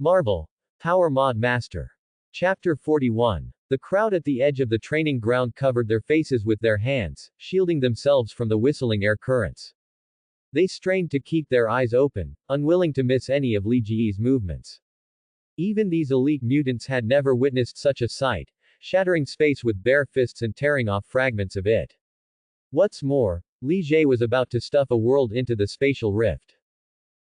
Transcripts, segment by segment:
Marvel. Power Mod Master. Chapter 41. The crowd at the edge of the training ground covered their faces with their hands, shielding themselves from the whistling air currents. They strained to keep their eyes open, unwilling to miss any of Li Ji's movements. Even these elite mutants had never witnessed such a sight, shattering space with bare fists and tearing off fragments of it. What's more, Li Jie was about to stuff a world into the spatial rift.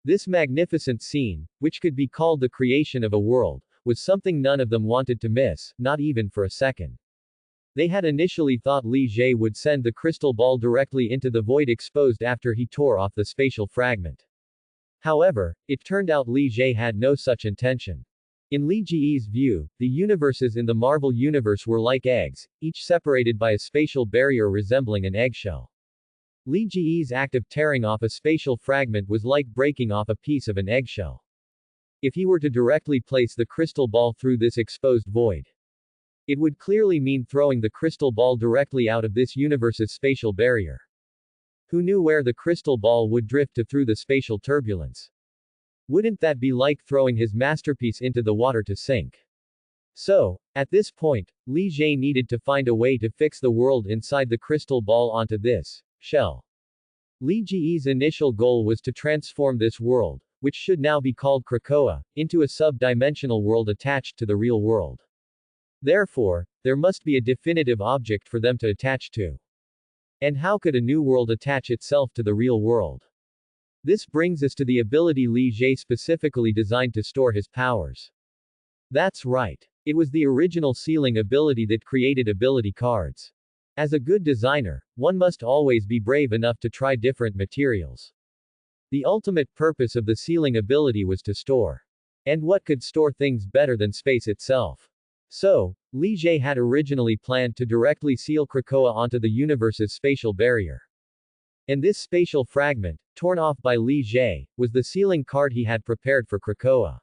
This magnificent scene, which could be called the creation of a world, was something none of them wanted to miss, not even for a second. They had initially thought Li Jie would send the crystal ball directly into the void exposed after he tore off the spatial fragment. However, it turned out Li Jie had no such intention. In Li Ji's view, the universes in the Marvel universe were like eggs, each separated by a spatial barrier resembling an eggshell. Li Ji's act of tearing off a spatial fragment was like breaking off a piece of an eggshell. If he were to directly place the crystal ball through this exposed void, it would clearly mean throwing the crystal ball directly out of this universe's spatial barrier. Who knew where the crystal ball would drift to through the spatial turbulence? Wouldn't that be like throwing his masterpiece into the water to sink? So, at this point, Li Jie needed to find a way to fix the world inside the crystal ball onto this shell. Li Ji's initial goal was to transform this world, which should now be called Krakoa, into a sub-dimensional world attached to the real world. Therefore, there must be a definitive object for them to attach to. And how could a new world attach itself to the real world? This brings us to the ability Li Jie specifically designed to store his powers. That's right. It was the original sealing ability that created ability cards. As a good designer, one must always be brave enough to try different materials. The ultimate purpose of the sealing ability was to store. And what could store things better than space itself? So, Li Jie had originally planned to directly seal Krakoa onto the universe's spatial barrier. And this spatial fragment, torn off by Li Jie, was the sealing card he had prepared for Krakoa.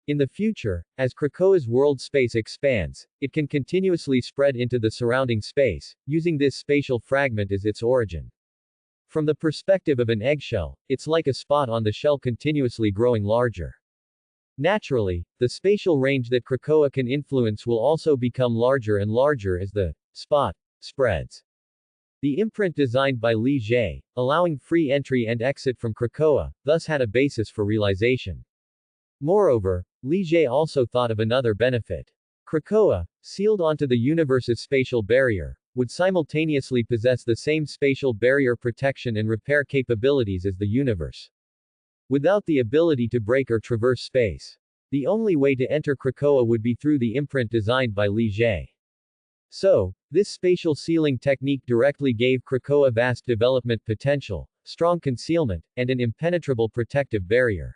In the future, as Krakoa's world space expands, it can continuously spread into the surrounding space, using this spatial fragment as its origin. From the perspective of an eggshell, it's like a spot on the shell continuously growing larger. Naturally, the spatial range that Krakoa can influence will also become larger and larger as the spot spreads. The imprint designed by Li Jie, allowing free entry and exit from Krakoa, thus had a basis for realization. Moreover, Li Jie also thought of another benefit. Krakoa, sealed onto the universe's spatial barrier, would simultaneously possess the same spatial barrier protection and repair capabilities as the universe. Without the ability to break or traverse space, the only way to enter Krakoa would be through the imprint designed by Li Jie. So, this spatial sealing technique directly gave Krakoa vast development potential, strong concealment, and an impenetrable protective barrier.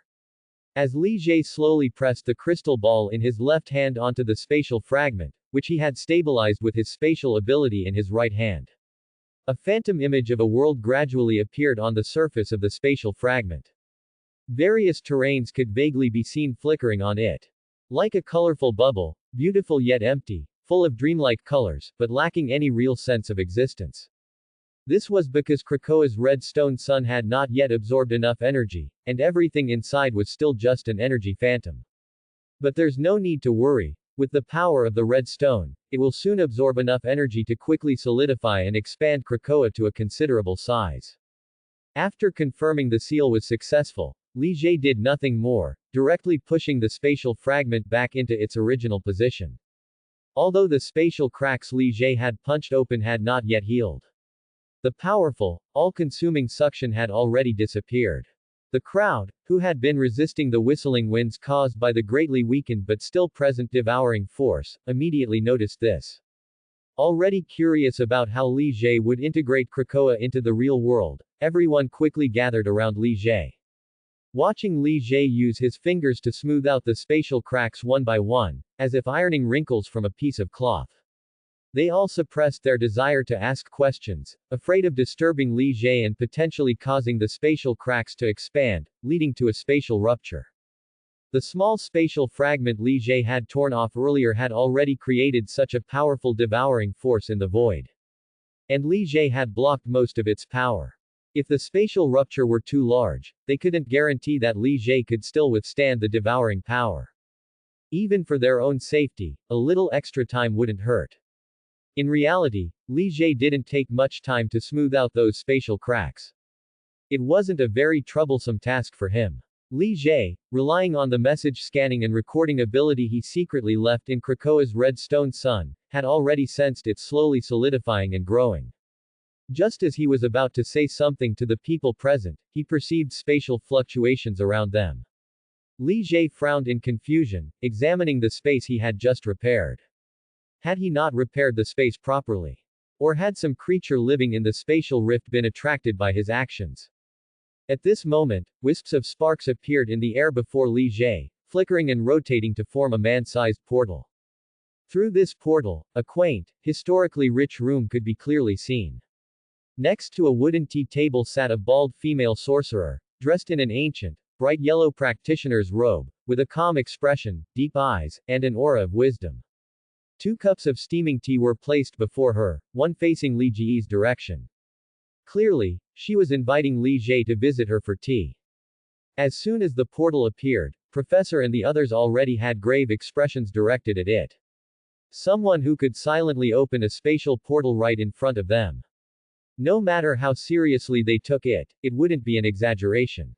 As Li Jie slowly pressed the crystal ball in his left hand onto the spatial fragment, which he had stabilized with his spatial ability in his right hand, a phantom image of a world gradually appeared on the surface of the spatial fragment. Various terrains could vaguely be seen flickering on it. Like a colorful bubble, beautiful yet empty, full of dreamlike colors, but lacking any real sense of existence. This was because Krakoa's red stone sun had not yet absorbed enough energy, and everything inside was still just an energy phantom. But there's no need to worry. With the power of the red stone, it will soon absorb enough energy to quickly solidify and expand Krakoa to a considerable size. After confirming the seal was successful, Li Jie did nothing more, directly pushing the spatial fragment back into its original position. Although the spatial cracks Li Jie had punched open had not yet healed. The powerful, all-consuming suction had already disappeared. The crowd, who had been resisting the whistling winds caused by the greatly weakened but still present devouring force, immediately noticed this. Already curious about how Li Jie would integrate Krakoa into the real world, everyone quickly gathered around Li Jie. Watching Li Jie use his fingers to smooth out the spatial cracks one by one, as if ironing wrinkles from a piece of cloth. They all suppressed their desire to ask questions, afraid of disturbing Li Jie and potentially causing the spatial cracks to expand, leading to a spatial rupture. The small spatial fragment Li Jie had torn off earlier had already created such a powerful devouring force in the void. And Li Jie had blocked most of its power. If the spatial rupture were too large, they couldn't guarantee that Li Jie could still withstand the devouring power. Even for their own safety, a little extra time wouldn't hurt. In reality, Li Jie didn't take much time to smooth out those spatial cracks. It wasn't a very troublesome task for him. Li Jie, relying on the message scanning and recording ability he secretly left in Krakoa's red stone sun, had already sensed it slowly solidifying and growing. Just as he was about to say something to the people present, he perceived spatial fluctuations around them. Li Jie frowned in confusion, examining the space he had just repaired. Had he not repaired the space properly? Or had some creature living in the spatial rift been attracted by his actions? At this moment, wisps of sparks appeared in the air before Li Jie, flickering and rotating to form a man-sized portal. Through this portal, a quaint, historically rich room could be clearly seen. Next to a wooden tea table sat a bald female sorcerer, dressed in an ancient, bright yellow practitioner's robe, with a calm expression, deep eyes, and an aura of wisdom. 2 cups of steaming tea were placed before her, one facing Li Jie's direction. Clearly, she was inviting Li Jie to visit her for tea. As soon as the portal appeared, Professor and the others already had grave expressions directed at it. Someone who could silently open a spatial portal right in front of them. No matter how seriously they took it, it wouldn't be an exaggeration.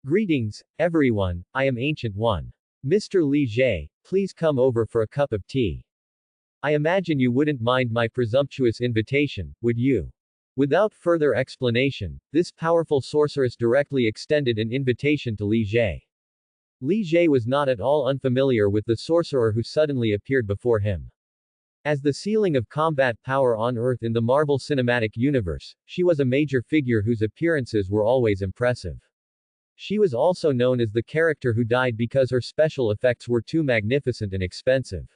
Greetings, everyone, I am Ancient One. Mr. Li Jie, please come over for a cup of tea. I imagine you wouldn't mind my presumptuous invitation, would you? Without further explanation, this powerful sorceress directly extended an invitation to Li Jie. Li Jie was not at all unfamiliar with the sorcerer who suddenly appeared before him. As the ceiling of combat power on Earth in the Marvel Cinematic Universe, she was a major figure whose appearances were always impressive. She was also known as the character who died because her special effects were too magnificent and expensive.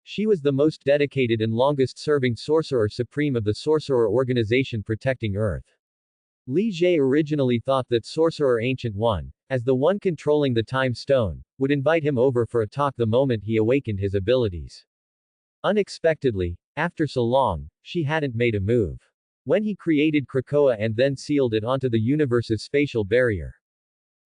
She was the most dedicated and longest-serving Sorcerer Supreme of the Sorcerer Organization protecting Earth. Li Jie originally thought that Sorcerer Ancient One, as the one controlling the Time Stone, would invite him over for a talk the moment he awakened his abilities. Unexpectedly, after so long, she hadn't made a move. When he created Krakoa and then sealed it onto the universe's spatial barrier.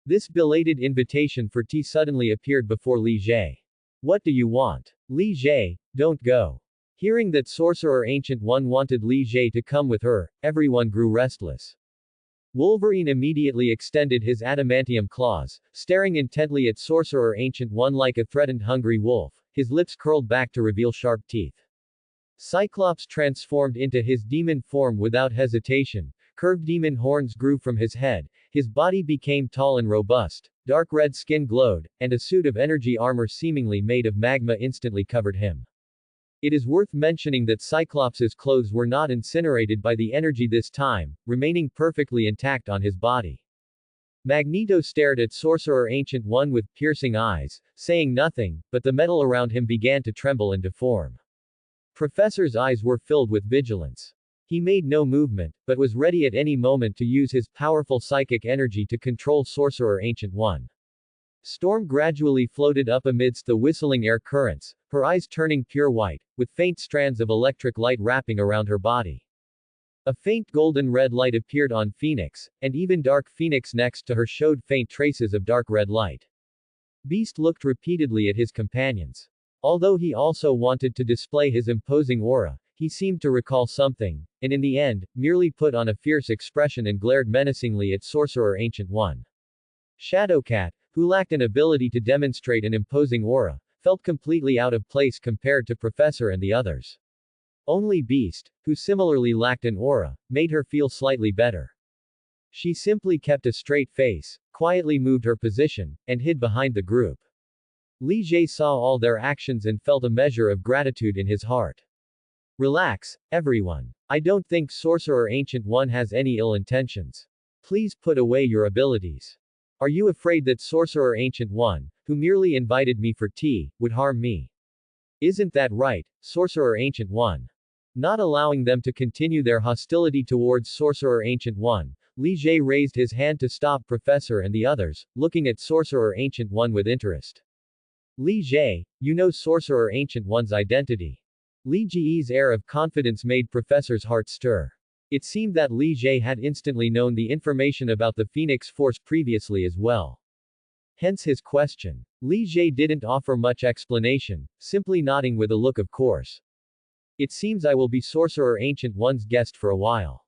This belated invitation for tea suddenly appeared before Li Jie. What do you want? Li Jie, don't go. Hearing that Sorcerer Ancient One wanted Li Jie to come with her, everyone grew restless. Wolverine immediately extended his adamantium claws, staring intently at Sorcerer Ancient One like a threatened hungry wolf, his lips curled back to reveal sharp teeth. Cyclops transformed into his demon form without hesitation, curved demon horns grew from his head, his body became tall and robust, dark red skin glowed, and a suit of energy armor seemingly made of magma instantly covered him. It is worth mentioning that Cyclops's clothes were not incinerated by the energy this time, remaining perfectly intact on his body. Magneto stared at Sorcerer Ancient One with piercing eyes, saying nothing, but the metal around him began to tremble and deform. Professor's eyes were filled with vigilance. He made no movement, but was ready at any moment to use his powerful psychic energy to control Sorcerer Ancient One. Storm gradually floated up amidst the whistling air currents, her eyes turning pure white, with faint strands of electric light wrapping around her body. A faint golden red light appeared on Phoenix, and even Dark Phoenix next to her showed faint traces of dark red light. Beast looked repeatedly at his companions. Although he also wanted to display his imposing aura, he seemed to recall something, and in the end, merely put on a fierce expression and glared menacingly at Sorcerer Ancient One. Shadowcat, who lacked an ability to demonstrate an imposing aura, felt completely out of place compared to Professor and the others. Only Beast, who similarly lacked an aura, made her feel slightly better. She simply kept a straight face, quietly moved her position, and hid behind the group. Li Jie saw all their actions and felt a measure of gratitude in his heart. Relax, everyone. I don't think Sorcerer Ancient One has any ill intentions. Please put away your abilities. Are you afraid that Sorcerer Ancient One, who merely invited me for tea, would harm me? Isn't that right, Sorcerer Ancient One? Not allowing them to continue their hostility towards Sorcerer Ancient One, Li Jie raised his hand to stop Professor and the others, looking at Sorcerer Ancient One with interest. Li Jie, you know Sorcerer Ancient One's identity. Li Jie's air of confidence made Professor's heart stir. It seemed that Li Jie had instantly known the information about the Phoenix Force previously as well. Hence his question. Li Jie didn't offer much explanation, simply nodding with a look of course. It seems I will be Sorcerer Ancient One's guest for a while.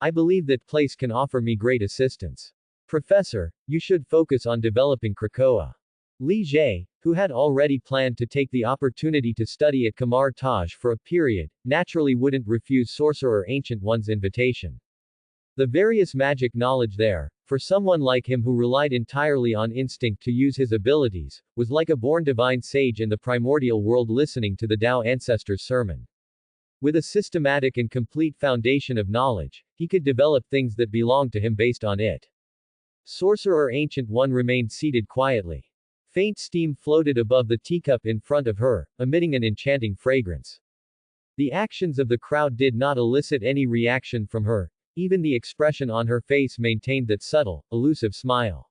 I believe that place can offer me great assistance. Professor, you should focus on developing Krakoa. Li Jie, who had already planned to take the opportunity to study at Kamar Taj for a period, naturally wouldn't refuse Sorcerer Ancient One's invitation. The various magic knowledge there, for someone like him who relied entirely on instinct to use his abilities, was like a born divine sage in the primordial world listening to the Tao ancestors' sermon. With a systematic and complete foundation of knowledge, he could develop things that belonged to him based on it. Sorcerer Ancient One remained seated quietly. Faint steam floated above the teacup in front of her, emitting an enchanting fragrance. The actions of the crowd did not elicit any reaction from her. Even the expression on her face maintained that subtle, elusive smile.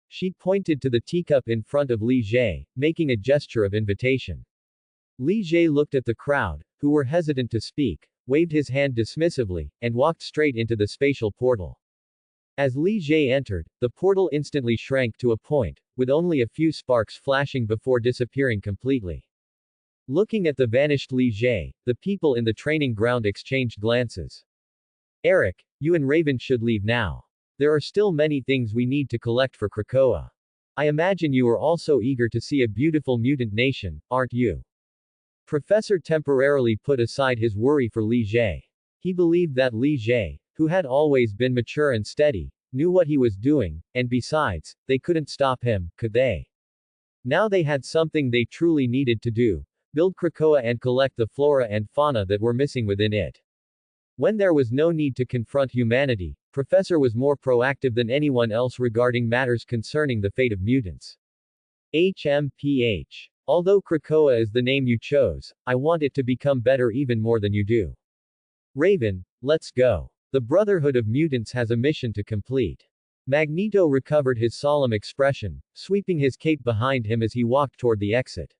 She pointed to the teacup in front of Li Jie, making a gesture of invitation. Li Jie looked at the crowd, who were hesitant to speak, waved his hand dismissively, and walked straight into the spatial portal. As Li Jie entered, the portal instantly shrank to a point, with only a few sparks flashing before disappearing completely. Looking at the vanished Li Jie, the people in the training ground exchanged glances. Eric, you and Raven should leave now. There are still many things we need to collect for Krakoa. I imagine you are also eager to see a beautiful mutant nation, aren't you? Professor temporarily put aside his worry for Li Jie. He believed that Li Jie, who had always been mature and steady, knew what he was doing, and besides, they couldn't stop him, could they? Now they had something they truly needed to do: build Krakoa and collect the flora and fauna that were missing within it. When there was no need to confront humanity, Professor was more proactive than anyone else regarding matters concerning the fate of mutants. HMPH. Although Krakoa is the name you chose, I want it to become better even more than you do. Raven, let's go. The Brotherhood of Mutants has a mission to complete. Magneto recovered his solemn expression, sweeping his cape behind him as he walked toward the exit.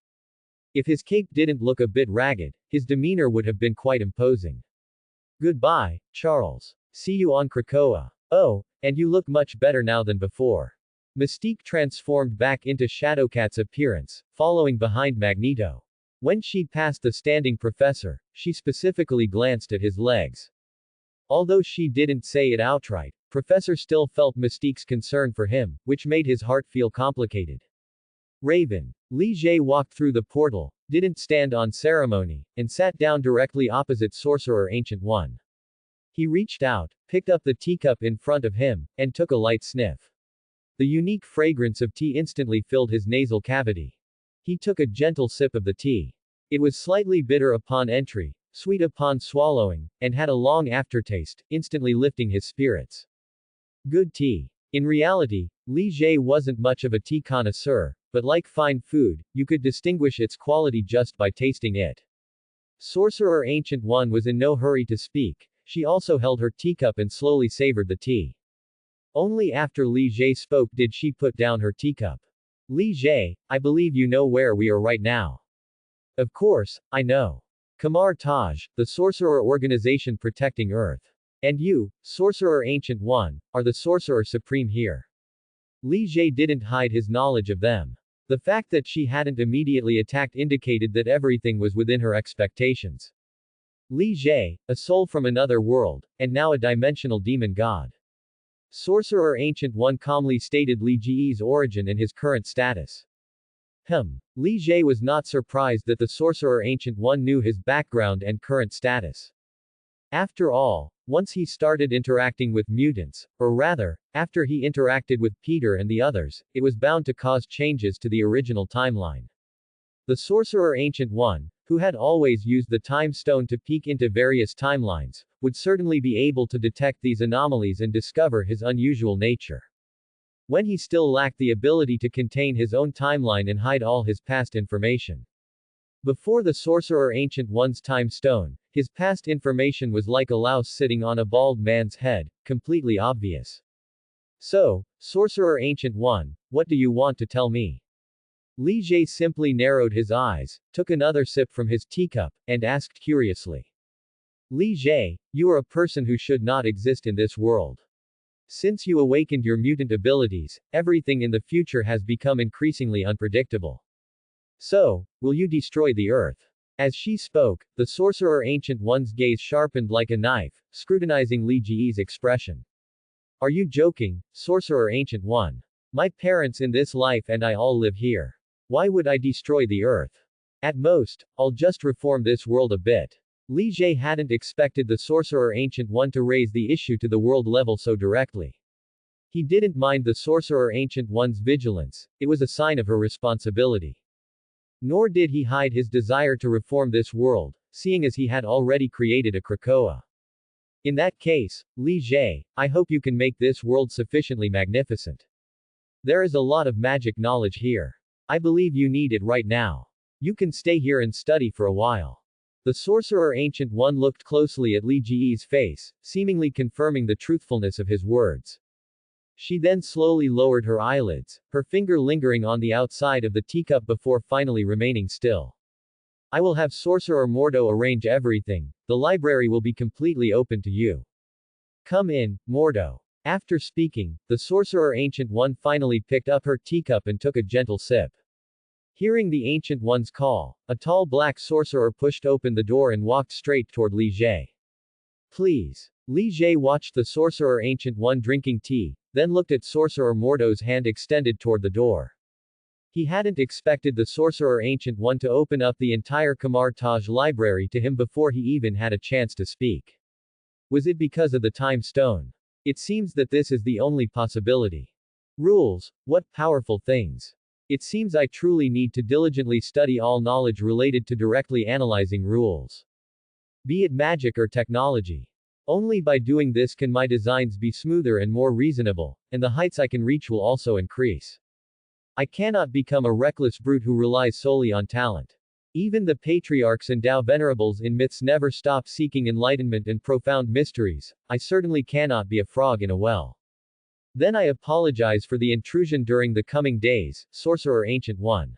If his cape didn't look a bit ragged, his demeanor would have been quite imposing. Goodbye, Charles. See you on Krakoa. Oh, and you look much better now than before. Mystique transformed back into Shadowcat's appearance, following behind Magneto. When she passed the standing professor, she specifically glanced at his legs. Although she didn't say it outright, Professor still felt Mystique's concern for him, which made his heart feel complicated. Raven. Li Jie walked through the portal, didn't stand on ceremony, and sat down directly opposite Sorcerer Ancient One. He reached out, picked up the teacup in front of him, and took a light sniff. The unique fragrance of tea instantly filled his nasal cavity. He took a gentle sip of the tea. It was slightly bitter upon entry, sweet upon swallowing, and had a long aftertaste, instantly lifting his spirits. Good tea. In reality, Li Jie wasn't much of a tea connoisseur, but like fine food, you could distinguish its quality just by tasting it. Sorcerer Ancient One was in no hurry to speak. She also held her teacup and slowly savored the tea. Only after Li Jie spoke did she put down her teacup. Li Jie, I believe you know where we are right now. Of course, I know. Kamar Taj, the sorcerer organization protecting Earth. And you, Sorcerer Ancient One, are the Sorcerer Supreme here. Li Jie didn't hide his knowledge of them. The fact that she hadn't immediately attacked indicated that everything was within her expectations. Li Jie, a soul from another world, and now a dimensional demon god. Sorcerer Ancient One calmly stated Li Jie's origin and his current status. Li Jie was not surprised that the Sorcerer Ancient One knew his background and current status. After all, once he started interacting with mutants, or rather, after he interacted with Peter and the others, it was bound to cause changes to the original timeline. The Sorcerer Ancient One, who had always used the Time Stone to peek into various timelines, would certainly be able to detect these anomalies and discover his unusual nature. When he still lacked the ability to contain his own timeline and hide all his past information. Before the Sorcerer Ancient One's Time Stone, his past information was like a louse sitting on a bald man's head, completely obvious. So, Sorcerer Ancient One, what do you want to tell me? Li Jie simply narrowed his eyes, took another sip from his teacup, and asked curiously. Li Jie, you are a person who should not exist in this world. Since you awakened your mutant abilities, everything in the future has become increasingly unpredictable. So, will you destroy the Earth? As she spoke, the Sorcerer Ancient One's gaze sharpened like a knife, scrutinizing Li Ji's expression. Are you joking, Sorcerer Ancient One? My parents in this life and I all live here. Why would I destroy the Earth? At most, I'll just reform this world a bit. Li Jie hadn't expected the Sorcerer Ancient One to raise the issue to the world level so directly. He didn't mind the Sorcerer Ancient One's vigilance, it was a sign of her responsibility. Nor did he hide his desire to reform this world, seeing as he had already created a Krakoa. In that case, Li Jie, I hope you can make this world sufficiently magnificent. There is a lot of magic knowledge here. I believe you need it right now. You can stay here and study for a while. The Sorcerer Ancient One looked closely at Li Ji's face, seemingly confirming the truthfulness of his words. She then slowly lowered her eyelids, her finger lingering on the outside of the teacup before finally remaining still. I will have Sorcerer Mordo arrange everything, the library will be completely open to you. Come in, Mordo. After speaking, the Sorcerer Ancient One finally picked up her teacup and took a gentle sip. Hearing the Ancient One's call, a tall black sorcerer pushed open the door and walked straight toward Li Jie. Please. Li Jie watched the Sorcerer Ancient One drinking tea, then looked at Sorcerer Mordo's hand extended toward the door. He hadn't expected the Sorcerer Ancient One to open up the entire Kamar Taj library to him before he even had a chance to speak. Was it because of the time stone? It seems that this is the only possibility. Rules, what powerful things. It seems I truly need to diligently study all knowledge related to directly analyzing rules. Be it magic or technology. Only by doing this can my designs be smoother and more reasonable, and the heights I can reach will also increase. I cannot become a reckless brute who relies solely on talent. Even the patriarchs and Tao venerables in myths never stop seeking enlightenment and profound mysteries. I certainly cannot be a frog in a well. Then I apologize for the intrusion during the coming days, Sorcerer Ancient One.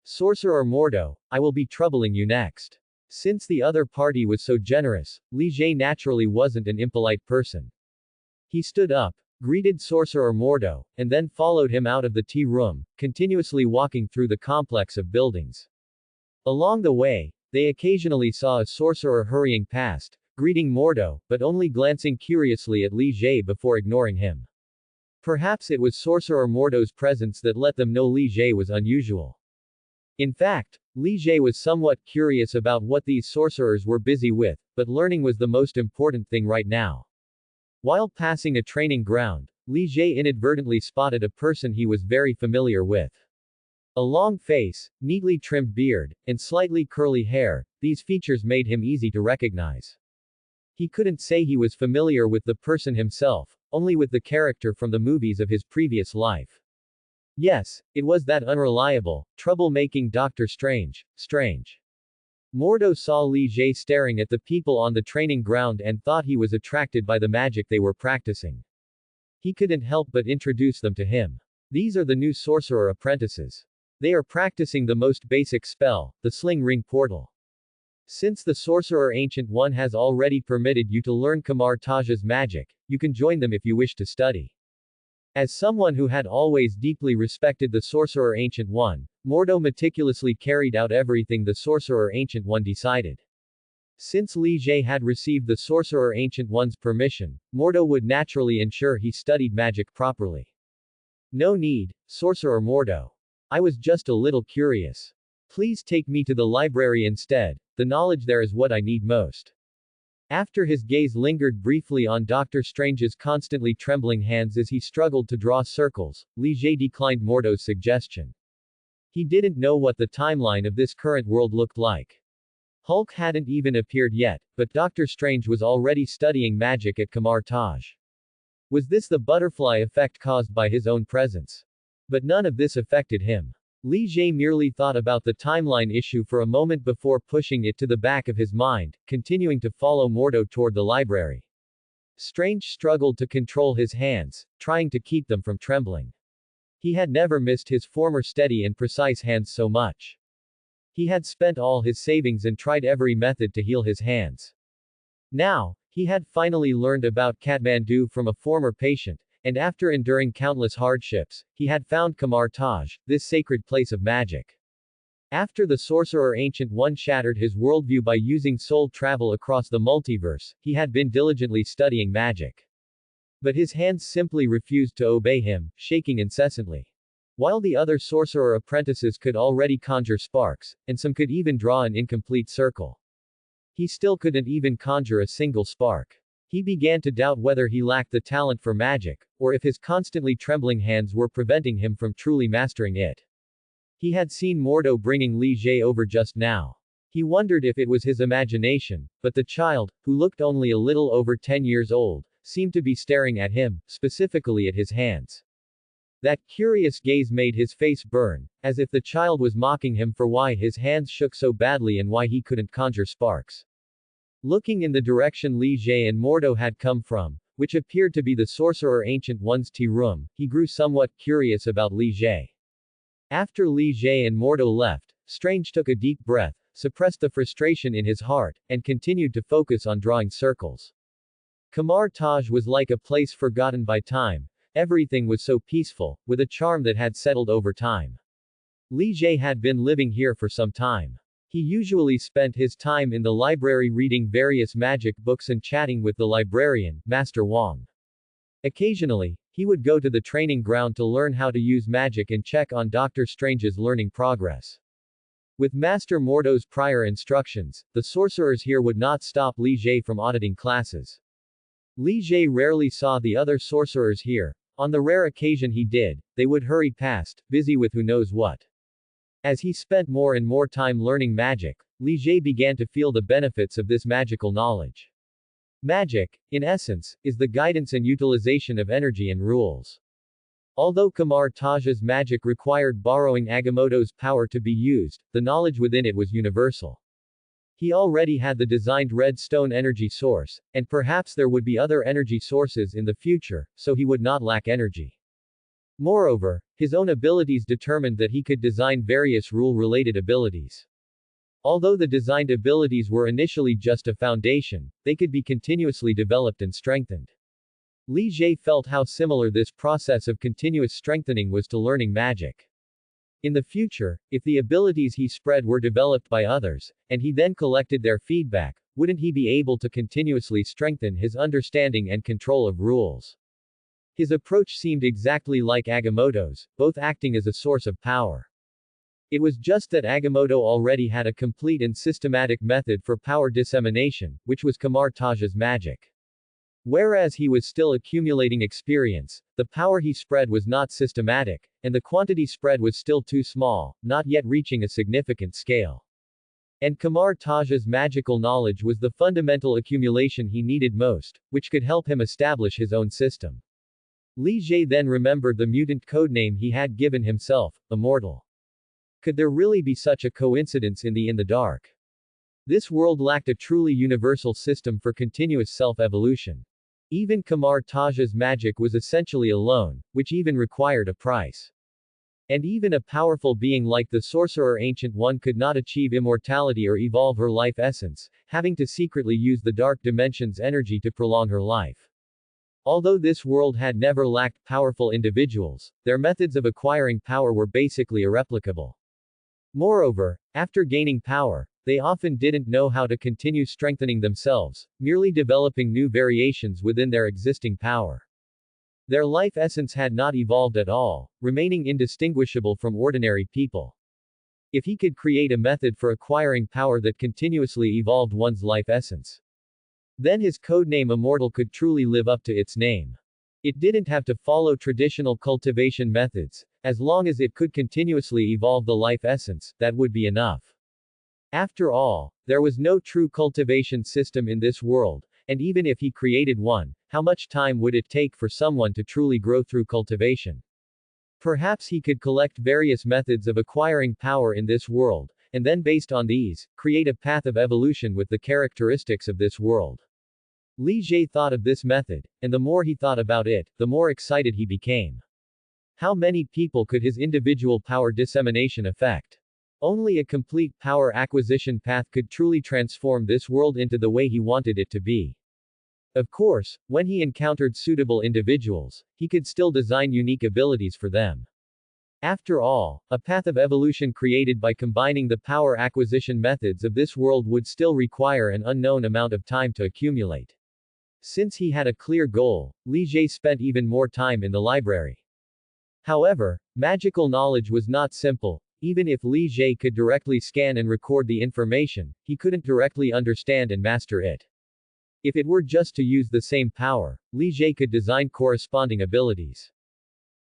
Sorcerer Mordo, I will be troubling you next. Since the other party was so generous, Li Jie naturally wasn't an impolite person. He stood up, greeted Sorcerer Mordo, and then followed him out of the tea room, continuously walking through the complex of buildings. Along the way, they occasionally saw a sorcerer hurrying past, greeting Mordo, but only glancing curiously at Li Jie before ignoring him. Perhaps it was Sorcerer Mordo's presence that let them know Li Jie was unusual. In fact, Li Jie was somewhat curious about what these sorcerers were busy with, but learning was the most important thing right now. While passing a training ground, Li Jie inadvertently spotted a person he was very familiar with. A long face, neatly trimmed beard, and slightly curly hair, these features made him easy to recognize. He couldn't say he was familiar with the person himself, only with the character from the movies of his previous life. Yes, it was that unreliable, trouble-making Dr. Strange. Mordo saw Li Jie staring at the people on the training ground and thought he was attracted by the magic they were practicing. He couldn't help but introduce them to him. These are the new sorcerer apprentices. They are practicing the most basic spell, the Sling Ring Portal. Since the Sorcerer Ancient One has already permitted you to learn Kamar Taj's magic, you can join them if you wish to study. As someone who had always deeply respected the Sorcerer Ancient One, Mordo meticulously carried out everything the Sorcerer Ancient One decided. Since Li Jie had received the Sorcerer Ancient One's permission, Mordo would naturally ensure he studied magic properly. No need, Sorcerer Mordo. I was just a little curious. Please take me to the library instead, the knowledge there is what I need most. After his gaze lingered briefly on Dr. Strange's constantly trembling hands as he struggled to draw circles, Li Jie declined Mordo's suggestion. He didn't know what the timeline of this current world looked like. Hulk hadn't even appeared yet, but Dr. Strange was already studying magic at Kamar Taj. Was this the butterfly effect caused by his own presence? But none of this affected him. Li Jie merely thought about the timeline issue for a moment before pushing it to the back of his mind, continuing to follow Mordo toward the library. Strange struggled to control his hands, trying to keep them from trembling. He had never missed his former steady and precise hands so much. He had spent all his savings and tried every method to heal his hands. Now, He had finally learned about Kathmandu from a former patient, and after enduring countless hardships, he had found Kamar Taj, this sacred place of magic. After the Sorcerer Ancient One shattered his worldview by using soul travel across the multiverse, he had been diligently studying magic. But his hands simply refused to obey him, shaking incessantly. While the other sorcerer apprentices could already conjure sparks, and some could even draw an incomplete circle, he still couldn't even conjure a single spark. He began to doubt whether he lacked the talent for magic, or if his constantly trembling hands were preventing him from truly mastering it. He had seen Mordo bringing Li Jie over just now. He wondered if it was his imagination, but the child, who looked only a little over 10 years old, seemed to be staring at him, specifically at his hands. That curious gaze made his face burn, as if the child was mocking him for why his hands shook so badly and why he couldn't conjure sparks. Looking in the direction Li Jie and Mordo had come from, which appeared to be the Sorcerer Ancient One's tea room, he grew somewhat curious about Li Jie. After Li Jie and Mordo left, Strange took a deep breath, suppressed the frustration in his heart, and continued to focus on drawing circles. Kamar Taj was like a place forgotten by time. Everything was so peaceful, with a charm that had settled over time. Li Jie had been living here for some time. He usually spent his time in the library reading various magic books and chatting with the librarian, Master Wang. Occasionally, he would go to the training ground to learn how to use magic and check on Dr. Strange's learning progress. With Master Mordo's prior instructions, the sorcerers here would not stop Li Jie from auditing classes. Li Jie rarely saw the other sorcerers here. On the rare occasion he did, they would hurry past, busy with who knows what. As he spent more and more time learning magic, Li Jie began to feel the benefits of this magical knowledge. Magic, in essence, is the guidance and utilization of energy and rules. Although Kamar Taj's magic required borrowing Agamotto's power to be used, the knowledge within it was universal. He already had the designed red stone energy source, and perhaps there would be other energy sources in the future, so he would not lack energy. Moreover, his own abilities determined that he could design various rule-related abilities. Although the designed abilities were initially just a foundation, they could be continuously developed and strengthened. Li Jie felt how similar this process of continuous strengthening was to learning magic. In the future, if the abilities he spread were developed by others, and he then collected their feedback, wouldn't he be able to continuously strengthen his understanding and control of rules? His approach seemed exactly like Agamotto's, both acting as a source of power. It was just that Agamotto already had a complete and systematic method for power dissemination, which was Kamar Taj's magic. Whereas he was still accumulating experience, the power he spread was not systematic, and the quantity spread was still too small, not yet reaching a significant scale. And Kamar Taj's magical knowledge was the fundamental accumulation he needed most, which could help him establish his own system. Li Jie then remembered the mutant codename he had given himself, Immortal. Could there really be such a coincidence in the dark? This world lacked a truly universal system for continuous self-evolution. Even Kamar Taj's magic was essentially a loan, which even required a price. And even a powerful being like the Sorcerer Ancient One could not achieve immortality or evolve her life essence, having to secretly use the Dark Dimension's energy to prolong her life. Although this world had never lacked powerful individuals, their methods of acquiring power were basically irreplicable. Moreover, after gaining power, they often didn't know how to continue strengthening themselves, merely developing new variations within their existing power. Their life essence had not evolved at all, remaining indistinguishable from ordinary people. If he could create a method for acquiring power that continuously evolved one's life essence, then his codename Immortal could truly live up to its name. It didn't have to follow traditional cultivation methods. As long as it could continuously evolve the life essence, that would be enough. After all, there was no true cultivation system in this world, and even if he created one, how much time would it take for someone to truly grow through cultivation? Perhaps he could collect various methods of acquiring power in this world, and then based on these, create a path of evolution with the characteristics of this world. Li Jie thought of this method, and the more he thought about it, the more excited he became. How many people could his individual power dissemination affect? Only a complete power acquisition path could truly transform this world into the way he wanted it to be. Of course, when he encountered suitable individuals, he could still design unique abilities for them. After all, a path of evolution created by combining the power acquisition methods of this world would still require an unknown amount of time to accumulate. Since he had a clear goal, Li Jie spent even more time in the library. However, magical knowledge was not simple. Even if Li Jie could directly scan and record the information, he couldn't directly understand and master it. If it were just to use the same power, Li Jie could design corresponding abilities.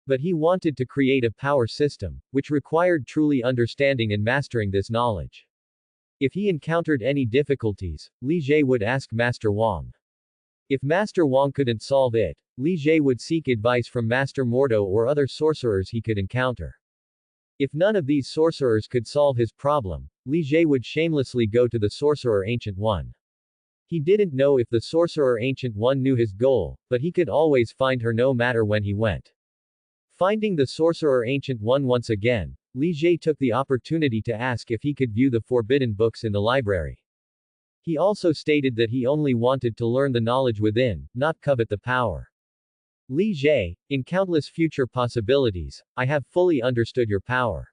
But he wanted to create a power system, which required truly understanding and mastering this knowledge. If he encountered any difficulties, Li Jie would ask Master Wang. If Master Wang couldn't solve it, Li Jie would seek advice from Master Mordo or other sorcerers he could encounter. If none of these sorcerers could solve his problem, Li Jie would shamelessly go to the Sorcerer Ancient One. He didn't know if the Sorcerer Ancient One knew his goal, but he could always find her no matter when he went. Finding the Sorcerer Ancient One once again, Li Jie took the opportunity to ask if he could view the forbidden books in the library. He also stated that he only wanted to learn the knowledge within, not covet the power. Li Jie, in countless future possibilities, I have fully understood your power.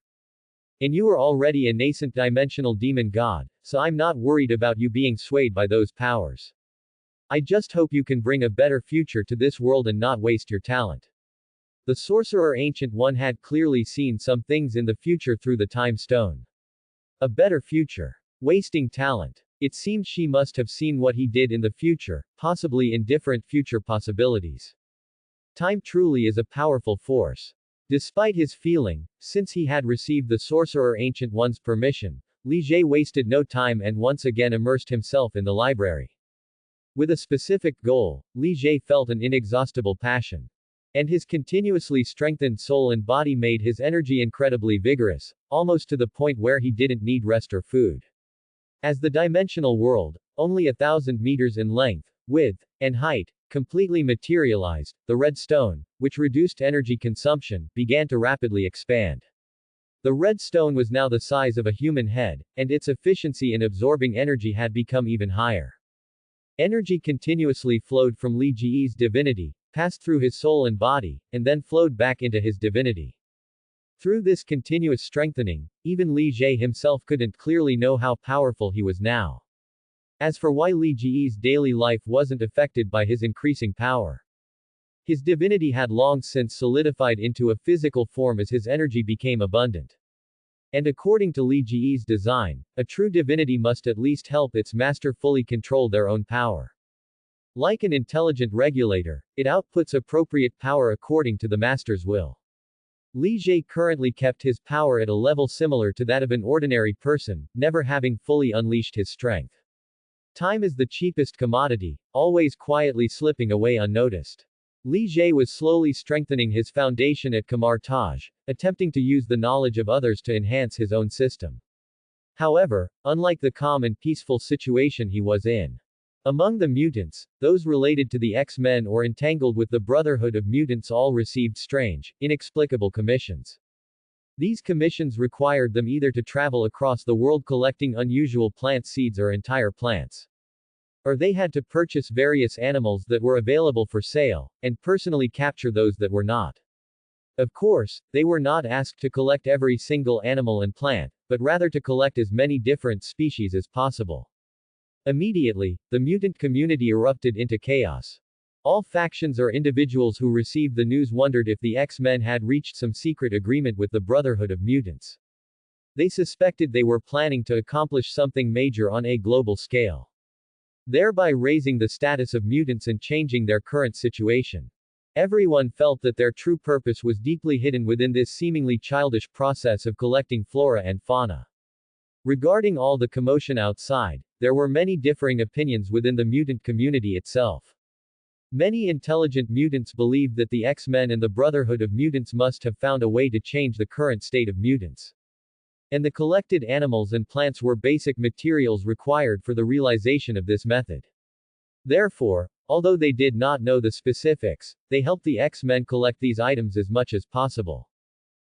And you are already a nascent dimensional demon god, so I'm not worried about you being swayed by those powers. I just hope you can bring a better future to this world and not waste your talent. The Sorcerer Ancient One had clearly seen some things in the future through the Time Stone. A better future. Wasting talent. It seemed she must have seen what he did in the future, possibly in different future possibilities. Time truly is a powerful force. Despite his feeling, since he had received the Sorcerer Ancient One's permission, Li Jie wasted no time and once again immersed himself in the library. With a specific goal, Li Jie felt an inexhaustible passion. And his continuously strengthened soul and body made his energy incredibly vigorous, almost to the point where he didn't need rest or food. As the dimensional world, only 1,000 meters in length, width, and height, completely materialized, the red stone, which reduced energy consumption, began to rapidly expand. The red stone was now the size of a human head, and its efficiency in absorbing energy had become even higher. Energy continuously flowed from Li Jie's divinity, passed through his soul and body, and then flowed back into his divinity. Through this continuous strengthening, even Li Jie himself couldn't clearly know how powerful he was now. As for why Li Jie's daily life wasn't affected by his increasing power. His divinity had long since solidified into a physical form as his energy became abundant. And according to Li Jie's design, a true divinity must at least help its master fully control their own power. Like an intelligent regulator, it outputs appropriate power according to the master's will. Li Jie currently kept his power at a level similar to that of an ordinary person, never having fully unleashed his strength. Time is the cheapest commodity, always quietly slipping away unnoticed. Li Jie was slowly strengthening his foundation at Kamar Taj, attempting to use the knowledge of others to enhance his own system. However, unlike the calm and peaceful situation he was in, among the mutants, those related to the X-Men or entangled with the Brotherhood of Mutants all received strange, inexplicable commissions. These commissions required them either to travel across the world collecting unusual plant seeds or entire plants. Or they had to purchase various animals that were available for sale, and personally capture those that were not. Of course, they were not asked to collect every single animal and plant, but rather to collect as many different species as possible. Immediately, the mutant community erupted into chaos. All factions or individuals who received the news wondered if the X-Men had reached some secret agreement with the Brotherhood of Mutants. They suspected they were planning to accomplish something major on a global scale, thereby raising the status of mutants and changing their current situation. Everyone felt that their true purpose was deeply hidden within this seemingly childish process of collecting flora and fauna. Regarding all the commotion outside, there were many differing opinions within the mutant community itself. Many intelligent mutants believed that the X-Men and the Brotherhood of Mutants must have found a way to change the current state of mutants. And the collected animals and plants were basic materials required for the realization of this method. Therefore, although they did not know the specifics, they helped the X-Men collect these items as much as possible.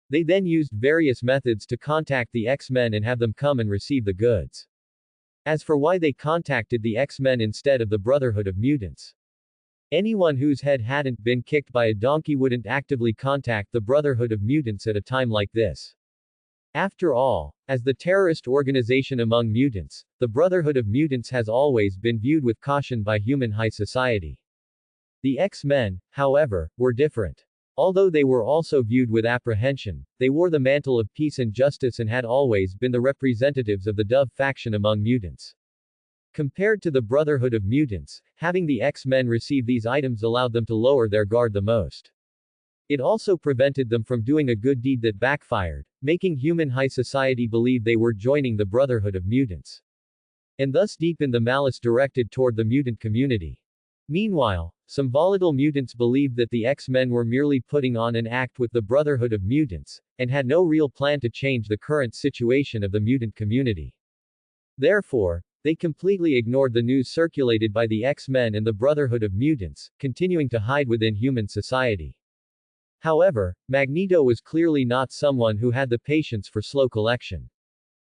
They then used various methods to contact the X-Men and have them come and receive the goods. As for why they contacted the X-Men instead of the Brotherhood of Mutants, Anyone whose head hadn't been kicked by a donkey wouldn't actively contact the Brotherhood of Mutants at a time like this. After all, as the terrorist organization among mutants, the Brotherhood of Mutants has always been viewed with caution by human high society. The X-Men, however, were different. Although they were also viewed with apprehension, they wore the mantle of peace and justice and had always been the representatives of the Dove faction among mutants. Compared to the Brotherhood of Mutants, having the X-Men receive these items allowed them to lower their guard the most. It also prevented them from doing a good deed that backfired, making human high society believe they were joining the Brotherhood of Mutants. And thus deepened the malice directed toward the mutant community. Meanwhile, some volatile mutants believed that the X-Men were merely putting on an act with the Brotherhood of Mutants, and had no real plan to change the current situation of the mutant community. Therefore, they completely ignored the news circulated by the X-Men and the Brotherhood of Mutants, continuing to hide within human society. However, Magneto was clearly not someone who had the patience for slow collection.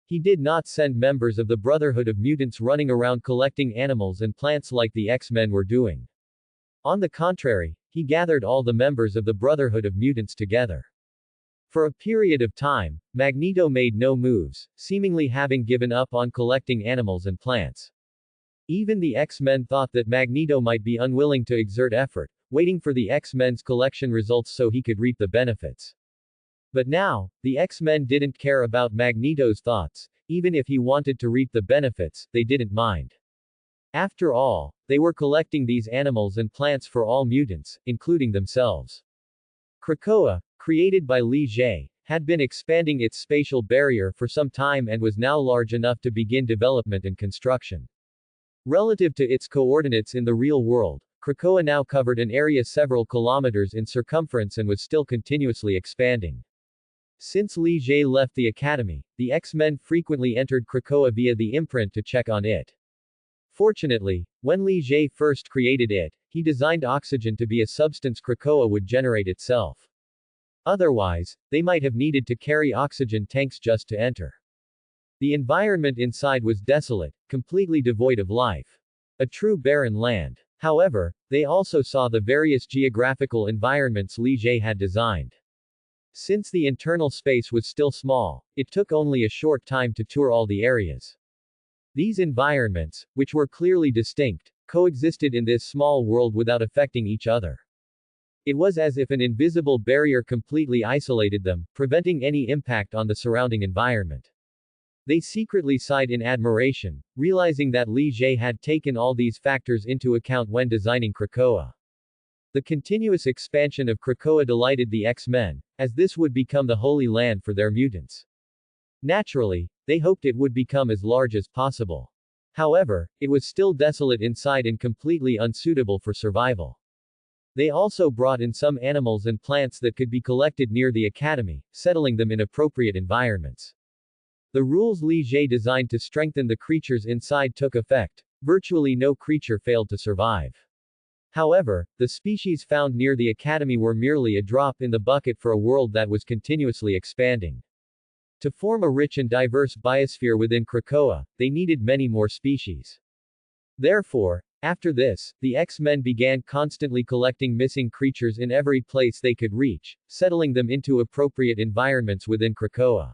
He did not send members of the Brotherhood of Mutants running around collecting animals and plants like the X-Men were doing. On the contrary, he gathered all the members of the Brotherhood of Mutants together. For a period of time, Magneto made no moves, seemingly having given up on collecting animals and plants. Even the X-Men thought that Magneto might be unwilling to exert effort, waiting for the X-Men's collection results so he could reap the benefits. But now, the X-Men didn't care about Magneto's thoughts. Even if he wanted to reap the benefits, they didn't mind. After all, they were collecting these animals and plants for all mutants, including themselves. Krakoa, created by Li Jie, had been expanding its spatial barrier for some time and was now large enough to begin development and construction. Relative to its coordinates in the real world, Krakoa now covered an area several kilometers in circumference and was still continuously expanding. Since Li Jie left the academy, the X-Men frequently entered Krakoa via the imprint to check on it. Fortunately, when Li Jie first created it, he designed oxygen to be a substance Krakoa would generate itself. Otherwise, they might have needed to carry oxygen tanks just to enter. The environment inside was desolate, completely devoid of life. A true barren land. However, they also saw the various geographical environments Li Jie had designed. Since the internal space was still small, it took only a short time to tour all the areas. These environments, which were clearly distinct, coexisted in this small world without affecting each other. It was as if an invisible barrier completely isolated them, preventing any impact on the surrounding environment. They secretly sighed in admiration, realizing that Li Jie had taken all these factors into account when designing Krakoa. The continuous expansion of Krakoa delighted the X-Men, as this would become the holy land for their mutants. Naturally, they hoped it would become as large as possible. However, it was still desolate inside and completely unsuitable for survival. They also brought in some animals and plants that could be collected near the academy, settling them in appropriate environments. The rules Li Jie designed to strengthen the creatures inside took effect. Virtually no creature failed to survive. However, the species found near the academy were merely a drop in the bucket for a world that was continuously expanding. To form a rich and diverse biosphere within Krakoa, they needed many more species. Therefore, after this, the X-Men began constantly collecting missing creatures in every place they could reach, settling them into appropriate environments within Krakoa.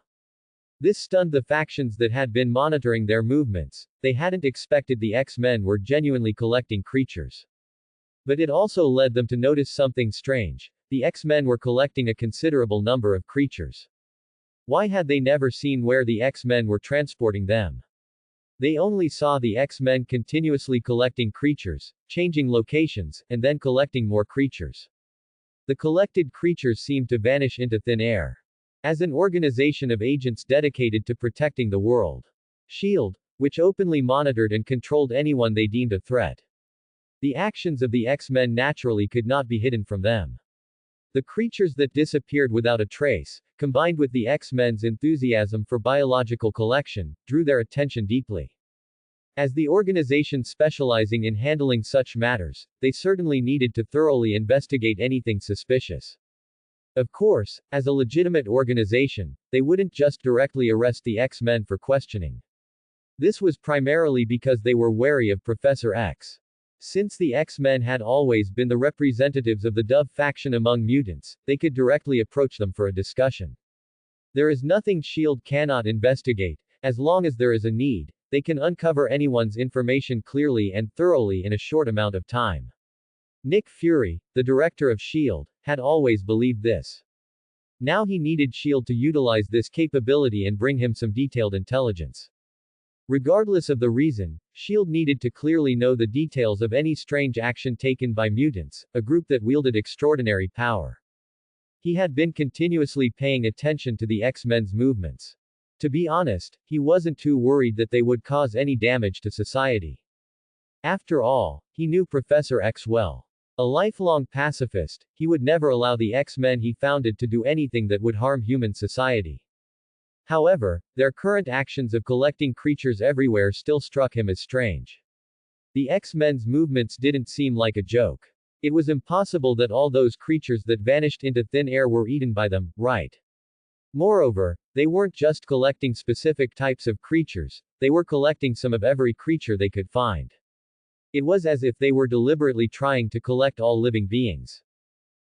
This stunned the factions that had been monitoring their movements. They hadn't expected the X-Men were genuinely collecting creatures. But it also led them to notice something strange. The X-Men were collecting a considerable number of creatures. Why had they never seen where the X-Men were transporting them? They only saw the X-Men continuously collecting creatures, changing locations, and then collecting more creatures. The collected creatures seemed to vanish into thin air. As an organization of agents dedicated to protecting the world. SHIELD, which openly monitored and controlled anyone they deemed a threat. The actions of the X-Men naturally could not be hidden from them. The creatures that disappeared without a trace, combined with the X-Men's enthusiasm for biological collection, drew their attention deeply. As the organization specializing in handling such matters, they certainly needed to thoroughly investigate anything suspicious. Of course, as a legitimate organization, they wouldn't just directly arrest the X-Men for questioning. This was primarily because they were wary of Professor X. Since the X-Men had always been the representatives of the Dove faction among mutants, they could directly approach them for a discussion. There is nothing S.H.I.E.L.D. cannot investigate. As long as there is a need, they can uncover anyone's information clearly and thoroughly in a short amount of time. Nick Fury, the director of S.H.I.E.L.D., had always believed this. Now he needed S.H.I.E.L.D. to utilize this capability and bring him some detailed intelligence. Regardless of the reason, S.H.I.E.L.D. needed to clearly know the details of any strange action taken by mutants, a group that wielded extraordinary power. He had been continuously paying attention to the X-Men's movements. To be honest, he wasn't too worried that they would cause any damage to society. After all, he knew Professor X well. A lifelong pacifist, he would never allow the X-Men he founded to do anything that would harm human society. However, their current actions of collecting creatures everywhere still struck him as strange. The X-Men's movements didn't seem like a joke. It was impossible that all those creatures that vanished into thin air were eaten by them, right? Moreover, they weren't just collecting specific types of creatures, they were collecting some of every creature they could find. It was as if they were deliberately trying to collect all living beings.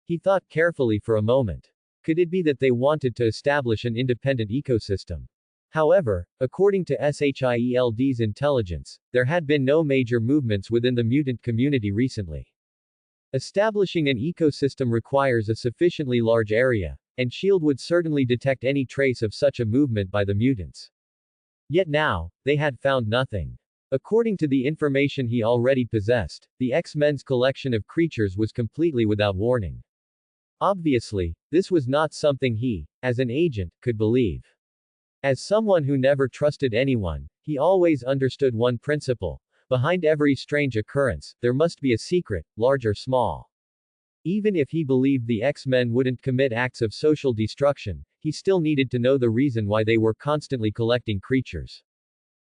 He thought carefully for a moment. Could it be that they wanted to establish an independent ecosystem? However, according to S.H.I.E.L.D.'s intelligence, there had been no major movements within the mutant community recently. Establishing an ecosystem requires a sufficiently large area, and S.H.I.E.L.D. would certainly detect any trace of such a movement by the mutants. Yet now, they had found nothing. According to the information he already possessed, the X-Men's collection of creatures was completely without warning. Obviously, this was not something he, as an agent, could believe. As someone who never trusted anyone, he always understood one principle: behind every strange occurrence, there must be a secret, large or small. Even if he believed the X-Men wouldn't commit acts of social destruction, he still needed to know the reason why they were constantly collecting creatures.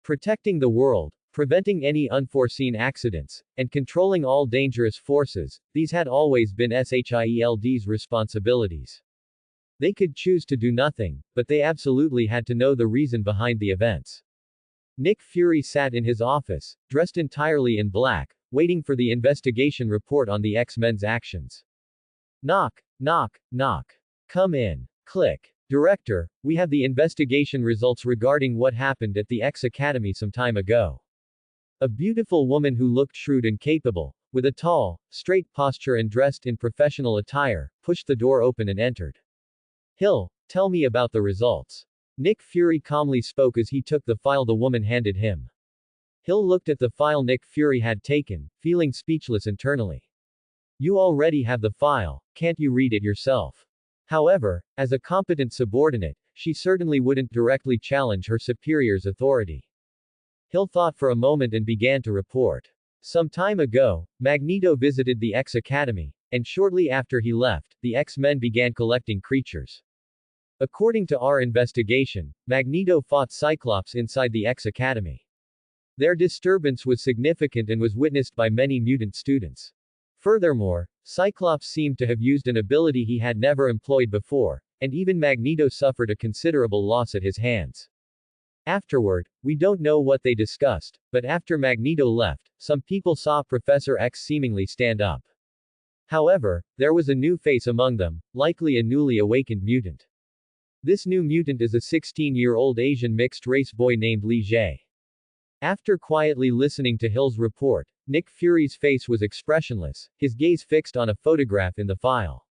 Protecting the world, preventing any unforeseen accidents, and controlling all dangerous forces, these had always been S.H.I.E.L.D.'s responsibilities. They could choose to do nothing, but they absolutely had to know the reason behind the events. Nick Fury sat in his office, dressed entirely in black, waiting for the investigation report on the X-Men's actions. Knock, knock, knock. Come in. Click. Director, we have the investigation results regarding what happened at the X Academy some time ago. A beautiful woman who looked shrewd and capable, with a tall, straight posture and dressed in professional attire, pushed the door open and entered. Hill, tell me about the results. Nick Fury calmly spoke as he took the file the woman handed him. Hill looked at the file Nick Fury had taken, feeling speechless internally. You already have the file, can't you read it yourself? However, as a competent subordinate, she certainly wouldn't directly challenge her superior's authority. Hill thought for a moment and began to report. Some time ago, Magneto visited the X Academy, and shortly after he left, the X-Men began collecting creatures. According to our investigation, Magneto fought Cyclops inside the X Academy. Their disturbance was significant and was witnessed by many mutant students. Furthermore, Cyclops seemed to have used an ability he had never employed before, and even Magneto suffered a considerable loss at his hands. Afterward, we don't know what they discussed, but after Magneto left, some people saw Professor X seemingly stand up. However, there was a new face among them, likely a newly awakened mutant. This new mutant is a 16-year-old Asian mixed-race boy named Li Jie. After quietly listening to Hill's report, Nick Fury's face was expressionless, his gaze fixed on a photograph in the file.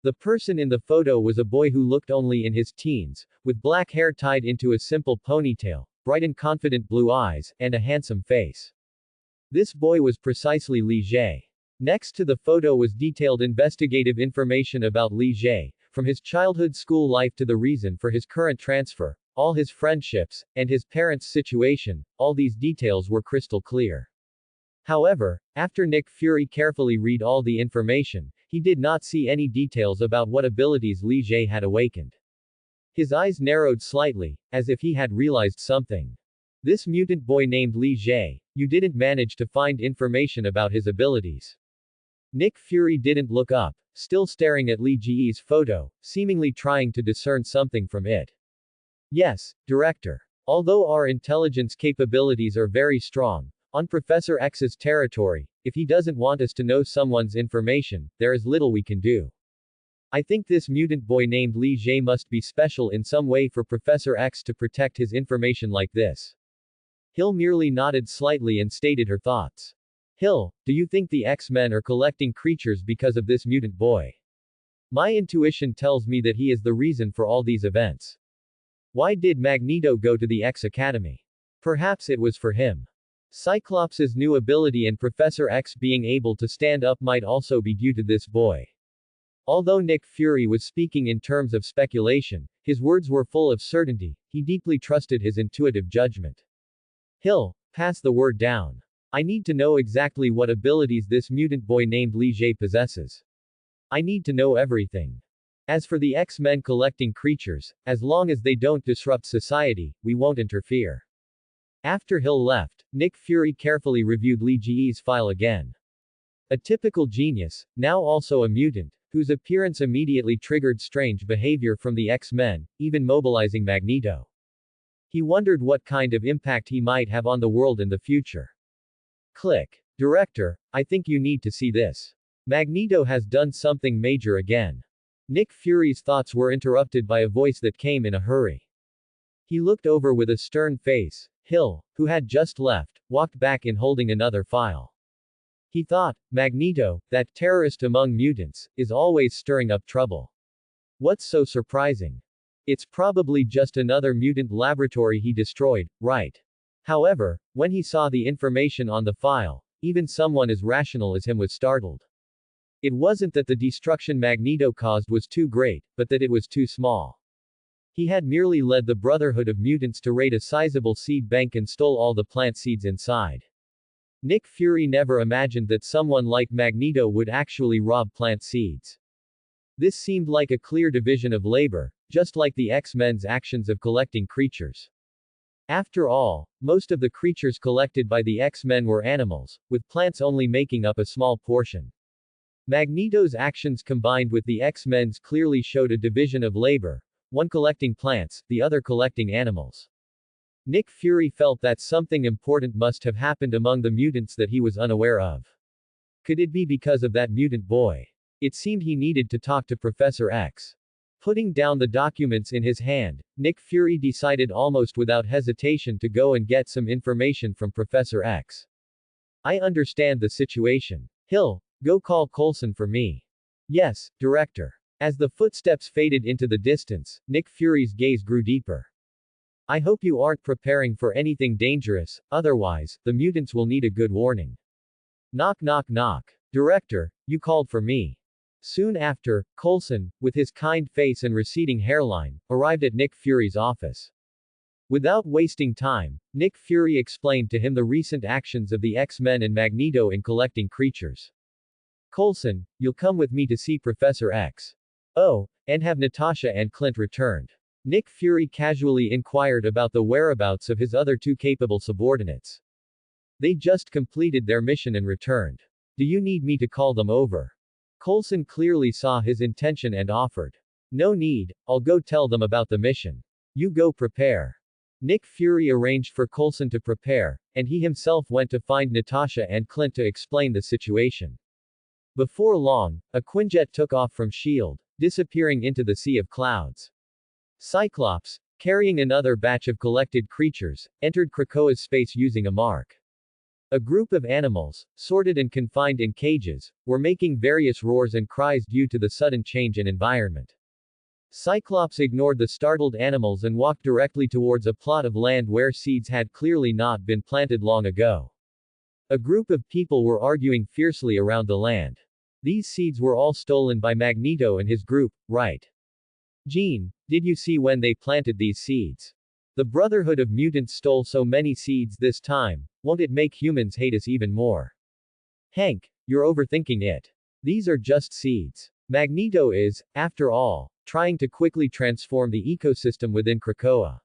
The person in the photo was a boy who looked only in his teens, with black hair tied into a simple ponytail, bright and confident blue eyes, and a handsome face. This boy was precisely Li Jie. Next to the photo was detailed investigative information about Li Jie, from his childhood school life to the reason for his current transfer, all his friendships, and his parents' situation. All these details were crystal clear. However, after Nick Fury carefully read all the information, he did not see any details about what abilities Li Jie had awakened. His eyes narrowed slightly, as if he had realized something. This mutant boy named Li Jie, you didn't manage to find information about his abilities. Nick Fury didn't look up, still staring at Li Jie's photo, seemingly trying to discern something from it. Yes, Director. Although our intelligence capabilities are very strong, on Professor X's territory, If he doesn't want us to know someone's information, there is little we can do. I think this mutant boy named Li Jie must be special in some way for Professor X to protect his information like this. Hill merely nodded slightly and stated her thoughts. Hill, do you think the X-Men are collecting creatures because of this mutant boy? My intuition tells me that he is the reason for all these events. Why did Magneto go to the X Academy? Perhaps it was for him. Cyclops' new ability and Professor X being able to stand up might also be due to this boy. Although Nick Fury was speaking in terms of speculation, his words were full of certainty. He deeply trusted his intuitive judgment. Hill, pass the word down. I need to know exactly what abilities this mutant boy named Li Jie possesses. I need to know everything. As for the X-Men collecting creatures, as long as they don't disrupt society, we won't interfere. After Hill left, Nick Fury carefully reviewed Li Jie's file again. A typical genius, now also a mutant, whose appearance immediately triggered strange behavior from the X-Men, even mobilizing Magneto. He wondered what kind of impact he might have on the world in the future. Click. Director, I think you need to see this. Magneto has done something major again. Nick Fury's thoughts were interrupted by a voice that came in a hurry. He looked over with a stern face. Hill, who had just left, walked back in holding another file. He thought, Magneto, that terrorist among mutants, is always stirring up trouble. What's so surprising? It's probably just another mutant laboratory he destroyed, right? However, when he saw the information on the file, even someone as rational as him was startled. It wasn't that the destruction Magneto caused was too great, but that it was too small. He had merely led the Brotherhood of Mutants to raid a sizable seed bank and stole all the plant seeds inside. Nick Fury never imagined that someone like Magneto would actually rob plant seeds. This seemed like a clear division of labor, just like the X-Men's actions of collecting creatures. After all, most of the creatures collected by the X-Men were animals, with plants only making up a small portion. Magneto's actions combined with the X-Men's clearly showed a division of labor, one collecting plants, the other collecting animals. Nick Fury felt that something important must have happened among the mutants that he was unaware of. Could it be because of that mutant boy? It seemed he needed to talk to Professor X. Putting down the documents in his hand, Nick Fury decided almost without hesitation to go and get some information from Professor X. I understand the situation. Hill, go call Coulson for me. Yes, Director. As the footsteps faded into the distance, Nick Fury's gaze grew deeper. I hope you aren't preparing for anything dangerous, otherwise, the mutants will need a good warning. Knock knock knock. Director, you called for me. Soon after, Coulson, with his kind face and receding hairline, arrived at Nick Fury's office. Without wasting time, Nick Fury explained to him the recent actions of the X-Men and Magneto in collecting creatures. Coulson, you'll come with me to see Professor X. Oh, and have Natasha and Clint returned. Nick Fury casually inquired about the whereabouts of his other two capable subordinates. They just completed their mission and returned. Do you need me to call them over? Coulson clearly saw his intention and offered. No need, I'll go tell them about the mission. You go prepare. Nick Fury arranged for Coulson to prepare, and he himself went to find Natasha and Clint to explain the situation. Before long, a Quinjet took off from S.H.I.E.L.D., disappearing into the sea of clouds. Cyclops, carrying another batch of collected creatures, entered Krakoa's space using a mark. A group of animals, sorted and confined in cages, were making various roars and cries due to the sudden change in environment. Cyclops ignored the startled animals and walked directly towards a plot of land where seeds had clearly not been planted long ago. A group of people were arguing fiercely around the land. These seeds were all stolen by Magneto and his group, right? Jean, did you see when they planted these seeds? The Brotherhood of Mutants stole so many seeds this time, won't it make humans hate us even more? Hank, you're overthinking it. These are just seeds. Magneto is, after all, trying to quickly transform the ecosystem within Krakoa.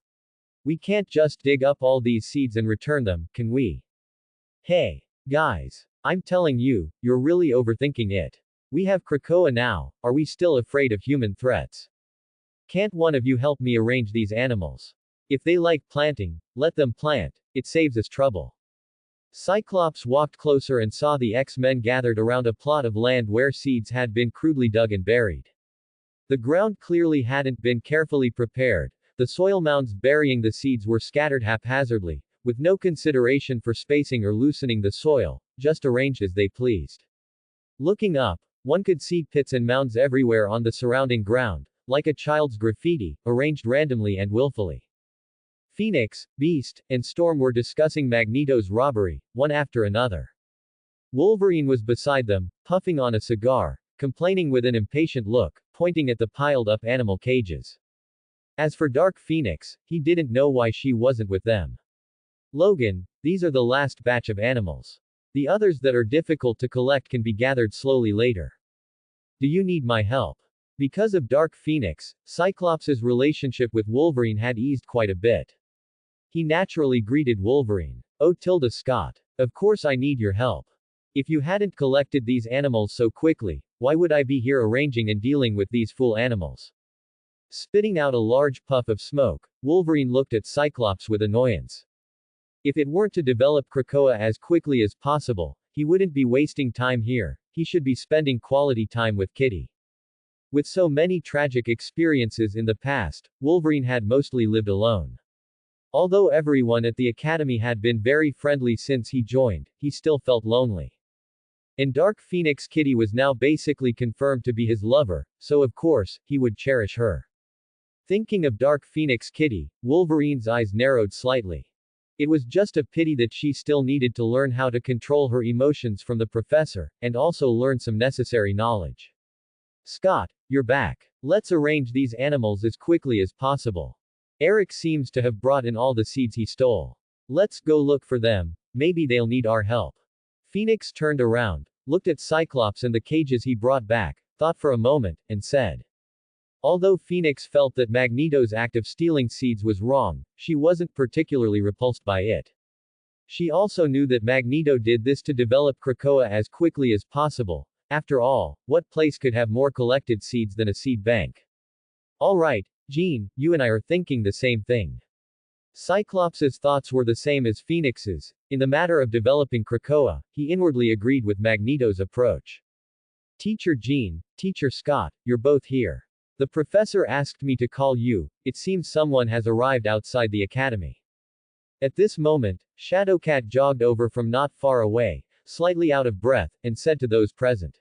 We can't just dig up all these seeds and return them, can we? Hey, guys. I'm telling you, you're really overthinking it. We have Krakoa now, are we still afraid of human threats? Can't one of you help me arrange these animals? If they like planting, let them plant, it saves us trouble. Cyclops walked closer and saw the X-Men gathered around a plot of land where seeds had been crudely dug and buried. The ground clearly hadn't been carefully prepared. The soil mounds burying the seeds were scattered haphazardly, with no consideration for spacing or loosening the soil, just arranged as they pleased. Looking up, one could see pits and mounds everywhere on the surrounding ground, like a child's graffiti, arranged randomly and willfully. Phoenix, Beast, and Storm were discussing Magneto's robbery, one after another. Wolverine was beside them, puffing on a cigar, complaining with an impatient look, pointing at the piled-up animal cages. As for Dark Phoenix, he didn't know why she wasn't with them. Logan, these are the last batch of animals. The others that are difficult to collect can be gathered slowly later. Do you need my help? Because of Dark Phoenix, Cyclops' relationship with Wolverine had eased quite a bit. He naturally greeted Wolverine. Oh, Tilda Scott. Of course I need your help. If you hadn't collected these animals so quickly, why would I be here arranging and dealing with these fool animals? Spitting out a large puff of smoke, Wolverine looked at Cyclops with annoyance. If it weren't to develop Krakoa as quickly as possible, he wouldn't be wasting time here, he should be spending quality time with Kitty. With so many tragic experiences in the past, Wolverine had mostly lived alone. Although everyone at the academy had been very friendly since he joined, he still felt lonely. And Dark Phoenix Kitty was now basically confirmed to be his lover, so of course, he would cherish her. Thinking of Dark Phoenix Kitty, Wolverine's eyes narrowed slightly. It was just a pity that she still needed to learn how to control her emotions from the professor, and also learn some necessary knowledge. Scott, you're back. Let's arrange these animals as quickly as possible. Eric seems to have brought in all the seeds he stole. Let's go look for them, maybe they'll need our help. Phoenix turned around, looked at Cyclops and the cages he brought back, thought for a moment, and said. Although Phoenix felt that Magneto's act of stealing seeds was wrong, she wasn't particularly repulsed by it. She also knew that Magneto did this to develop Krakoa as quickly as possible. After all, what place could have more collected seeds than a seed bank? Alright, Jean, you and I are thinking the same thing. Cyclops' thoughts were the same as Phoenix's. In the matter of developing Krakoa, he inwardly agreed with Magneto's approach. Teacher Jean, Teacher Scott, you're both here. The professor asked me to call you. It seems someone has arrived outside the academy. At this moment, Shadowcat jogged over from not far away, slightly out of breath, and said to those present.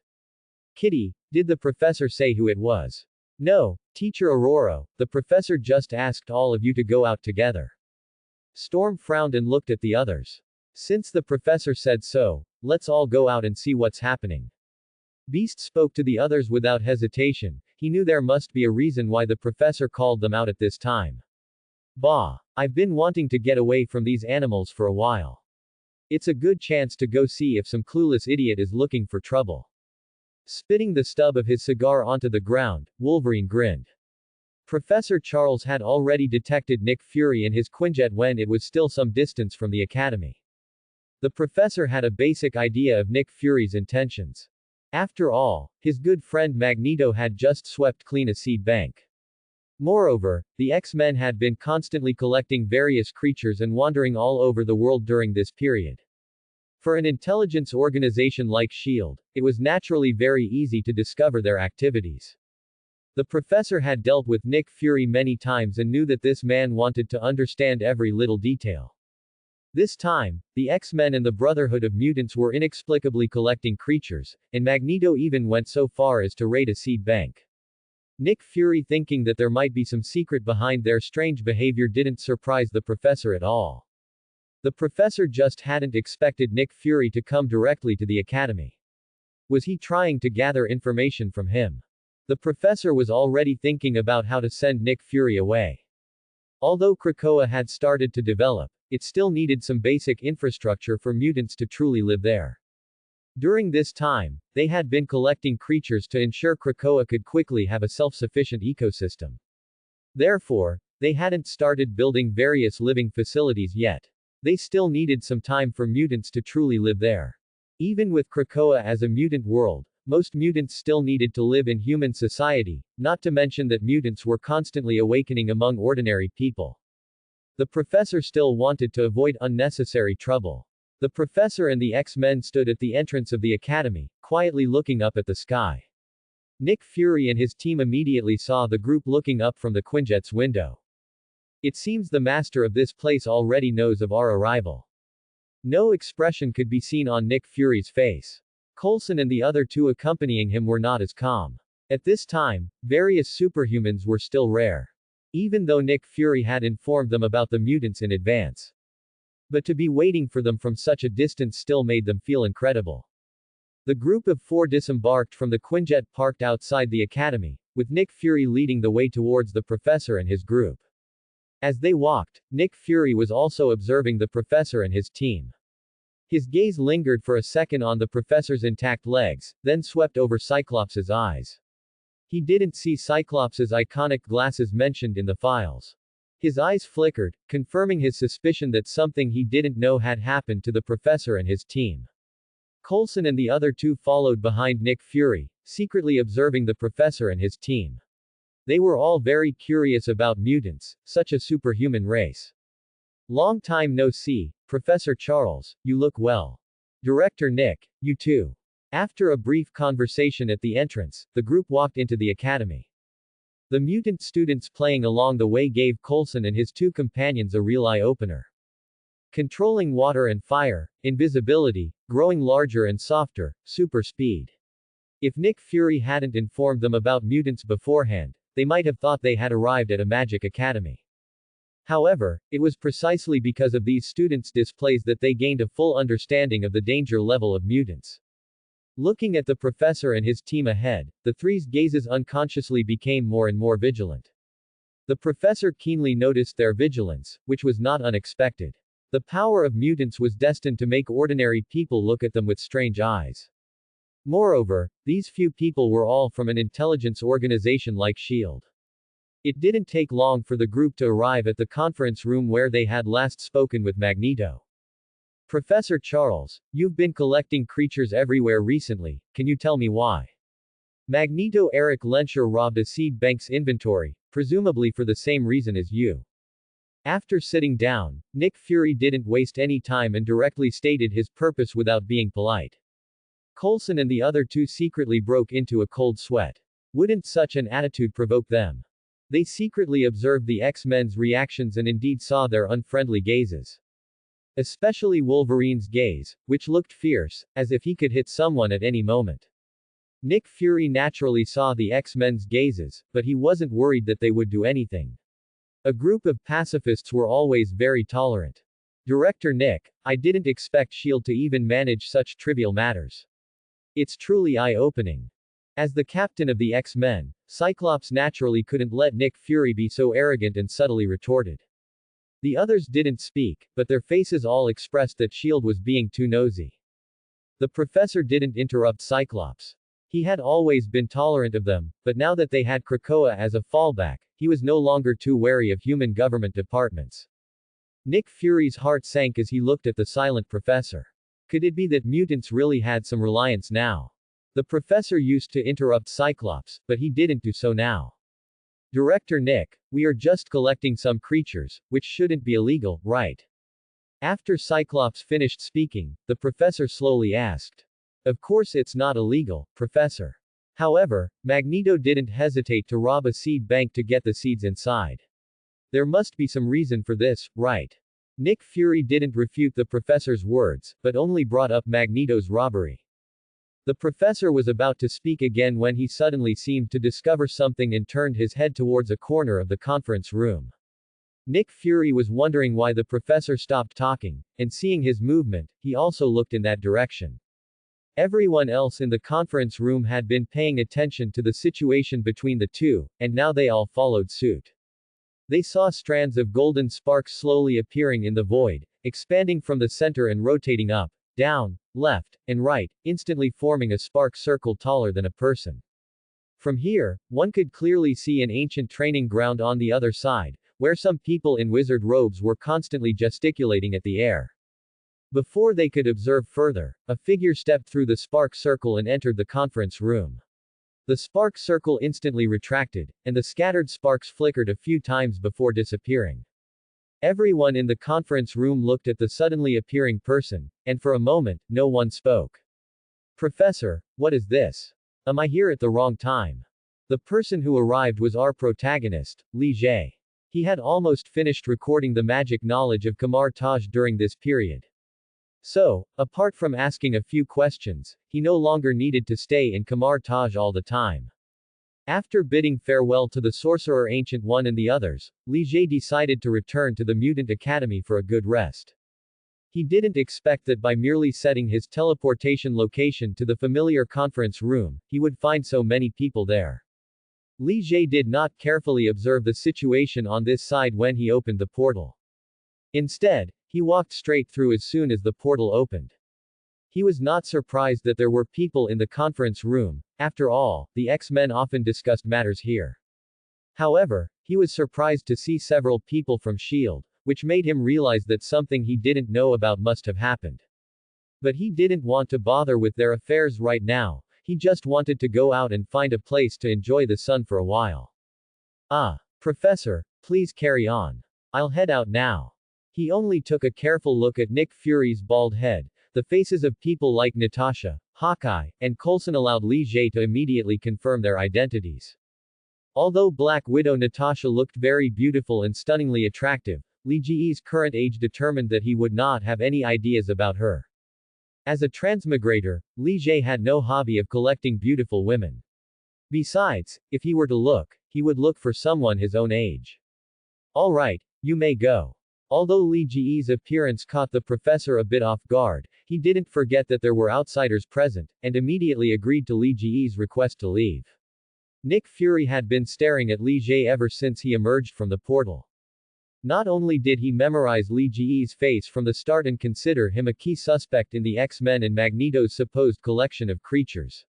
Kitty, did the professor say who it was? No, Teacher Aurora, the professor just asked all of you to go out together. Storm frowned and looked at the others. Since the professor said so, let's all go out and see what's happening. Beast spoke to the others without hesitation. He knew there must be a reason why the professor called them out at this time. Bah, I've been wanting to get away from these animals for a while. It's a good chance to go see if some clueless idiot is looking for trouble. Spitting the stub of his cigar onto the ground, Wolverine grinned. Professor Charles had already detected Nick Fury and his Quinjet when it was still some distance from the academy. The professor had a basic idea of Nick Fury's intentions. After all, his good friend Magneto had just swept clean a seed bank. Moreover, the X-Men had been constantly collecting various creatures and wandering all over the world during this period. For an intelligence organization like S.H.I.E.L.D., it was naturally very easy to discover their activities. The professor had dealt with Nick Fury many times and knew that this man wanted to understand every little detail. This time, the X-Men and the Brotherhood of Mutants were inexplicably collecting creatures, and Magneto even went so far as to raid a seed bank. Nick Fury thinking that there might be some secret behind their strange behavior didn't surprise the professor at all. The professor just hadn't expected Nick Fury to come directly to the academy. Was he trying to gather information from him? The professor was already thinking about how to send Nick Fury away. Although Krakoa had started to develop, it still needed some basic infrastructure for mutants to truly live there. During this time, they had been collecting creatures to ensure Krakoa could quickly have a self-sufficient ecosystem. Therefore, they hadn't started building various living facilities yet. They still needed some time for mutants to truly live there. Even with Krakoa as a mutant world, most mutants still needed to live in human society, not to mention that mutants were constantly awakening among ordinary people. The professor still wanted to avoid unnecessary trouble. The professor and the X-Men stood at the entrance of the academy, quietly looking up at the sky. Nick Fury and his team immediately saw the group looking up from the Quinjet's window. It seems the master of this place already knows of our arrival. No expression could be seen on Nick Fury's face. Coulson and the other two accompanying him were not as calm. At this time, various superhumans were still rare. Even though Nick Fury had informed them about the mutants in advance. But to be waiting for them from such a distance still made them feel incredible. The group of four disembarked from the Quinjet parked outside the academy, with Nick Fury leading the way towards the professor and his group. As they walked, Nick Fury was also observing the professor and his team. His gaze lingered for a second on the professor's intact legs, then swept over Cyclops' eyes. He didn't see Cyclops' iconic glasses mentioned in the files. His eyes flickered, confirming his suspicion that something he didn't know had happened to the professor and his team. Coulson and the other two followed behind Nick Fury, secretly observing the professor and his team. They were all very curious about mutants, such a superhuman race. Long time no see, Professor Charles, you look well. Director Nick, you too. After a brief conversation at the entrance, the group walked into the academy. The mutant students playing along the way gave Coulson and his two companions a real eye-opener. Controlling water and fire, invisibility, growing larger and softer, super speed. If Nick Fury hadn't informed them about mutants beforehand, they might have thought they had arrived at a magic academy. However, it was precisely because of these students' displays that they gained a full understanding of the danger level of mutants. Looking at the professor and his team ahead, the three's gazes unconsciously became more and more vigilant. The professor keenly noticed their vigilance, which was not unexpected. The power of mutants was destined to make ordinary people look at them with strange eyes. Moreover, these few people were all from an intelligence organization like S.H.I.E.L.D. It didn't take long for the group to arrive at the conference room where they had last spoken with Magneto. Professor Charles, you've been collecting creatures everywhere recently, can you tell me why? Magneto Eric Lensher robbed a seed bank's inventory, presumably for the same reason as you. After sitting down, Nick Fury didn't waste any time and directly stated his purpose without being polite. Coulson and the other two secretly broke into a cold sweat. Wouldn't such an attitude provoke them? They secretly observed the X-Men's reactions and indeed saw their unfriendly gazes. Especially Wolverine's gaze, which looked fierce, as if he could hit someone at any moment. Nick Fury naturally saw the X-Men's gazes, but he wasn't worried that they would do anything. A group of pacifists were always very tolerant. Director Nick, I didn't expect S.H.I.E.L.D. to even manage such trivial matters. It's truly eye-opening. As the captain of the X-Men, Cyclops naturally couldn't let Nick Fury be so arrogant and subtly retorted. The others didn't speak, but their faces all expressed that S.H.I.E.L.D. was being too nosy. The professor didn't interrupt Cyclops. He had always been tolerant of them, but now that they had Krakoa as a fallback, he was no longer too wary of human government departments. Nick Fury's heart sank as he looked at the silent professor. Could it be that mutants really had some reliance now? The professor used to interrupt Cyclops, but he didn't do so now. Director Nick, we are just collecting some creatures, which shouldn't be illegal, right? After Cyclops finished speaking, the professor slowly asked. Of course it's not illegal, Professor. However, Magneto didn't hesitate to rob a seed bank to get the seeds inside. There must be some reason for this, right? Nick Fury didn't refute the professor's words, but only brought up Magneto's robbery. The professor was about to speak again when he suddenly seemed to discover something and turned his head towards a corner of the conference room. Nick Fury was wondering why the professor stopped talking, and seeing his movement, he also looked in that direction. Everyone else in the conference room had been paying attention to the situation between the two, and now they all followed suit. They saw strands of golden sparks slowly appearing in the void, expanding from the center and rotating up, down, left, and right, instantly forming a spark circle taller than a person. From here, one could clearly see an ancient training ground on the other side, where some people in wizard robes were constantly gesticulating at the air. Before they could observe further, a figure stepped through the spark circle and entered the conference room. The spark circle instantly retracted, and the scattered sparks flickered a few times before disappearing. Everyone in the conference room looked at the suddenly appearing person, and for a moment, no one spoke. Professor, what is this? Am I here at the wrong time? The person who arrived was our protagonist, Li Jie. He had almost finished recording the magic knowledge of Kamar Taj during this period. So, apart from asking a few questions, he no longer needed to stay in Kamar Taj all the time. After bidding farewell to the Sorcerer Ancient One and the others, Li Jie decided to return to the Mutant Academy for a good rest. He didn't expect that by merely setting his teleportation location to the familiar conference room, he would find so many people there. Li Jie did not carefully observe the situation on this side when he opened the portal. Instead, he walked straight through as soon as the portal opened. He was not surprised that there were people in the conference room. After all, the X-Men often discussed matters here. However, he was surprised to see several people from S.H.I.E.L.D., which made him realize that something he didn't know about must have happened. But he didn't want to bother with their affairs right now, he just wanted to go out and find a place to enjoy the sun for a while. Ah, Professor, please carry on. I'll head out now. He only took a careful look at Nick Fury's bald head. The faces of people like Natasha, Hawkeye, and Coulson allowed Li Jie to immediately confirm their identities. Although Black Widow Natasha looked very beautiful and stunningly attractive, Li Jie's current age determined that he would not have any ideas about her. As a transmigrator, Li Jie had no hobby of collecting beautiful women. Besides, if he were to look, he would look for someone his own age. Alright, you may go. Although Li Jie's appearance caught the professor a bit off guard, he didn't forget that there were outsiders present, and immediately agreed to Li Jie's request to leave. Nick Fury had been staring at Li Jie ever since he emerged from the portal. Not only did he memorize Li Jie's face from the start and consider him a key suspect in the X-Men and Magneto's supposed collection of creatures.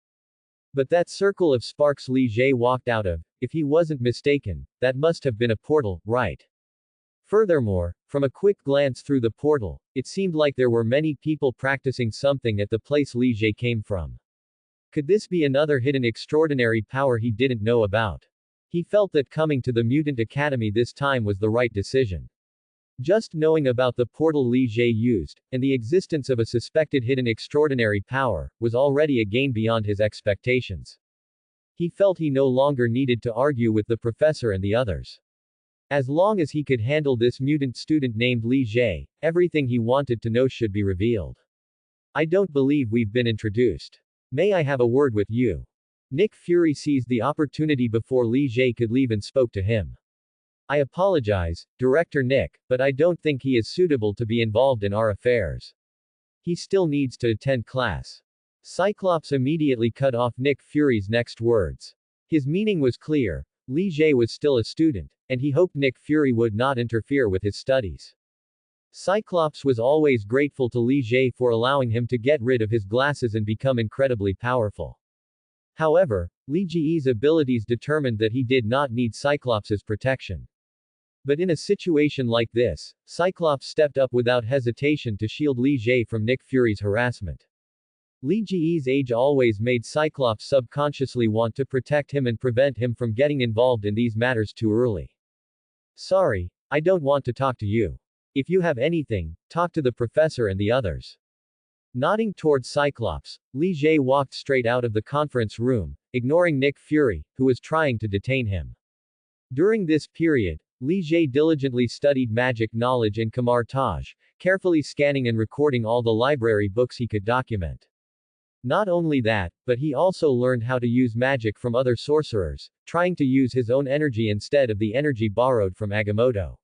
But that circle of sparks Li Jie walked out of, if he wasn't mistaken, that must have been a portal, right? Furthermore, from a quick glance through the portal, it seemed like there were many people practicing something at the place Li Jie came from. Could this be another hidden extraordinary power he didn't know about? He felt that coming to the Mutant Academy this time was the right decision. Just knowing about the portal Li Jie used, and the existence of a suspected hidden extraordinary power, was already a gain beyond his expectations. He felt he no longer needed to argue with the professor and the others. As long as he could handle this mutant student named Li Jie, everything he wanted to know should be revealed. I don't believe we've been introduced. May I have a word with you? Nick Fury seized the opportunity before Li Jie could leave and spoke to him. I apologize, Director Nick, but I don't think he is suitable to be involved in our affairs. He still needs to attend class. Cyclops immediately cut off Nick Fury's next words. His meaning was clear. Li Jie was still a student, and he hoped Nick Fury would not interfere with his studies. Cyclops was always grateful to Li Jie for allowing him to get rid of his glasses and become incredibly powerful. However, Li Jie's abilities determined that he did not need Cyclops' protection. But in a situation like this, Cyclops stepped up without hesitation to shield Li Jie from Nick Fury's harassment. Li Jie's age always made Cyclops subconsciously want to protect him and prevent him from getting involved in these matters too early. Sorry, I don't want to talk to you. If you have anything, talk to the professor and the others. Nodding towards Cyclops, Li Jie walked straight out of the conference room, ignoring Nick Fury, who was trying to detain him. During this period, Li Jie diligently studied magic knowledge in Kamar Taj, carefully scanning and recording all the library books he could document. Not only that, but he also learned how to use magic from other sorcerers, trying to use his own energy instead of the energy borrowed from Agamotto.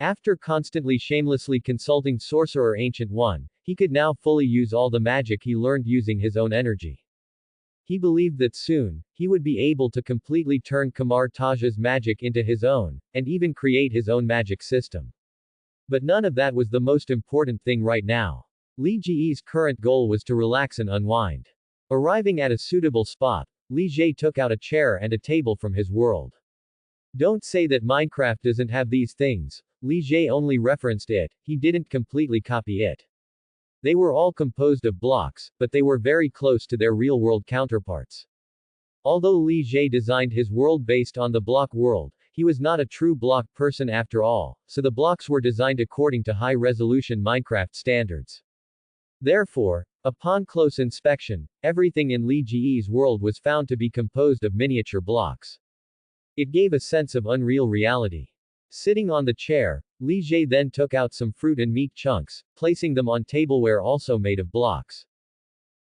After constantly shamelessly consulting Sorcerer Ancient One, he could now fully use all the magic he learned using his own energy. He believed that soon, he would be able to completely turn Kamar Taj's magic into his own, and even create his own magic system. But none of that was the most important thing right now. Li Jie's current goal was to relax and unwind. Arriving at a suitable spot, Li Jie took out a chair and a table from his world. Don't say that Minecraft doesn't have these things, Li Jie only referenced it, he didn't completely copy it. They were all composed of blocks, but they were very close to their real-world counterparts. Although Li Jie designed his world based on the block world, he was not a true block person after all, so the blocks were designed according to high-resolution Minecraft standards. Therefore, upon close inspection, everything in Li Ji's world was found to be composed of miniature blocks. It gave a sense of unreal reality. Sitting on the chair, Li Jie then took out some fruit and meat chunks, placing them on tableware also made of blocks.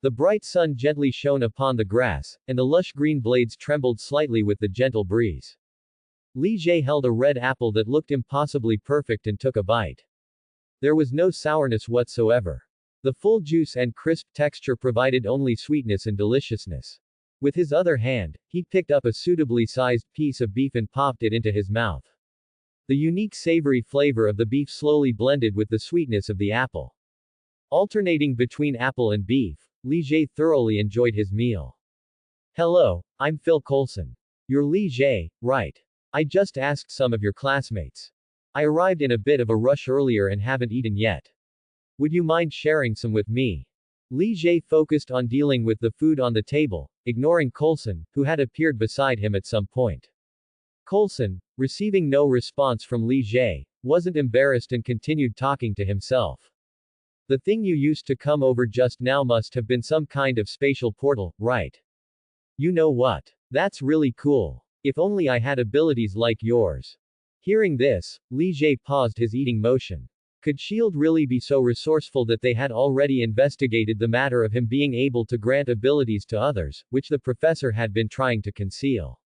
The bright sun gently shone upon the grass, and the lush green blades trembled slightly with the gentle breeze. Li Jie held a red apple that looked impossibly perfect and took a bite. There was no sourness whatsoever. The full juice and crisp texture provided only sweetness and deliciousness. With his other hand, he picked up a suitably sized piece of beef and popped it into his mouth. The unique savory flavor of the beef slowly blended with the sweetness of the apple. Alternating between apple and beef, Li Jie thoroughly enjoyed his meal. Hello, I'm Phil Coulson. You're Li Jie, right? I just asked some of your classmates. I arrived in a bit of a rush earlier and haven't eaten yet. Would you mind sharing some with me? Li Jie focused on dealing with the food on the table, ignoring Coulson, who had appeared beside him at some point. Coulson, receiving no response from Li Jie, wasn't embarrassed and continued talking to himself. The thing you used to come over just now must have been some kind of spatial portal, right? You know what? That's really cool. If only I had abilities like yours. Hearing this, Li Jie paused his eating motion. Could S.H.I.E.L.D. really be so resourceful that they had already investigated the matter of him being able to grant abilities to others, which the professor had been trying to conceal?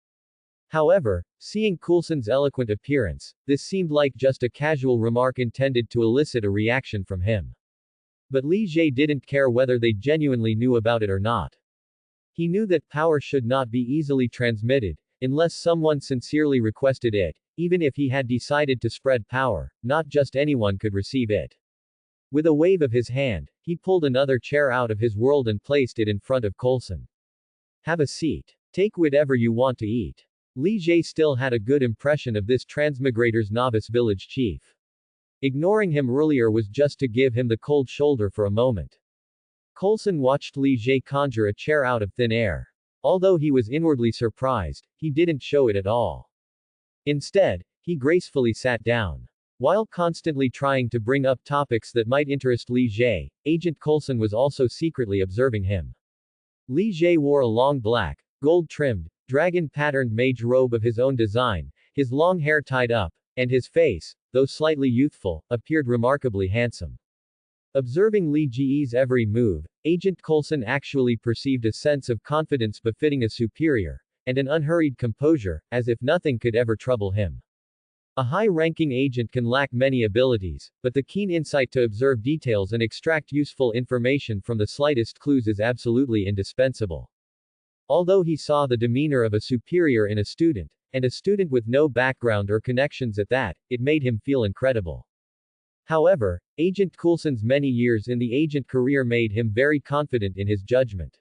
However, seeing Coulson's eloquent appearance, this seemed like just a casual remark intended to elicit a reaction from him. But Li Jie didn't care whether they genuinely knew about it or not. He knew that power should not be easily transmitted, unless someone sincerely requested it. Even if he had decided to spread power, not just anyone could receive it. With a wave of his hand, he pulled another chair out of his world and placed it in front of Coulson. Have a seat. Take whatever you want to eat. Li Jie still had a good impression of this Transmigrator's novice village chief. Ignoring him earlier was just to give him the cold shoulder for a moment. Coulson watched Li Jie conjure a chair out of thin air. Although he was inwardly surprised, he didn't show it at all. Instead, he gracefully sat down. While constantly trying to bring up topics that might interest Li Jie, Agent Coulson was also secretly observing him. Li Jie wore a long black, gold-trimmed, dragon-patterned mage robe of his own design, his long hair tied up, and his face, though slightly youthful, appeared remarkably handsome. Observing Li Jie's every move, Agent Coulson actually perceived a sense of confidence befitting a superior, and an unhurried composure, as if nothing could ever trouble him. A high-ranking agent can lack many abilities, but the keen insight to observe details and extract useful information from the slightest clues is absolutely indispensable. Although he saw the demeanor of a superior in a student, and a student with no background or connections at that, it made him feel incredible. However, Agent Coulson's many years in the agent career made him very confident in his judgment.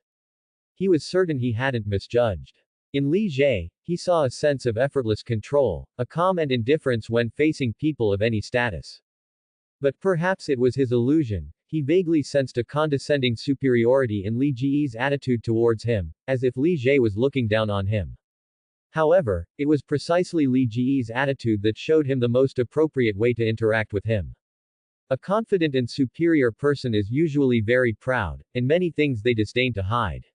He was certain he hadn't misjudged. In Li Jie, he saw a sense of effortless control, a calm and indifference when facing people of any status. But perhaps it was his illusion, he vaguely sensed a condescending superiority in Li Jie's attitude towards him, as if Li Jie was looking down on him. However, it was precisely Li Jie's attitude that showed him the most appropriate way to interact with him. A confident and superior person is usually very proud, and many things they disdain to hide.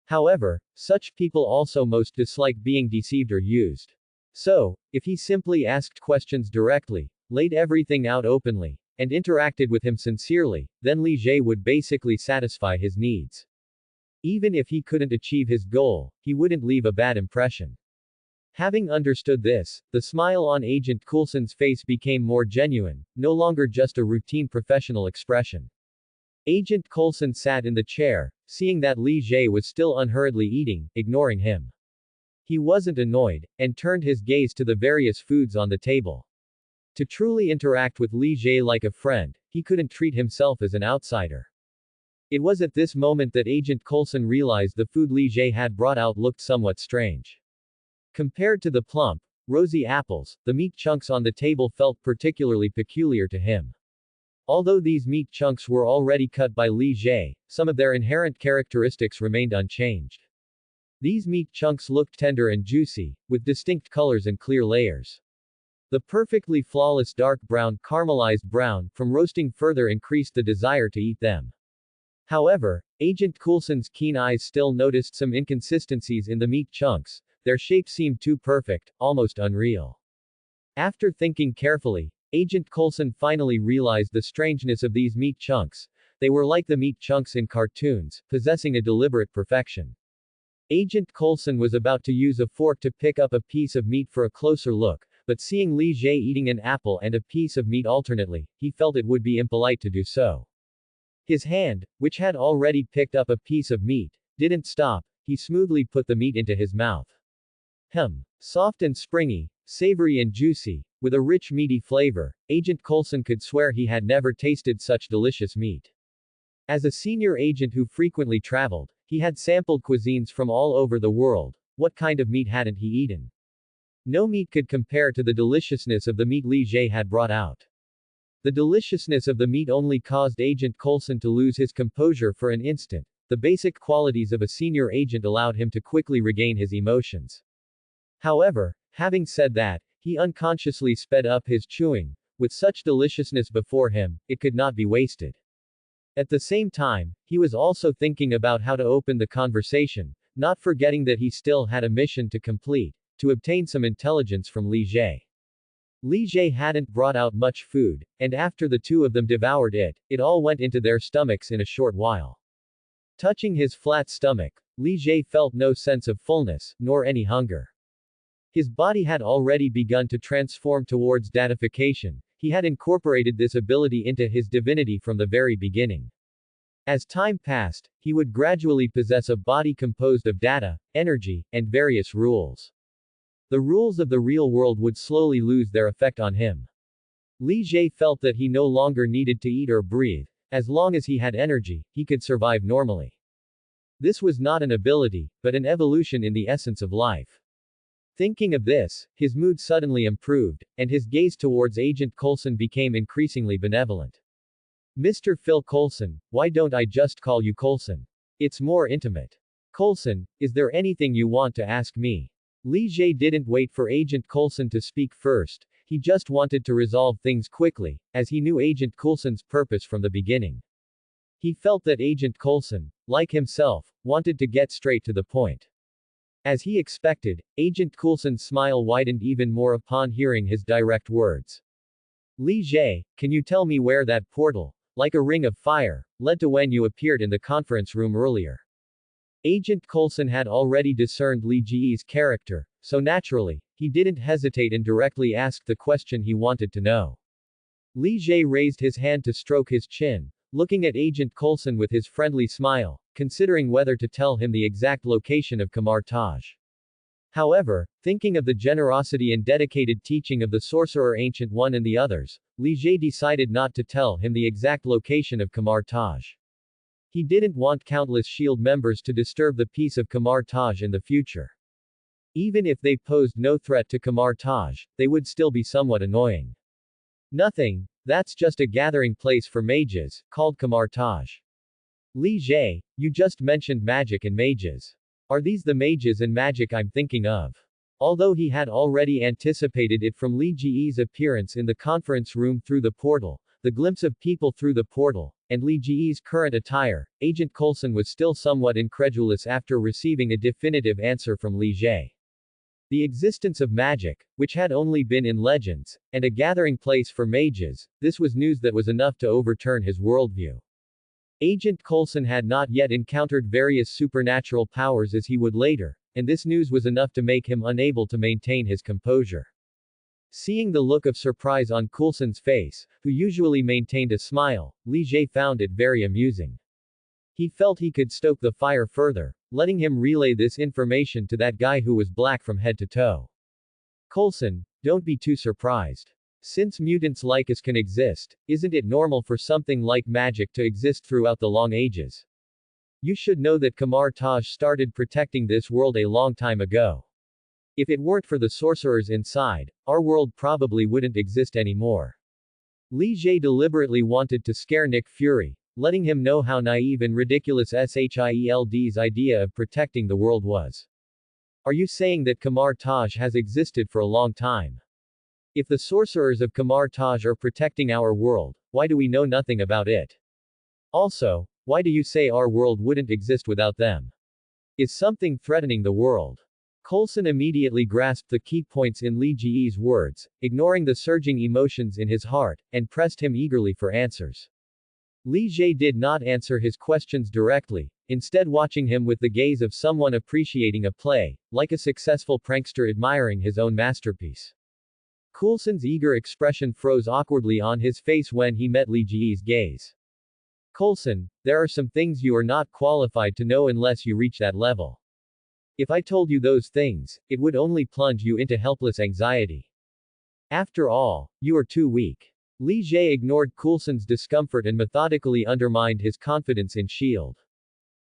However, such people also most dislike being deceived or used. So, if he simply asked questions directly, laid everything out openly, and interacted with him sincerely, then Li Jie would basically satisfy his needs. Even if he couldn't achieve his goal, he wouldn't leave a bad impression. Having understood this, the smile on Agent Coulson's face became more genuine, no longer just a routine professional expression. Agent Coulson sat in the chair, seeing that Li Jie was still unhurriedly eating, ignoring him. He wasn't annoyed, and turned his gaze to the various foods on the table. To truly interact with Li Jie like a friend, he couldn't treat himself as an outsider. It was at this moment that Agent Coulson realized the food Li Jie had brought out looked somewhat strange. Compared to the plump, rosy apples, the meat chunks on the table felt particularly peculiar to him. Although these meat chunks were already cut by Li Jie, some of their inherent characteristics remained unchanged. These meat chunks looked tender and juicy, with distinct colors and clear layers. The perfectly flawless dark brown, caramelized brown, from roasting further increased the desire to eat them. However, Agent Coulson's keen eyes still noticed some inconsistencies in the meat chunks. Their shape seemed too perfect, almost unreal. After thinking carefully, Agent Coulson finally realized the strangeness of these meat chunks. They were like the meat chunks in cartoons, possessing a deliberate perfection. Agent Coulson was about to use a fork to pick up a piece of meat for a closer look, but seeing Li Jie eating an apple and a piece of meat alternately, he felt it would be impolite to do so. His hand, which had already picked up a piece of meat, didn't stop. He smoothly put the meat into his mouth. Soft and springy, savory and juicy, with a rich meaty flavor, Agent Coulson could swear he had never tasted such delicious meat. As a senior agent who frequently traveled, he had sampled cuisines from all over the world. What kind of meat hadn't he eaten? No meat could compare to the deliciousness of the meat Li Jie had brought out. The deliciousness of the meat only caused Agent Coulson to lose his composure for an instant. The basic qualities of a senior agent allowed him to quickly regain his emotions. However, having said that, he unconsciously sped up his chewing. With such deliciousness before him, it could not be wasted. At the same time, he was also thinking about how to open the conversation, not forgetting that he still had a mission to complete, to obtain some intelligence from Li Jie. Li Jie hadn't brought out much food, and after the two of them devoured it, it all went into their stomachs in a short while. Touching his flat stomach, Li Jie felt no sense of fullness, nor any hunger. His body had already begun to transform towards datification. He had incorporated this ability into his divinity from the very beginning. As time passed, he would gradually possess a body composed of data, energy, and various rules. The rules of the real world would slowly lose their effect on him. Li Jie felt that he no longer needed to eat or breathe. As long as he had energy, he could survive normally. This was not an ability, but an evolution in the essence of life. Thinking of this, his mood suddenly improved, and his gaze towards Agent Coulson became increasingly benevolent. Mr. Phil Coulson, why don't I just call you Coulson? It's more intimate. Coulson, is there anything you want to ask me? Li Jie didn't wait for Agent Coulson to speak first. He just wanted to resolve things quickly, as he knew Agent Coulson's purpose from the beginning. He felt that Agent Coulson, like himself, wanted to get straight to the point. As he expected, Agent Coulson's smile widened even more upon hearing his direct words. Li Jie, can you tell me where that portal, like a ring of fire, led to when you appeared in the conference room earlier? Agent Coulson had already discerned Li Jie's character, so naturally, he didn't hesitate and directly asked the question he wanted to know. Li Jie raised his hand to stroke his chin, looking at Agent Coulson with his friendly smile, considering whether to tell him the exact location of Kamar Taj. However, thinking of the generosity and dedicated teaching of the Sorcerer Ancient One and the others, Li Jie decided not to tell him the exact location of Kamar Taj. He didn't want countless SHIELD members to disturb the peace of Kamar Taj in the future. Even if they posed no threat to Kamar Taj, they would still be somewhat annoying. Nothing, that's just a gathering place for mages, called Kamar Taj. Li Jie, you just mentioned magic and mages. Are these the mages and magic I'm thinking of? Although he had already anticipated it from Li Jie's appearance in the conference room through the portal, the glimpse of people through the portal, and Li Jie's current attire, Agent Coulson was still somewhat incredulous after receiving a definitive answer from Li Jie. The existence of magic, which had only been in legends, and a gathering place for mages, this was news that was enough to overturn his worldview. Agent Coulson had not yet encountered various supernatural powers as he would later, and this news was enough to make him unable to maintain his composure. Seeing the look of surprise on Coulson's face, who usually maintained a smile, Li Jie found it very amusing. He felt he could stoke the fire further, letting him relay this information to that guy who was black from head to toe. Coulson, don't be too surprised. Since mutants like us can exist, isn't it normal for something like magic to exist throughout the long ages? You should know that Kamar Taj started protecting this world a long time ago. If it weren't for the sorcerers inside, our world probably wouldn't exist anymore. Li Jie deliberately wanted to scare Nick Fury, letting him know how naive and ridiculous SHIELD's idea of protecting the world was. Are you saying that Kamar Taj has existed for a long time? If the sorcerers of Kamar Taj are protecting our world, why do we know nothing about it? Also, Why do you say our world wouldn't exist without them? Is something threatening the world? Coulson immediately grasped the key points in Li Ji's words, ignoring the surging emotions in his heart, and pressed him eagerly for answers. Li Jie did not answer his questions directly, instead watching him with the gaze of someone appreciating a play, like a successful prankster admiring his own masterpiece. Coulson's eager expression froze awkwardly on his face when he met Li Ji's gaze. Coulson, there are some things you are not qualified to know unless you reach that level. If I told you those things, it would only plunge you into helpless anxiety. After all, you are too weak. Li Jie ignored Coulson's discomfort and methodically undermined his confidence in S.H.I.E.L.D.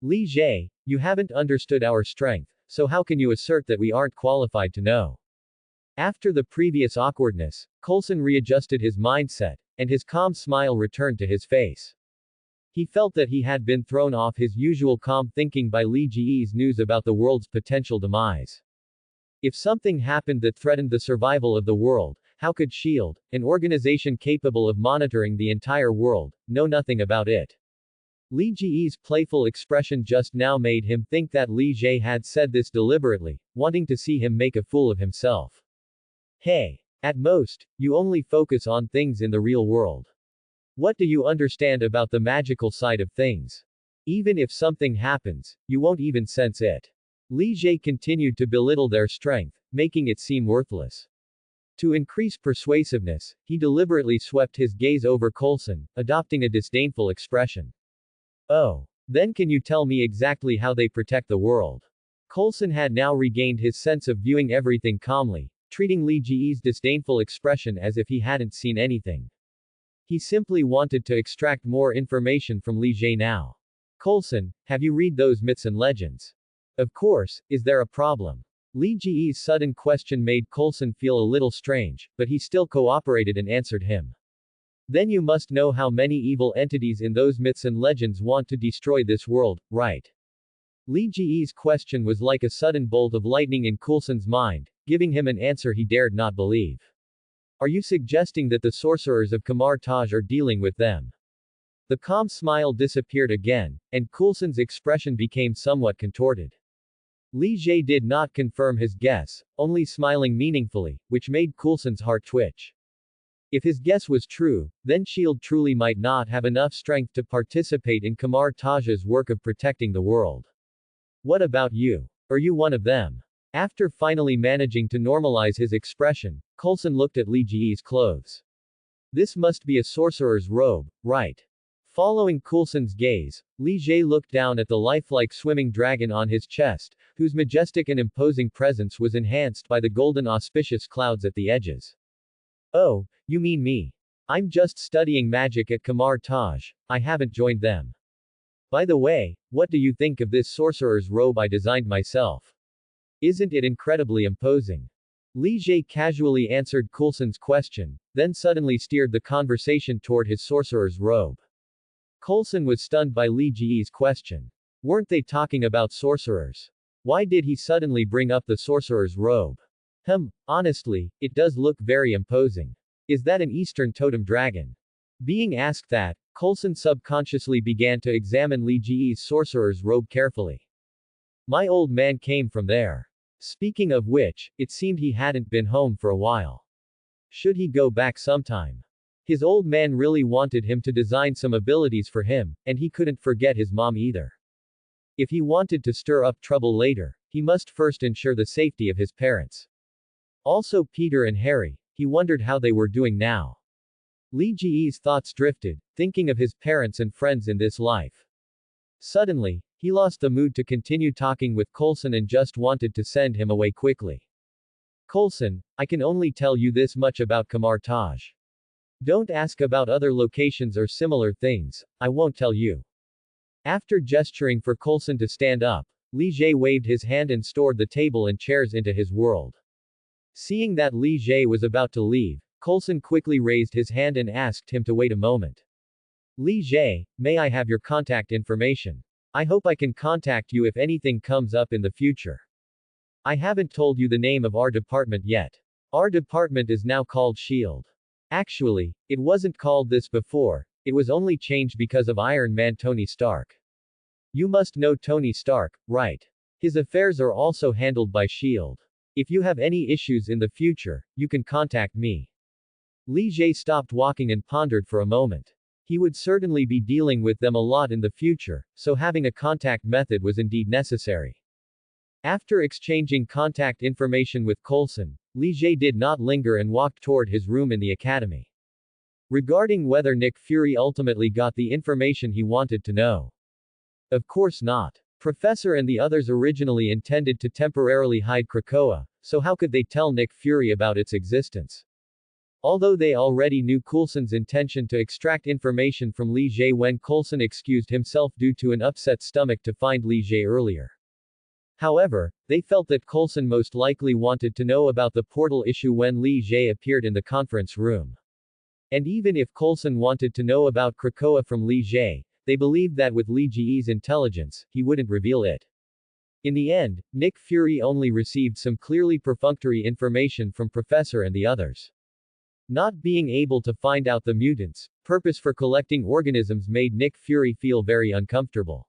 Li Jie, you haven't understood our strength, so how can you assert that we aren't qualified to know? After the previous awkwardness, Coulson readjusted his mindset, and his calm smile returned to his face. He felt that he had been thrown off his usual calm thinking by Li Ji's news about the world's potential demise. If something happened that threatened the survival of the world, how could S.H.I.E.L.D., an organization capable of monitoring the entire world, know nothing about it? Li Ji's playful expression just now made him think that Li Jie had said this deliberately, wanting to see him make a fool of himself. Hey! At most, you only focus on things in the real world. What do you understand about the magical side of things? Even if something happens, you won't even sense it. Li Jie continued to belittle their strength, making it seem worthless. To increase persuasiveness, he deliberately swept his gaze over Coulson, adopting a disdainful expression. Oh. Then can you tell me exactly how they protect the world? Coulson had now regained his sense of viewing everything calmly, treating Li Ji's disdainful expression as if he hadn't seen anything. He simply wanted to extract more information from Li Jie now. Coulson, have you read those myths and legends? Of course, is there a problem? Li Ji's sudden question made Coulson feel a little strange, but he still cooperated and answered him. Then you must know how many evil entities in those myths and legends want to destroy this world, right? Li Ji's question was like a sudden bolt of lightning in Coulson's mind, giving him an answer he dared not believe. Are you suggesting that the sorcerers of Kamar Taj are dealing with them? The calm smile disappeared again, and Coulson's expression became somewhat contorted. Li Jie did not confirm his guess, only smiling meaningfully, which made Coulson's heart twitch. If his guess was true, then S.H.I.E.L.D. truly might not have enough strength to participate in Kamar Taj's work of protecting the world. What about you? Are you one of them? After finally managing to normalize his expression, Coulson looked at Li Ji's clothes. This must be a sorcerer's robe, right? Following Coulson's gaze, Li Jie looked down at the lifelike swimming dragon on his chest, whose majestic and imposing presence was enhanced by the golden auspicious clouds at the edges. Oh, you mean me? I'm just studying magic at Kamar Taj, I haven't joined them. By the way, what do you think of this sorcerer's robe I designed myself? Isn't it incredibly imposing? Li Jie casually answered Coulson's question, then suddenly steered the conversation toward his sorcerer's robe. Coulson was stunned by Li Ji's question. Weren't they talking about sorcerers? Why did he suddenly bring up the sorcerer's robe? Honestly, it does look very imposing. Is that an Eastern totem dragon? Being asked that, Coulson subconsciously began to examine Li Ji's sorcerer's robe carefully. My old man came from there. Speaking of which, it seemed he hadn't been home for a while. Should he go back sometime? His old man really wanted him to design some abilities for him, and he couldn't forget his mom either. If he wanted to stir up trouble later, he must first ensure the safety of his parents. Also Peter and Harry, he wondered how they were doing now. Li Ji's thoughts drifted, thinking of his parents and friends in this life. Suddenly, he lost the mood to continue talking with Coulson and just wanted to send him away quickly. Coulson, I can only tell you this much about Kamar Taj. Don't ask about other locations or similar things, I won't tell you. After gesturing for Coulson to stand up, Li Jie waved his hand and stored the table and chairs into his world. Seeing that Li Jie was about to leave, Coulson quickly raised his hand and asked him to wait a moment. Li Jie, may I have your contact information? I hope I can contact you if anything comes up in the future. I haven't told you the name of our department yet. Our department is now called S.H.I.E.L.D. Actually, it wasn't called this before, It was only changed because of Iron Man Tony Stark. You must know Tony Stark, right? His affairs are also handled by S.H.I.E.L.D. If you have any issues in the future, you can contact me. Li Jie stopped walking and pondered for a moment. He would certainly be dealing with them a lot in the future, so having a contact method was indeed necessary. After exchanging contact information with Coulson, Li Jie did not linger and walked toward his room in the academy. Regarding whether Nick Fury ultimately got the information he wanted to know. Of course not. Professor and the others originally intended to temporarily hide Krakoa, so how could they tell Nick Fury about its existence? Although they already knew Coulson's intention to extract information from Li Jie when Coulson excused himself due to an upset stomach to find Li Jie earlier. However, they felt that Coulson most likely wanted to know about the portal issue when Li Jie appeared in the conference room. And even if Coulson wanted to know about Krakoa from Li Jie, they believed that with Li Jie's intelligence, he wouldn't reveal it. In the end, Nick Fury only received some clearly perfunctory information from Professor and the others. Not being able to find out the mutants' purpose for collecting organisms made Nick Fury feel very uncomfortable.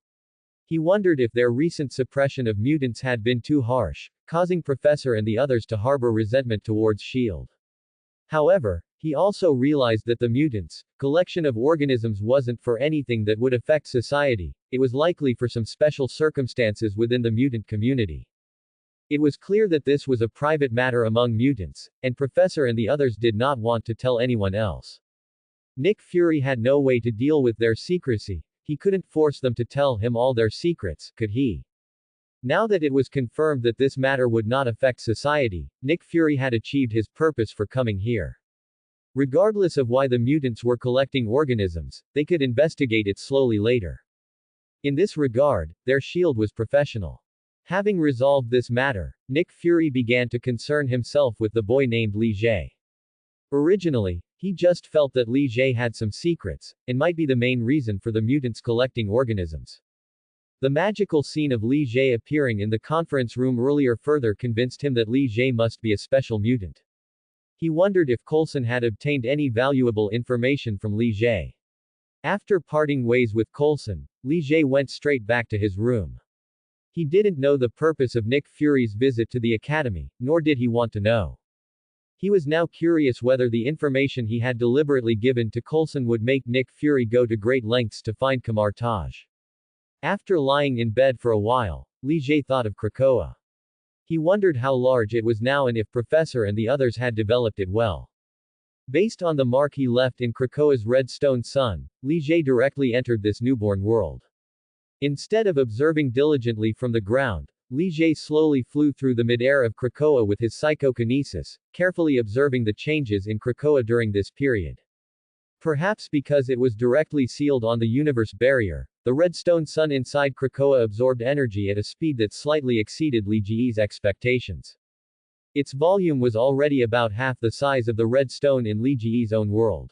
He wondered if their recent suppression of mutants had been too harsh, causing Professor and the others to harbor resentment towards S.H.I.E.L.D. However, he also realized that the mutants' collection of organisms wasn't for anything that would affect society, it was likely for some special circumstances within the mutant community. It was clear that this was a private matter among mutants, and Professor and the others did not want to tell anyone else. Nick Fury had no way to deal with their secrecy, he couldn't force them to tell him all their secrets, could he? Now that it was confirmed that this matter would not affect society, Nick Fury had achieved his purpose for coming here. Regardless of why the mutants were collecting organisms, they could investigate it slowly later. In this regard, their S.H.I.E.L.D. was professional. Having resolved this matter, Nick Fury began to concern himself with the boy named Li Jie. Originally, he just felt that Li Jie had some secrets, and might be the main reason for the mutants collecting organisms. The magical scene of Li Jie appearing in the conference room earlier further convinced him that Li Jie must be a special mutant. He wondered if Coulson had obtained any valuable information from Li Jie. After parting ways with Coulson, Li Jie went straight back to his room. He didn't know the purpose of Nick Fury's visit to the academy, nor did he want to know. He was now curious whether the information he had deliberately given to Coulson would make Nick Fury go to great lengths to find Kamar Taj. After lying in bed for a while, Li Jie thought of Krakoa. He wondered how large it was now and if Professor and the others had developed it well. Based on the mark he left in Krakoa's redstone sun, Li Jie directly entered this newborn world. Instead of observing diligently from the ground, Li Jie slowly flew through the mid-air of Krakoa with his psychokinesis, carefully observing the changes in Krakoa during this period. Perhaps because it was directly sealed on the universe barrier, the redstone sun inside Krakoa absorbed energy at a speed that slightly exceeded Li Jie's expectations. Its volume was already about half the size of the redstone in Li Jie's own world.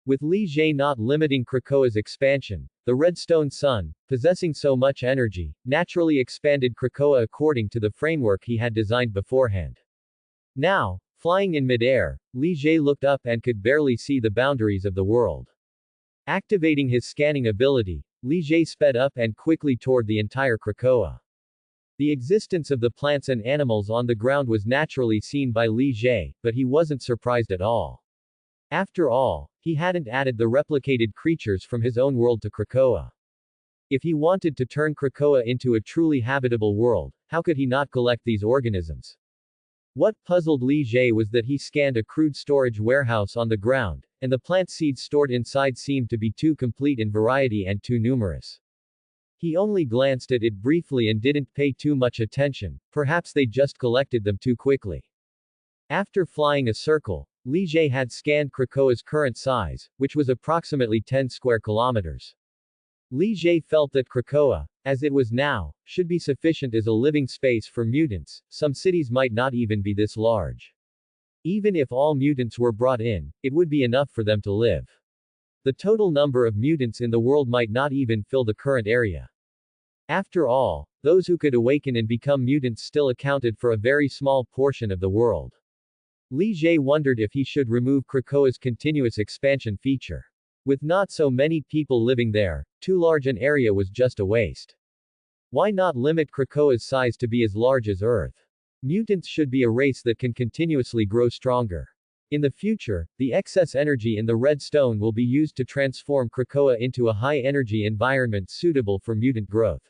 With Li Jie not limiting Krakoa's expansion, the redstone sun, possessing so much energy, naturally expanded Krakoa according to the framework he had designed beforehand. Now, flying in mid-air, Li Jie looked up and could barely see the boundaries of the world. Activating his scanning ability, Li Jie sped up and quickly toward the entire Krakoa. The existence of the plants and animals on the ground was naturally seen by Li Jie, but he wasn't surprised at all. After all, he hadn't added the replicated creatures from his own world to Krakoa. If he wanted to turn Krakoa into a truly habitable world, how could he not collect these organisms? What puzzled Li Jie was that he scanned a crude storage warehouse on the ground, and the plant seeds stored inside seemed to be too complete in variety and too numerous. He only glanced at it briefly and didn't pay too much attention, perhaps they just collected them too quickly. After flying a circle, Li Jie had scanned Krakoa's current size, which was approximately 10 square kilometers. Li Jie felt that Krakoa, as it was now, should be sufficient as a living space for mutants. Some cities might not even be this large. Even if all mutants were brought in, it would be enough for them to live. The total number of mutants in the world might not even fill the current area. After all, those who could awaken and become mutants still accounted for a very small portion of the world. Li Jie wondered if he should remove Krakoa's continuous expansion feature. With not so many people living there, too large an area was just a waste. Why not limit Krakoa's size to be as large as Earth? Mutants should be a race that can continuously grow stronger. In the future, the excess energy in the red stone will be used to transform Krakoa into a high-energy environment suitable for mutant growth.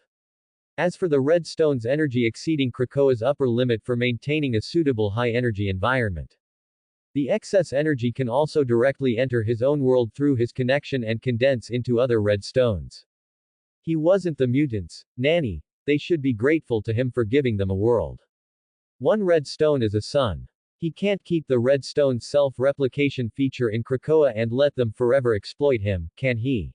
As for the red stone's energy exceeding Krakoa's upper limit for maintaining a suitable high-energy environment. The excess energy can also directly enter his own world through his connection and condense into other red stones. He wasn't the mutants' nanny, they should be grateful to him for giving them a world. One red stone is a sun. He can't keep the red stone's self-replication feature in Krakoa and let them forever exploit him, can he?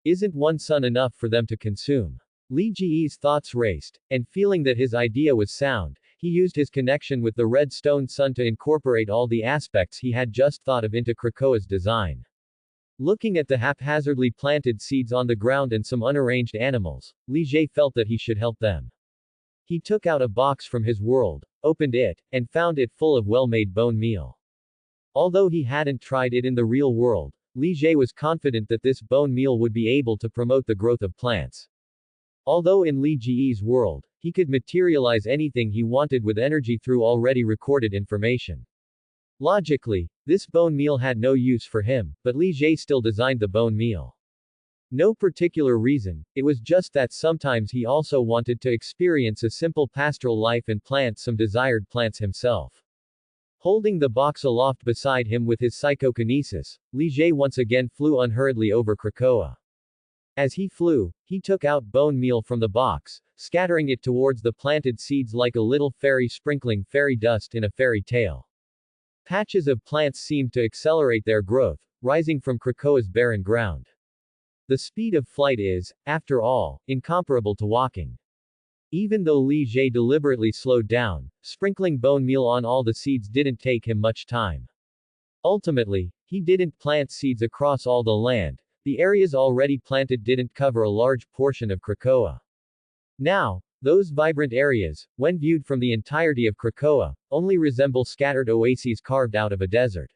Isn't one sun enough for them to consume? Li Ji's thoughts raced, and feeling that his idea was sound, he used his connection with the red stone sun to incorporate all the aspects he had just thought of into Krakoa's design. Looking at the haphazardly planted seeds on the ground and some unarranged animals, Li Ji felt that he should help them. He took out a box from his world, opened it, and found it full of well-made bone meal. Although he hadn't tried it in the real world, Li Ji was confident that this bone meal would be able to promote the growth of plants. Although in Li Ji's world, he could materialize anything he wanted with energy through already recorded information. Logically, this bone meal had no use for him, but Li Ji still designed the bone meal. No particular reason, it was just that sometimes he also wanted to experience a simple pastoral life and plant some desired plants himself. Holding the box aloft beside him with his psychokinesis, Li Ji once again flew unhurriedly over Krakoa. As he flew, he took out bone meal from the box, scattering it towards the planted seeds like a little fairy sprinkling fairy dust in a fairy tale. Patches of plants seemed to accelerate their growth, rising from Krakoa's barren ground. The speed of flight is, after all, incomparable to walking. Even though Li Ji deliberately slowed down, sprinkling bone meal on all the seeds didn't take him much time. Ultimately, he didn't plant seeds across all the land, the areas already planted didn't cover a large portion of Krakoa. Now, those vibrant areas, when viewed from the entirety of Krakoa, only resemble scattered oases carved out of a desert.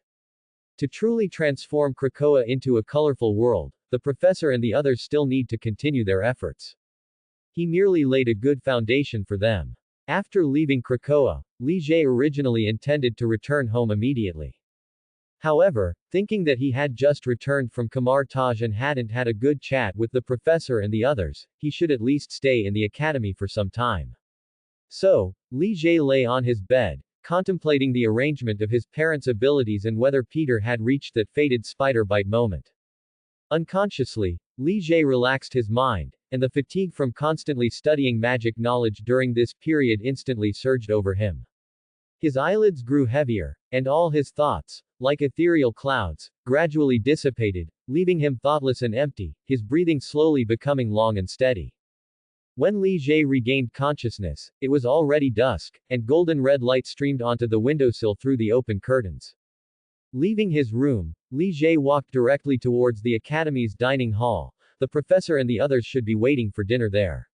To truly transform Krakoa into a colorful world, the professor and the others still need to continue their efforts. He merely laid a good foundation for them. After leaving Krakoa, Li Ji originally intended to return home immediately. However, thinking that he had just returned from Kamar Taj and hadn't had a good chat with the professor and the others, he should at least stay in the academy for some time. So, Li Ji lay on his bed, contemplating the arrangement of his parents' abilities and whether Peter had reached that fated spider bite moment. Unconsciously, Li Ji relaxed his mind, and the fatigue from constantly studying magic knowledge during this period instantly surged over him. His eyelids grew heavier, and all his thoughts, like ethereal clouds, gradually dissipated, leaving him thoughtless and empty, his breathing slowly becoming long and steady. When Li Ji regained consciousness, it was already dusk, and golden red light streamed onto the windowsill through the open curtains. Leaving his room, Li Ji walked directly towards the academy's dining hall. The professor and the others should be waiting for dinner there.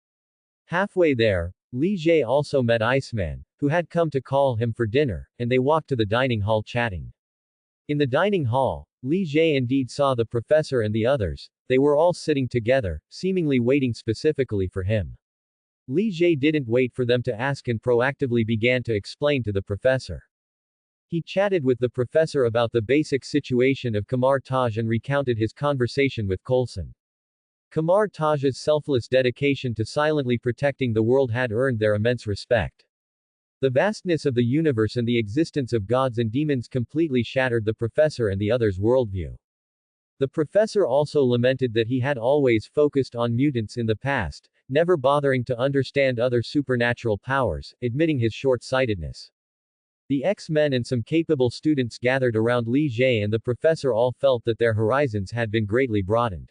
Halfway there, Li Ji also met Iceman, who had come to call him for dinner, and they walked to the dining hall chatting. In the dining hall, Li Ji indeed saw the professor and the others. They were all sitting together, seemingly waiting specifically for him. Li Ji didn't wait for them to ask and proactively began to explain to the professor. He chatted with the professor about the basic situation of Kamar Taj and recounted his conversation with Coulson. Kamar Taj's selfless dedication to silently protecting the world had earned their immense respect. The vastness of the universe and the existence of gods and demons completely shattered the professor and the others' worldview. The professor also lamented that he had always focused on mutants in the past, never bothering to understand other supernatural powers, admitting his short-sightedness. The X-Men and some capable students gathered around Li Ji and the professor all felt that their horizons had been greatly broadened.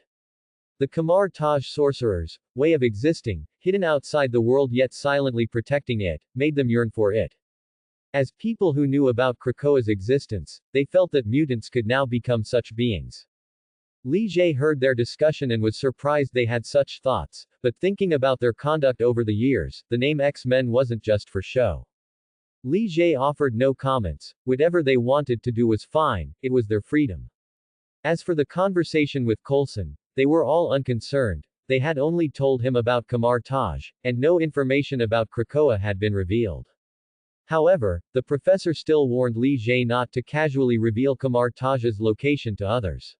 The Kamar Taj sorcerers' way of existing, hidden outside the world yet silently protecting it, made them yearn for it. As people who knew about Krakoa's existence, they felt that mutants could now become such beings. Li Ji heard their discussion and was surprised they had such thoughts, but thinking about their conduct over the years, the name X-Men wasn't just for show. Li Ji offered no comments, whatever they wanted to do was fine, it was their freedom. As for the conversation with Coulson, they were all unconcerned. They had only told him about Kamar Taj, and no information about Krakoa had been revealed. However, the professor still warned Li Jie not to casually reveal Kamar Taj's location to others.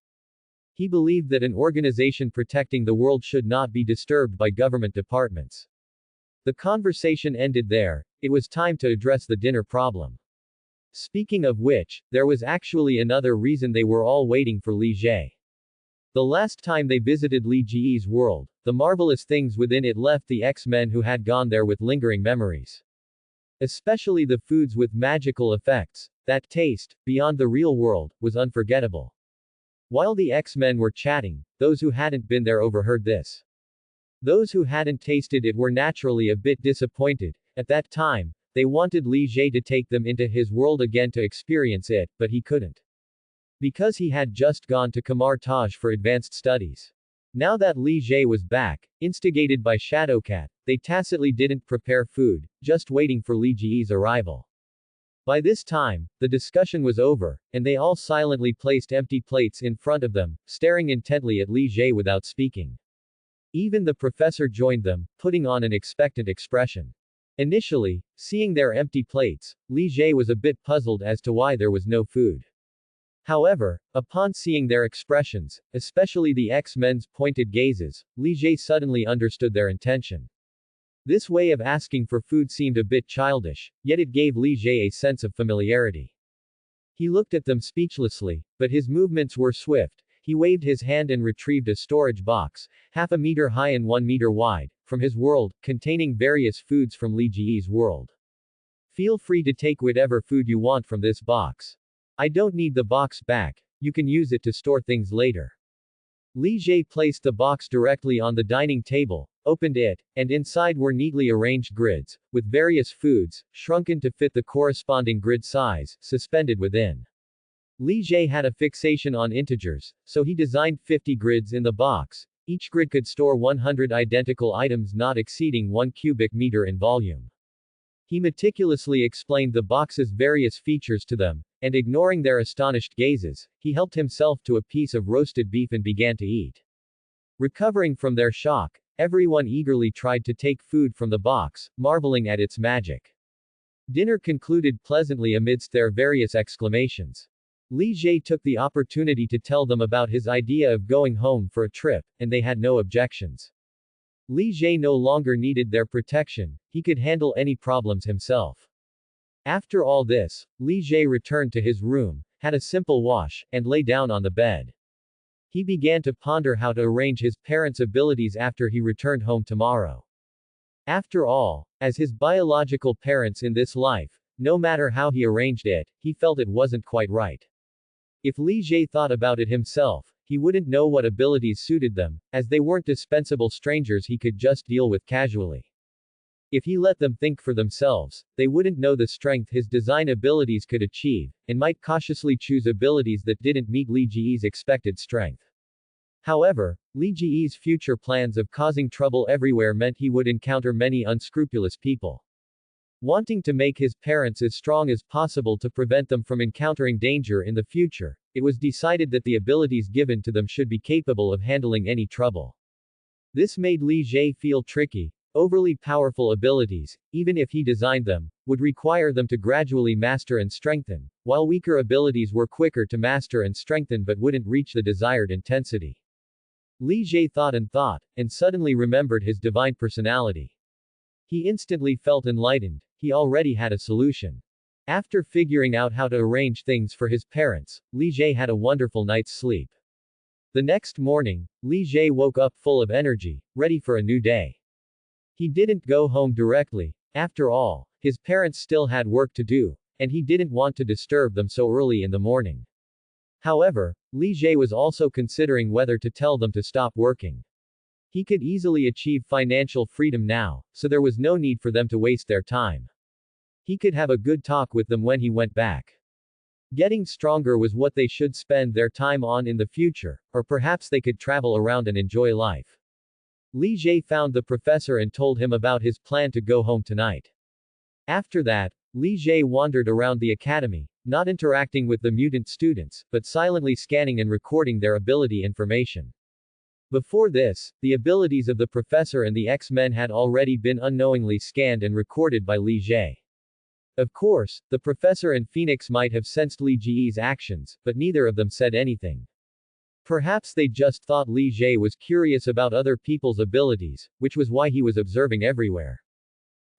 He believed that an organization protecting the world should not be disturbed by government departments. The conversation ended there. It was time to address the dinner problem. Speaking of which, there was actually another reason they were all waiting for Li Jie. The last time they visited Li Jie's world, the marvelous things within it left the X-Men who had gone there with lingering memories. Especially the foods with magical effects. That taste, beyond the real world, was unforgettable. While the X-Men were chatting, those who hadn't been there overheard this. Those who hadn't tasted it were naturally a bit disappointed. At that time, they wanted Li Jie to take them into his world again to experience it, but he couldn't. Because he had just gone to Kamar Taj for advanced studies. Now that Li Jie was back, instigated by Shadowcat, they tacitly didn't prepare food, just waiting for Li Jie's arrival. By this time, the discussion was over, and they all silently placed empty plates in front of them, staring intently at Li Jie without speaking. Even the professor joined them, putting on an expectant expression. Initially, seeing their empty plates, Li Jie was a bit puzzled as to why there was no food. However, upon seeing their expressions, especially the X-Men's pointed gazes, Li Jie suddenly understood their intention. This way of asking for food seemed a bit childish, yet it gave Li Jie a sense of familiarity. He looked at them speechlessly, but his movements were swift. He waved his hand and retrieved a storage box, 1/2 meter high and 1 meter wide, from his world, containing various foods from Li Jie's world. Feel free to take whatever food you want from this box. I don't need the box back, you can use it to store things later. Li Jie placed the box directly on the dining table, opened it, and inside were neatly arranged grids, with various foods, shrunken to fit the corresponding grid size, suspended within. Li Jie had a fixation on integers, so he designed 50 grids in the box. Each grid could store 100 identical items not exceeding 1 cubic meter in volume. He meticulously explained the box's various features to them, and ignoring their astonished gazes, he helped himself to a piece of roasted beef and began to eat. Recovering from their shock, everyone eagerly tried to take food from the box, marveling at its magic. Dinner concluded pleasantly amidst their various exclamations. Li Jie took the opportunity to tell them about his idea of going home for a trip, and they had no objections. Li Jie no longer needed their protection, he could handle any problems himself. After all this, Li Jie returned to his room, had a simple wash, and lay down on the bed. He began to ponder how to arrange his parents' abilities after he returned home tomorrow. After all, as his biological parents in this life, no matter how he arranged it, he felt it wasn't quite right. If Li Jie thought about it himself, he wouldn't know what abilities suited them, as they weren't dispensable strangers he could just deal with casually. If he let them think for themselves, they wouldn't know the strength his design abilities could achieve, and might cautiously choose abilities that didn't meet Li Jie's expected strength. However, Li Jie's future plans of causing trouble everywhere meant he would encounter many unscrupulous people. Wanting to make his parents as strong as possible to prevent them from encountering danger in the future, it was decided that the abilities given to them should be capable of handling any trouble. This made Li Jie feel tricky. Overly powerful abilities, even if he designed them, would require them to gradually master and strengthen, while weaker abilities were quicker to master and strengthen but wouldn't reach the desired intensity. Li Jie thought, and suddenly remembered his divine personality. He instantly felt enlightened. He already had a solution. After figuring out how to arrange things for his parents, Li Jie had a wonderful night's sleep. The next morning, Li Jie woke up full of energy, ready for a new day. He didn't go home directly. After all, his parents still had work to do, and he didn't want to disturb them so early in the morning. However, Li Jie was also considering whether to tell them to stop working. He could easily achieve financial freedom now, so there was no need for them to waste their time. He could have a good talk with them when he went back. Getting stronger was what they should spend their time on in the future, or perhaps they could travel around and enjoy life. Li Jie found the professor and told him about his plan to go home tonight. After that, Li Jie wandered around the academy, not interacting with the mutant students, but silently scanning and recording their ability information. Before this, the abilities of the professor and the X-Men had already been unknowingly scanned and recorded by Li Jie. Of course, the professor and Phoenix might have sensed Li Jie's actions, but neither of them said anything. Perhaps they just thought Li Jie was curious about other people's abilities, which was why he was observing everywhere.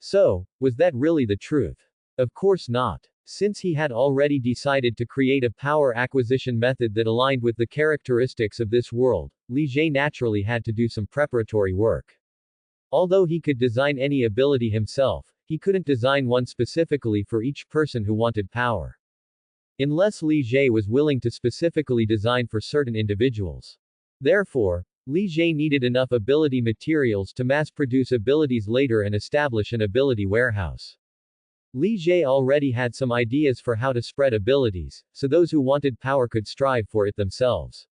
So, was that really the truth? Of course not. Since he had already decided to create a power acquisition method that aligned with the characteristics of this world, Li Jie naturally had to do some preparatory work. Although he could design any ability himself, he couldn't design one specifically for each person who wanted power. Unless Li Jie was willing to specifically design for certain individuals. Therefore, Li Jie needed enough ability materials to mass-produce abilities later and establish an ability warehouse. Li Jie already had some ideas for how to spread abilities, so those who wanted power could strive for it themselves.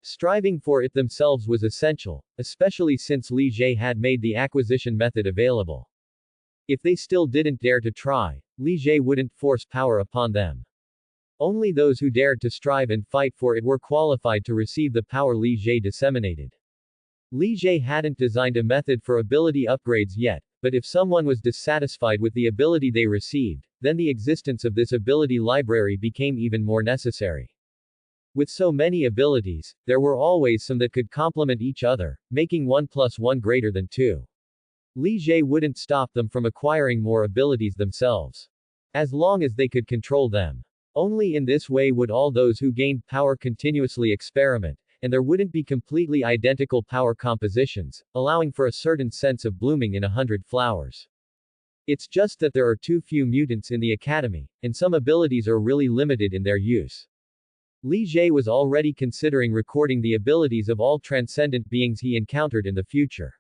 Striving for it themselves was essential, especially since Li Jie had made the acquisition method available. If they still didn't dare to try, Li Jie wouldn't force power upon them. Only those who dared to strive and fight for it were qualified to receive the power Li Jie disseminated. Li Jie hadn't designed a method for ability upgrades yet, but if someone was dissatisfied with the ability they received, then the existence of this ability library became even more necessary. With so many abilities, there were always some that could complement each other, making 1 plus 1 greater than 2. Li Jie wouldn't stop them from acquiring more abilities themselves. As long as they could control them. Only in this way would all those who gained power continuously experiment, and there wouldn't be completely identical power compositions, allowing for a certain sense of blooming in 100 flowers. It's just that there are too few mutants in the academy, and some abilities are really limited in their use. Li Jie was already considering recording the abilities of all transcendent beings he encountered in the future.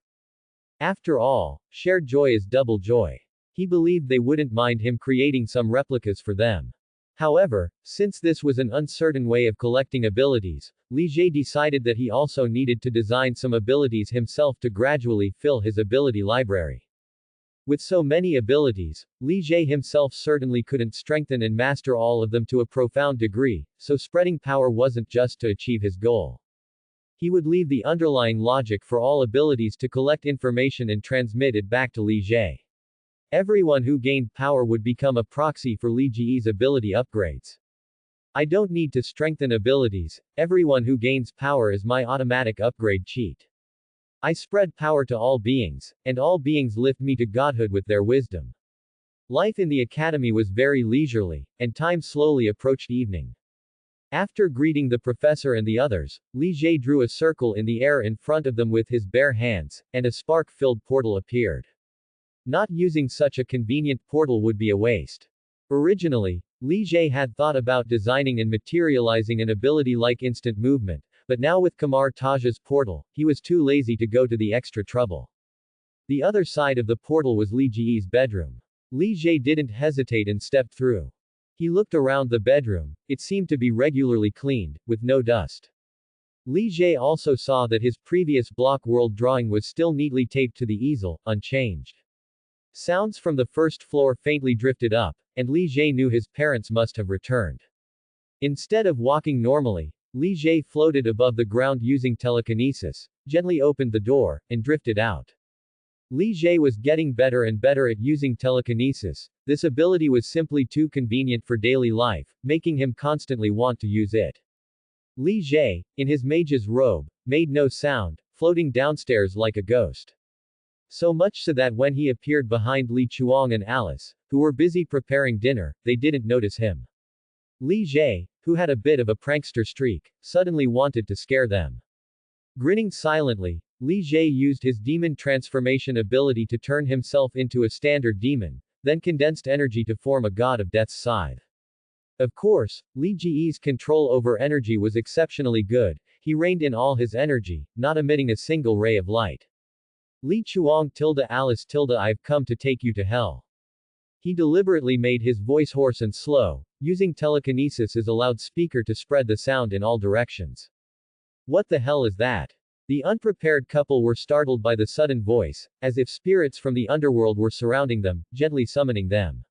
After all, shared joy is double joy. He believed they wouldn't mind him creating some replicas for them. However, since this was an uncertain way of collecting abilities, Li Jie decided that he also needed to design some abilities himself to gradually fill his ability library. With so many abilities, Li Jie himself certainly couldn't strengthen and master all of them to a profound degree, so spreading power wasn't just to achieve his goal. He would leave the underlying logic for all abilities to collect information and transmit it back to Li Jie. Everyone who gained power would become a proxy for Li Jie's ability upgrades. I don't need to strengthen abilities, everyone who gains power is my automatic upgrade cheat. I spread power to all beings, and all beings lift me to godhood with their wisdom. Life in the academy was very leisurely, and time slowly approached evening. After greeting the professor and the others, Li Jie drew a circle in the air in front of them with his bare hands, and a spark-filled portal appeared. Not using such a convenient portal would be a waste. Originally, Li Jie had thought about designing and materializing an ability like instant movement, but now with Kamar Taj's portal, he was too lazy to go to the extra trouble. The other side of the portal was Li Jie's bedroom. Li Jie didn't hesitate and stepped through. He looked around the bedroom, it seemed to be regularly cleaned, with no dust. Li Jie also saw that his previous block world drawing was still neatly taped to the easel, unchanged. Sounds from the first floor faintly drifted up, and Li Jie knew his parents must have returned. Instead of walking normally, Li Jie floated above the ground using telekinesis, gently opened the door, and drifted out. Li Jie was getting better and better at using telekinesis. This ability was simply too convenient for daily life, making him constantly want to use it. Li Jie, in his mage's robe, made no sound, floating downstairs like a ghost. So much so that when he appeared behind Li Chuang and Alice, who were busy preparing dinner, they didn't notice him. Li Jie, who had a bit of a prankster streak, suddenly wanted to scare them. Grinning silently, Li Jie used his demon transformation ability to turn himself into a standard demon, then condensed energy to form a god of death's scythe. Of course, Li Jie's control over energy was exceptionally good, he reined in all his energy, not emitting a single ray of light. Li Chuang Alice I've come to take you to hell. He deliberately made his voice hoarse and slow, using telekinesis as a loudspeaker to spread the sound in all directions. What the hell is that? The unprepared couple were startled by the sudden voice, as if spirits from the underworld were surrounding them, gently summoning them.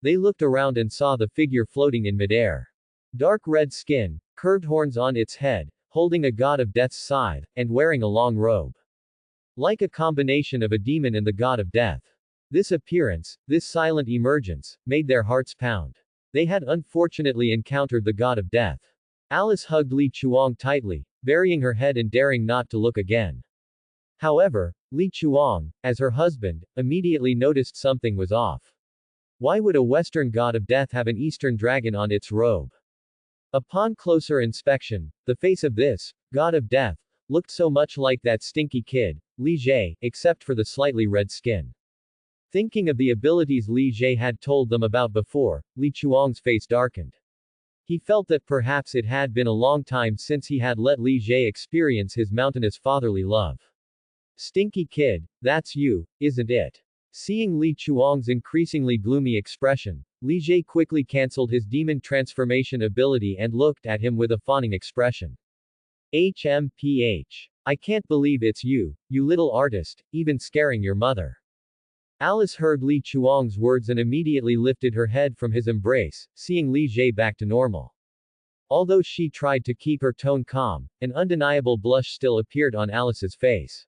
They looked around and saw the figure floating in midair. Dark red skin, curved horns on its head, holding a god of death's scythe, and wearing a long robe. Like a combination of a demon and the god of death. This appearance, this silent emergence, made their hearts pound. They had unfortunately encountered the god of death. Alice hugged Li Chuang tightly, burying her head and daring not to look again. However, Li Chuang, as her husband, immediately noticed something was off. Why would a Western god of death have an Eastern dragon on its robe? Upon closer inspection, the face of this god of death looked so much like that stinky kid, Li Jie, except for the slightly red skin. Thinking of the abilities Li Jie had told them about before, Li Chuang's face darkened. He felt that perhaps it had been a long time since he had let Li Jie experience his mountainous fatherly love. Stinky kid, that's you, isn't it? Seeing Li Chuang's increasingly gloomy expression, Li Jie quickly cancelled his demon transformation ability and looked at him with a fawning expression. HMPH. I can't believe it's you, you little artist, even scaring your mother. Alice heard Li Chuang's words and immediately lifted her head from his embrace, seeing Li Jie back to normal. Although she tried to keep her tone calm, an undeniable blush still appeared on Alice's face.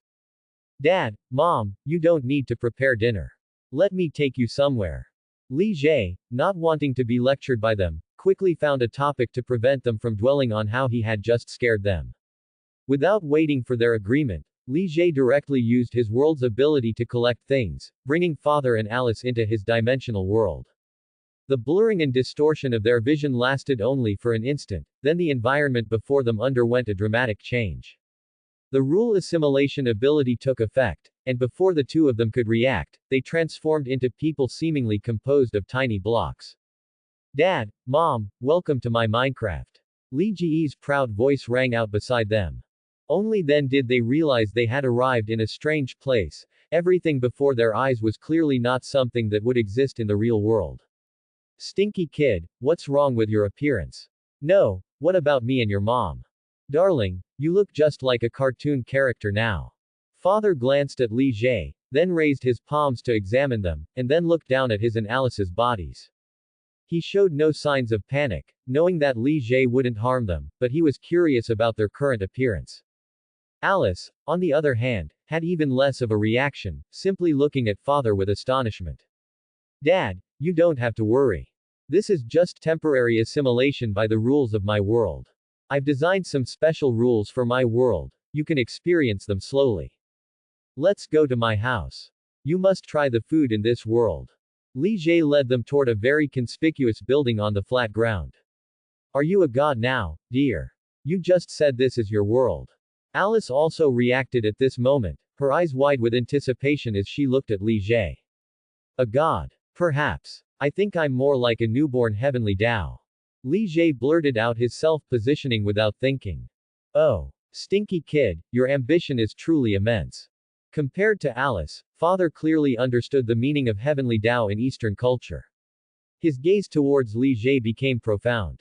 Dad, Mom, you don't need to prepare dinner. Let me take you somewhere. Li Jie, not wanting to be lectured by them, quickly found a topic to prevent them from dwelling on how he had just scared them. Without waiting for their agreement, Li Jie directly used his world's ability to collect things, bringing Father and Alice into his dimensional world. The blurring and distortion of their vision lasted only for an instant, then the environment before them underwent a dramatic change. The rule assimilation ability took effect, and before the two of them could react, they transformed into people seemingly composed of tiny blocks. Dad, Mom, welcome to my Minecraft. Li Jie's proud voice rang out beside them. Only then did they realize they had arrived in a strange place. Everything before their eyes was clearly not something that would exist in the real world. Stinky kid, what's wrong with your appearance? No, what about me and your mom? Darling, you look just like a cartoon character now. Father glanced at Li Jie, then raised his palms to examine them, and then looked down at his and Alice's bodies. He showed no signs of panic, knowing that Li Jie wouldn't harm them, but he was curious about their current appearance. Alice, on the other hand, had even less of a reaction, simply looking at Father with astonishment. Dad, you don't have to worry. This is just temporary assimilation by the rules of my world. I've designed some special rules for my world, you can experience them slowly. Let's go to my house. You must try the food in this world. Li Jie led them toward a very conspicuous building on the flat ground. Are you a god now, dear? You just said this is your world. Alice also reacted at this moment, her eyes wide with anticipation as she looked at Li Jie. A god? Perhaps. I think I'm more like a newborn heavenly Tao. Li Jie blurted out his self-positioning without thinking. Oh, stinky kid, your ambition is truly immense. Compared to Alice, Father clearly understood the meaning of heavenly Tao in Eastern culture. His gaze towards Li Jie became profound.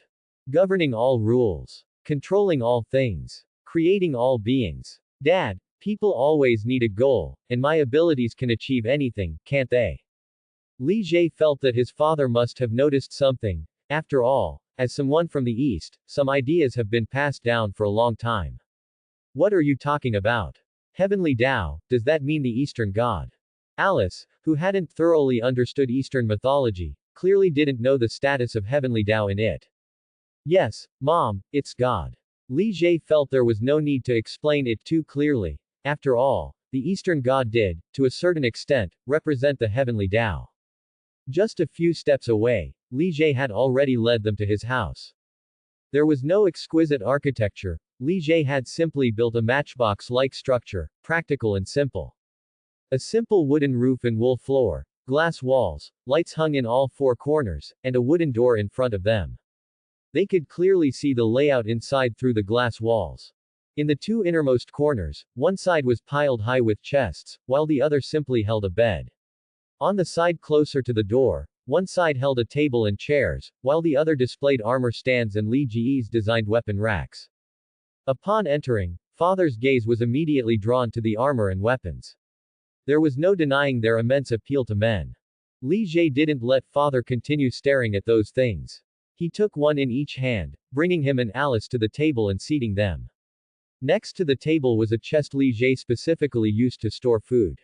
Governing all rules. Controlling all things. Creating all beings. Dad, people always need a goal, and my abilities can achieve anything, can't they? Li Jie felt that his father must have noticed something. After all, as someone from the East, some ideas have been passed down for a long time. What are you talking about? Heavenly Tao, does that mean the Eastern God? Alice, who hadn't thoroughly understood Eastern mythology, clearly didn't know the status of Heavenly Tao in it. Yes, Mom, it's God. Li Jie felt there was no need to explain it too clearly. After all, the Eastern God did, to a certain extent, represent the Heavenly Tao. Just a few steps away, Li Jie had already led them to his house. There was no exquisite architecture. Li Jie had simply built a matchbox-like structure, practical and simple. A simple wooden roof and wool floor, glass walls, lights hung in all four corners, and a wooden door in front of them. They could clearly see the layout inside through the glass walls. In the two innermost corners, one side was piled high with chests, while the other simply held a bed. On the side closer to the door, one side held a table and chairs, while the other displayed armor stands and Li Jie's designed weapon racks. Upon entering, Father's gaze was immediately drawn to the armor and weapons. There was no denying their immense appeal to men. Li Jie didn't let father continue staring at those things. He took one in each hand, bringing him and Alice to the table and seating them. Next to the table was a chest Li Jie specifically used to store food.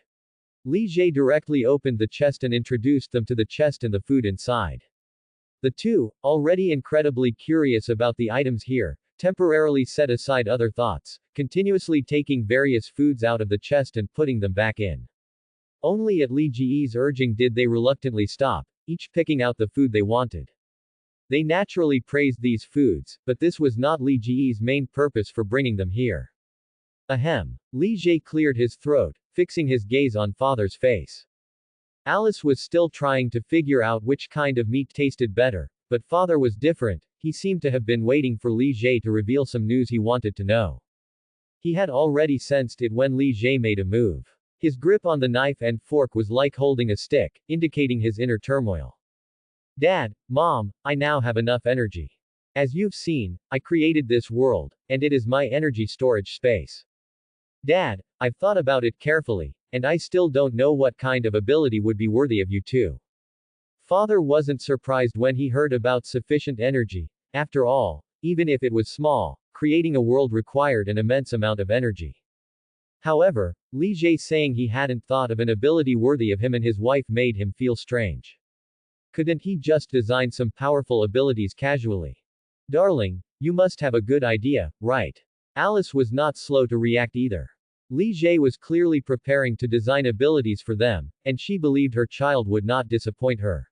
Li Jie directly opened the chest and introduced them to the chest and the food inside. The two, already incredibly curious about the items here, temporarily set aside other thoughts, continuously taking various foods out of the chest and putting them back in. Only at Li Jie's urging did they reluctantly stop, each picking out the food they wanted. They naturally praised these foods, but this was not Li Jie's main purpose for bringing them here. Ahem. Li Jie cleared his throat, fixing his gaze on father's face. Alice was still trying to figure out which kind of meat tasted better, but father was different. He seemed to have been waiting for Li Jie to reveal some news he wanted to know. He had already sensed it when Li Jie made a move. His grip on the knife and fork was like holding a stick, indicating his inner turmoil. Dad, Mom, I now have enough energy. As you've seen, I created this world, and it is my energy storage space. Dad, I've thought about it carefully, and I still don't know what kind of ability would be worthy of you too. Father wasn't surprised when he heard about sufficient energy. After all, even if it was small, creating a world required an immense amount of energy. However, Li Jie saying he hadn't thought of an ability worthy of him and his wife made him feel strange. Couldn't he just design some powerful abilities casually? Darling, you must have a good idea, right? Alice was not slow to react either. Li Jie was clearly preparing to design abilities for them, and she believed her child would not disappoint her.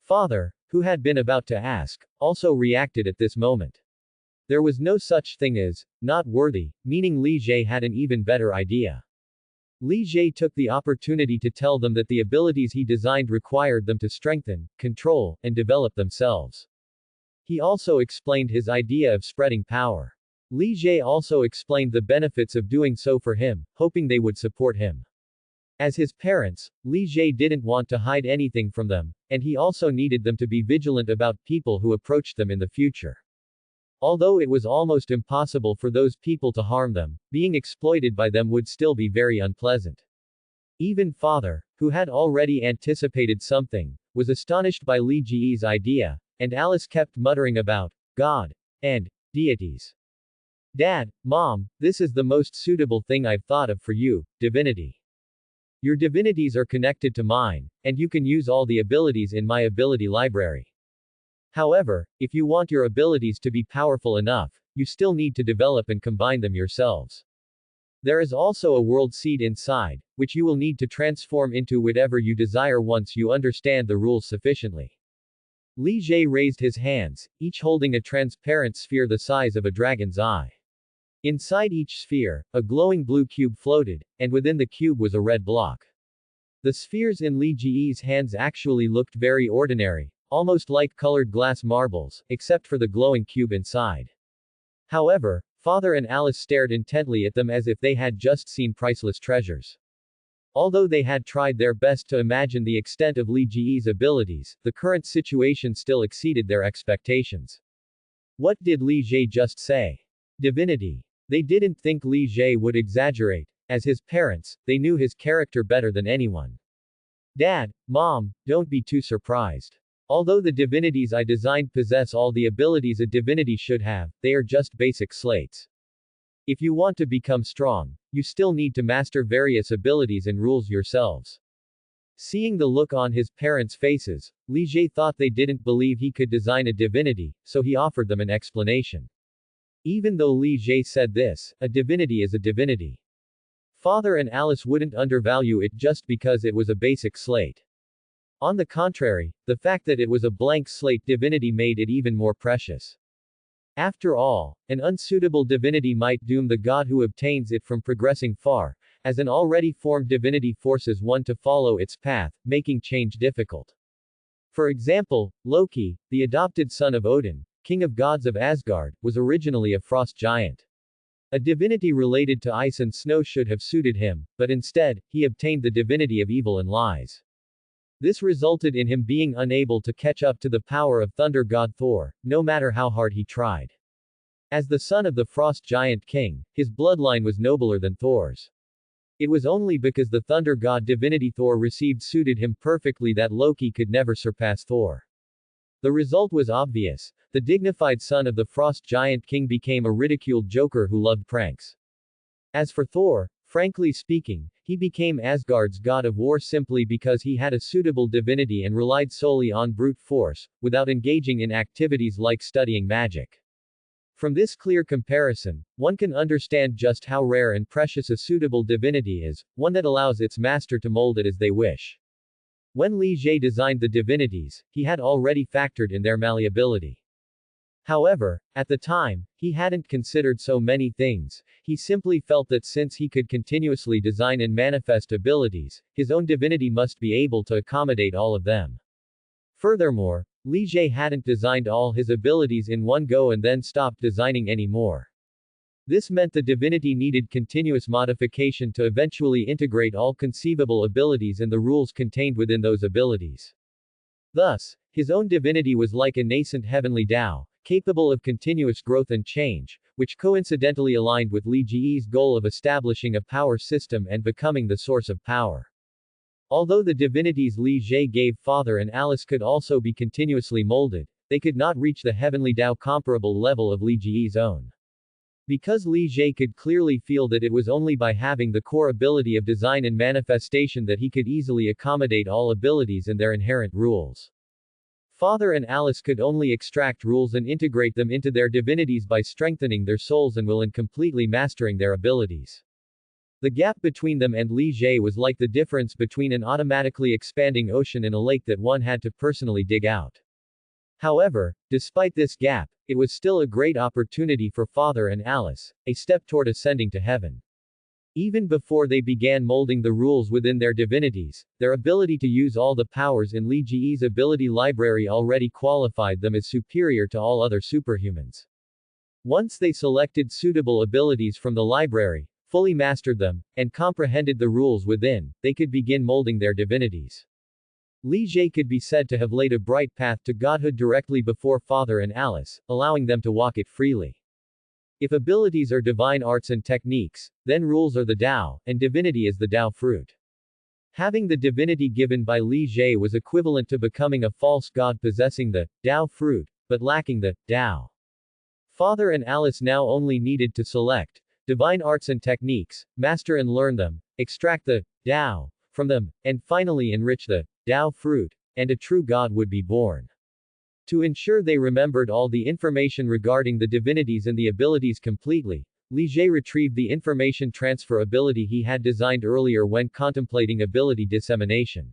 Father, who had been about to ask, also reacted at this moment. There was no such thing as, not worthy, meaning Li Jie had an even better idea. Li Jie took the opportunity to tell them that the abilities he designed required them to strengthen, control, and develop themselves. He also explained his idea of spreading power. Li Jie also explained the benefits of doing so for him, hoping they would support him. As his parents, Li Jie didn't want to hide anything from them, and he also needed them to be vigilant about people who approached them in the future. Although it was almost impossible for those people to harm them, being exploited by them would still be very unpleasant. Even father, who had already anticipated something, was astonished by Li Jie's idea, and Alice kept muttering about God and deities. Dad, Mom, this is the most suitable thing I've thought of for you, divinity. Your divinities are connected to mine, and you can use all the abilities in my ability library. However, if you want your abilities to be powerful enough, you still need to develop and combine them yourselves. There is also a world seed inside, which you will need to transform into whatever you desire once you understand the rules sufficiently. Li Jie raised his hands, each holding a transparent sphere the size of a dragon's eye. Inside each sphere, a glowing blue cube floated, and within the cube was a red block. The spheres in Li Jie's hands actually looked very ordinary, almost like colored glass marbles, except for the glowing cube inside. However, father and Alice stared intently at them as if they had just seen priceless treasures. Although they had tried their best to imagine the extent of Li Jie's abilities, the current situation still exceeded their expectations. What did Li Jie just say? Divinity. They didn't think Li Jie would exaggerate. As his parents, they knew his character better than anyone. Dad, Mom, don't be too surprised. Although the divinities I designed possess all the abilities a divinity should have, they are just basic slates. If you want to become strong, you still need to master various abilities and rules yourselves. Seeing the look on his parents' faces, Li Jie thought they didn't believe he could design a divinity, so he offered them an explanation. Even though Li Jie said this, a divinity is a divinity. Father and Alice wouldn't undervalue it just because it was a basic slate. On the contrary, the fact that it was a blank slate divinity made it even more precious. After all, an unsuitable divinity might doom the god who obtains it from progressing far, as an already formed divinity forces one to follow its path, making change difficult. For example, Loki, the adopted son of Odin, king of gods of Asgard, was originally a frost giant. A divinity related to ice and snow should have suited him, but instead, he obtained the divinity of evil and lies. This resulted in him being unable to catch up to the power of thunder god Thor, no matter how hard he tried. As the son of the frost giant king, his bloodline was nobler than Thor's. It was only because the thunder god divinity Thor received suited him perfectly that Loki could never surpass Thor. The result was obvious. The dignified son of the frost giant king became a ridiculed joker who loved pranks. As for Thor, frankly speaking, he became Asgard's god of war simply because he had a suitable divinity and relied solely on brute force, without engaging in activities like studying magic. From this clear comparison, one can understand just how rare and precious a suitable divinity is, one that allows its master to mold it as they wish. When Li Jie designed the divinities, he had already factored in their malleability. However, at the time, he hadn't considered so many things. He simply felt that since he could continuously design and manifest abilities, his own divinity must be able to accommodate all of them. Furthermore, Li Jie hadn't designed all his abilities in one go and then stopped designing anymore. This meant the divinity needed continuous modification to eventually integrate all conceivable abilities and the rules contained within those abilities. Thus, his own divinity was like a nascent heavenly Tao, capable of continuous growth and change, which coincidentally aligned with Li Jie's goal of establishing a power system and becoming the source of power. Although the divinities Li Jie gave Father and Alice could also be continuously molded, they could not reach the heavenly Tao comparable level of Li Jie's own. Because Li Jie could clearly feel that it was only by having the core ability of design and manifestation that he could easily accommodate all abilities and their inherent rules. Father and Alice could only extract rules and integrate them into their divinities by strengthening their souls and will and completely mastering their abilities. The gap between them and Li Jie was like the difference between an automatically expanding ocean and a lake that one had to personally dig out. However, despite this gap, it was still a great opportunity for Father and Alice, a step toward ascending to heaven. Even before they began molding the rules within their divinities, their ability to use all the powers in Li Jie's ability library already qualified them as superior to all other superhumans. Once they selected suitable abilities from the library, fully mastered them, and comprehended the rules within, they could begin molding their divinities. Li Jie could be said to have laid a bright path to godhood directly before Father and Alice, allowing them to walk it freely. If abilities are divine arts and techniques, then rules are the Tao, and divinity is the Tao fruit. Having the divinity given by Li Jie was equivalent to becoming a false god possessing the Tao fruit, but lacking the Tao. Father and Alice now only needed to select divine arts and techniques, master and learn them, extract the Tao from them, and finally enrich the Tao fruit, and a true god would be born. To ensure they remembered all the information regarding the divinities and the abilities completely, Li Jie retrieved the information transfer ability he had designed earlier when contemplating ability dissemination.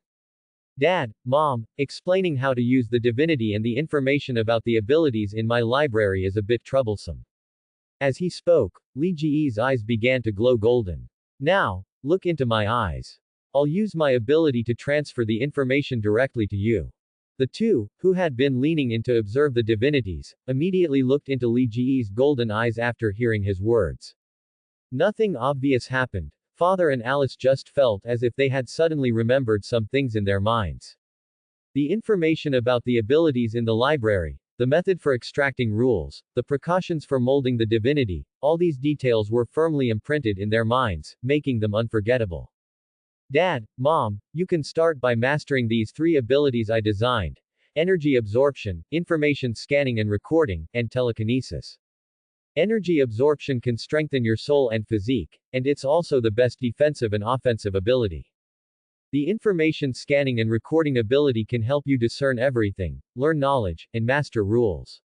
Dad, Mom, explaining how to use the divinity and the information about the abilities in my library is a bit troublesome. As he spoke, Li Jie's eyes began to glow golden. Now, look into my eyes. I'll use my ability to transfer the information directly to you. The two, who had been leaning in to observe the divinities, immediately looked into Li Jie's golden eyes after hearing his words. Nothing obvious happened. Father and Alice just felt as if they had suddenly remembered some things in their minds. The information about the abilities in the library, the method for extracting rules, the precautions for molding the divinity, all these details were firmly imprinted in their minds, making them unforgettable. Dad, Mom, you can start by mastering these 3 abilities I designed: energy absorption, information scanning and recording, and telekinesis. Energy absorption can strengthen your soul and physique, and it's also the best defensive and offensive ability. The information scanning and recording ability can help you discern everything, learn knowledge, and master rules.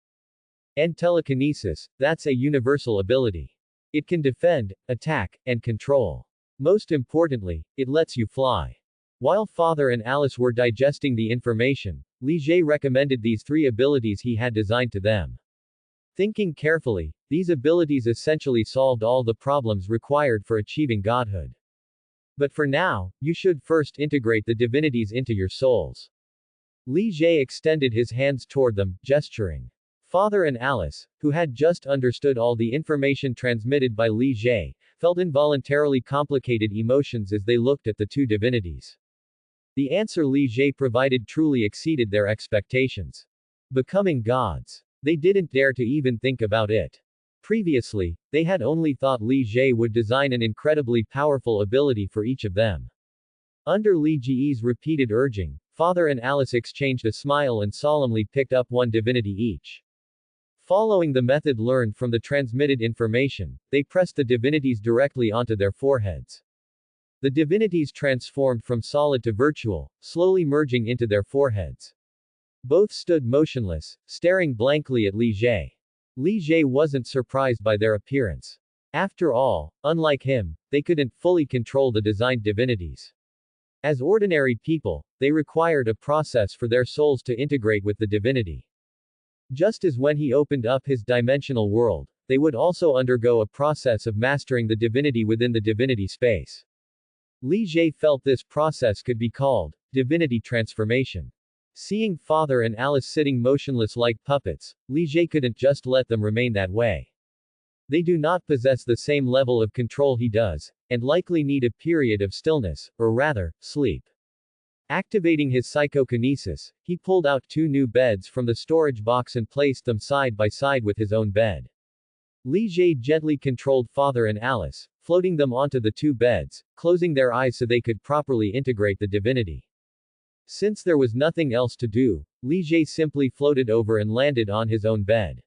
And telekinesis, that's a universal ability. It can defend, attack, and control. Most importantly, it lets you fly. While Father and Alice were digesting the information, Li Jie recommended these 3 abilities he had designed to them. Thinking carefully, these abilities essentially solved all the problems required for achieving godhood. But for now, you should first integrate the divinities into your souls. Li Jie extended his hands toward them, gesturing. Father and Alice, who had just understood all the information transmitted by Li Jie, felt involuntarily complicated emotions as they looked at the 2 divinities. The answer Li Jie provided truly exceeded their expectations. Becoming gods. They didn't dare to even think about it. Previously, they had only thought Li Jie would design an incredibly powerful ability for each of them. Under Li Jie's repeated urging, Father and Alice exchanged a smile and solemnly picked up one divinity each. Following the method learned from the transmitted information, they pressed the divinities directly onto their foreheads. The divinities transformed from solid to virtual, slowly merging into their foreheads. Both stood motionless, staring blankly at Li Jie. Li Jie wasn't surprised by their appearance. After all, unlike him, they couldn't fully control the designed divinities. As ordinary people, they required a process for their souls to integrate with the divinity. Just as when he opened up his dimensional world, they would also undergo a process of mastering the divinity within the divinity space. Li Jie felt this process could be called divinity transformation. Seeing Father and Alice sitting motionless like puppets, Li Jie couldn't just let them remain that way. They do not possess the same level of control he does, and likely need a period of stillness, or rather, sleep. Activating his psychokinesis, he pulled out 2 new beds from the storage box and placed them side by side with his own bed. Li Jie gently controlled Father and Alice, floating them onto the 2 beds, closing their eyes so they could properly integrate the divinity. Since there was nothing else to do, Li Jie simply floated over and landed on his own bed.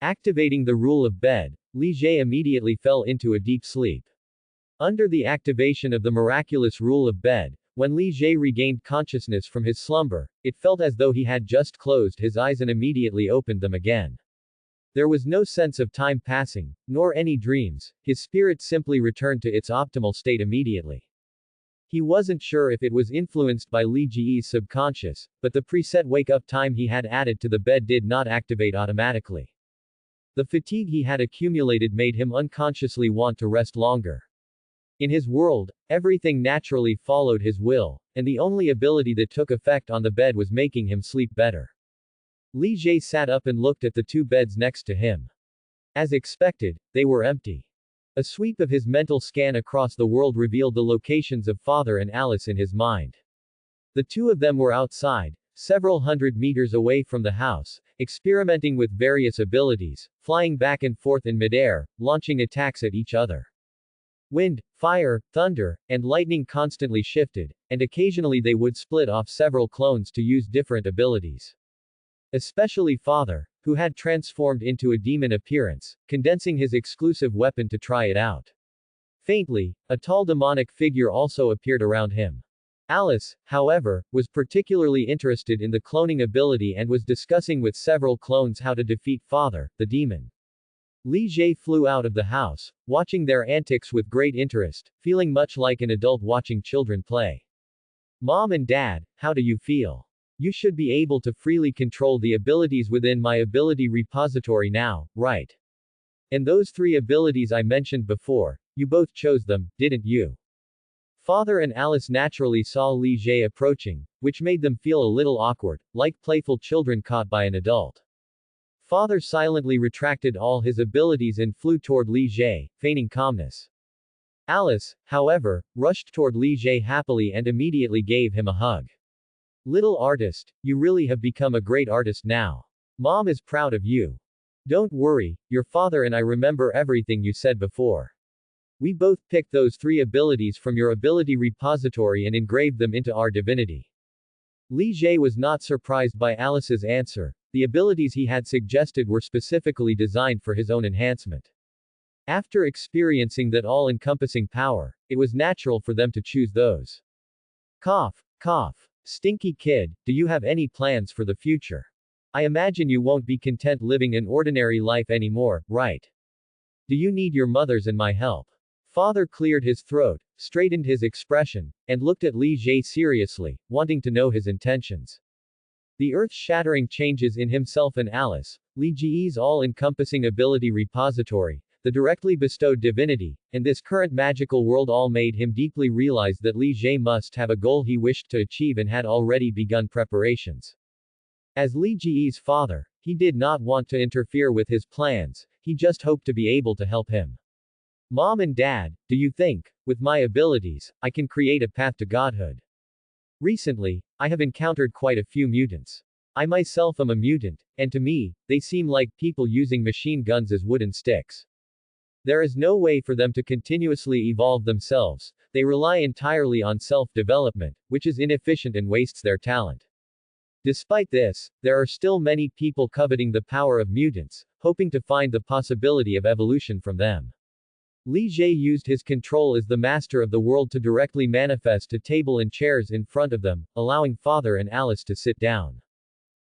Activating the rule of bed, Li Jie immediately fell into a deep sleep. Under the activation of the miraculous rule of bed, when Li Jie regained consciousness from his slumber, it felt as though he had just closed his eyes and immediately opened them again. There was no sense of time passing, nor any dreams, his spirit simply returned to its optimal state immediately. He wasn't sure if it was influenced by Li Jie's subconscious, but the preset wake-up time he had added to the bed did not activate automatically. The fatigue he had accumulated made him unconsciously want to rest longer. In his world, everything naturally followed his will, and the only ability that took effect on the bed was making him sleep better. Li Jie sat up and looked at the 2 beds next to him. As expected, they were empty. A sweep of his mental scan across the world revealed the locations of Father and Alice in his mind. The 2 of them were outside, several hundred meters away from the house, experimenting with various abilities, flying back and forth in midair, launching attacks at each other. Wind, fire, thunder, and lightning constantly shifted, and occasionally they would split off several clones to use different abilities. Especially Father, who had transformed into a demon appearance, condensing his exclusive weapon to try it out. Faintly, a tall demonic figure also appeared around him. Alice, however, was particularly interested in the cloning ability and was discussing with several clones how to defeat Father, the demon. Li Jie flew out of the house, watching their antics with great interest, feeling much like an adult watching children play. Mom and Dad, how do you feel? You should be able to freely control the abilities within my ability repository now, right? And those 3 abilities I mentioned before, you both chose them, didn't you? Father and Alice naturally saw Li Jie approaching, which made them feel a little awkward, like playful children caught by an adult. Father silently retracted all his abilities and flew toward Li Jie, feigning calmness. Alice, however, rushed toward Li Jie happily and immediately gave him a hug. Little artist, you really have become a great artist now. Mom is proud of you. Don't worry, your father and I remember everything you said before. We both picked those 3 abilities from your ability repository and engraved them into our divinity. Li Jie was not surprised by Alice's answer. The abilities he had suggested were specifically designed for his own enhancement. After experiencing that all-encompassing power, it was natural for them to choose those. Cough, cough. Stinky kid, do you have any plans for the future? I imagine you won't be content living an ordinary life anymore, right? Do you need your mother's and my help? Father cleared his throat, straightened his expression, and looked at Li Jie seriously, wanting to know his intentions. The earth-shattering changes in himself and Alice, Li Jie's all-encompassing ability repository, the directly bestowed divinity, and this current magical world all made him deeply realize that Li Jie must have a goal he wished to achieve and had already begun preparations. As Li Jie's father, he did not want to interfere with his plans, he just hoped to be able to help him. Mom and Dad, do you think, with my abilities, I can create a path to godhood? Recently, I have encountered quite a few mutants. I myself am a mutant, and to me, they seem like people using machine guns as wooden sticks. There is no way for them to continuously evolve themselves, they rely entirely on self-development, which is inefficient and wastes their talent. Despite this, there are still many people coveting the power of mutants, hoping to find the possibility of evolution from them. Li Jie used his control as the master of the world to directly manifest a table and chairs in front of them, allowing Father and Alice to sit down.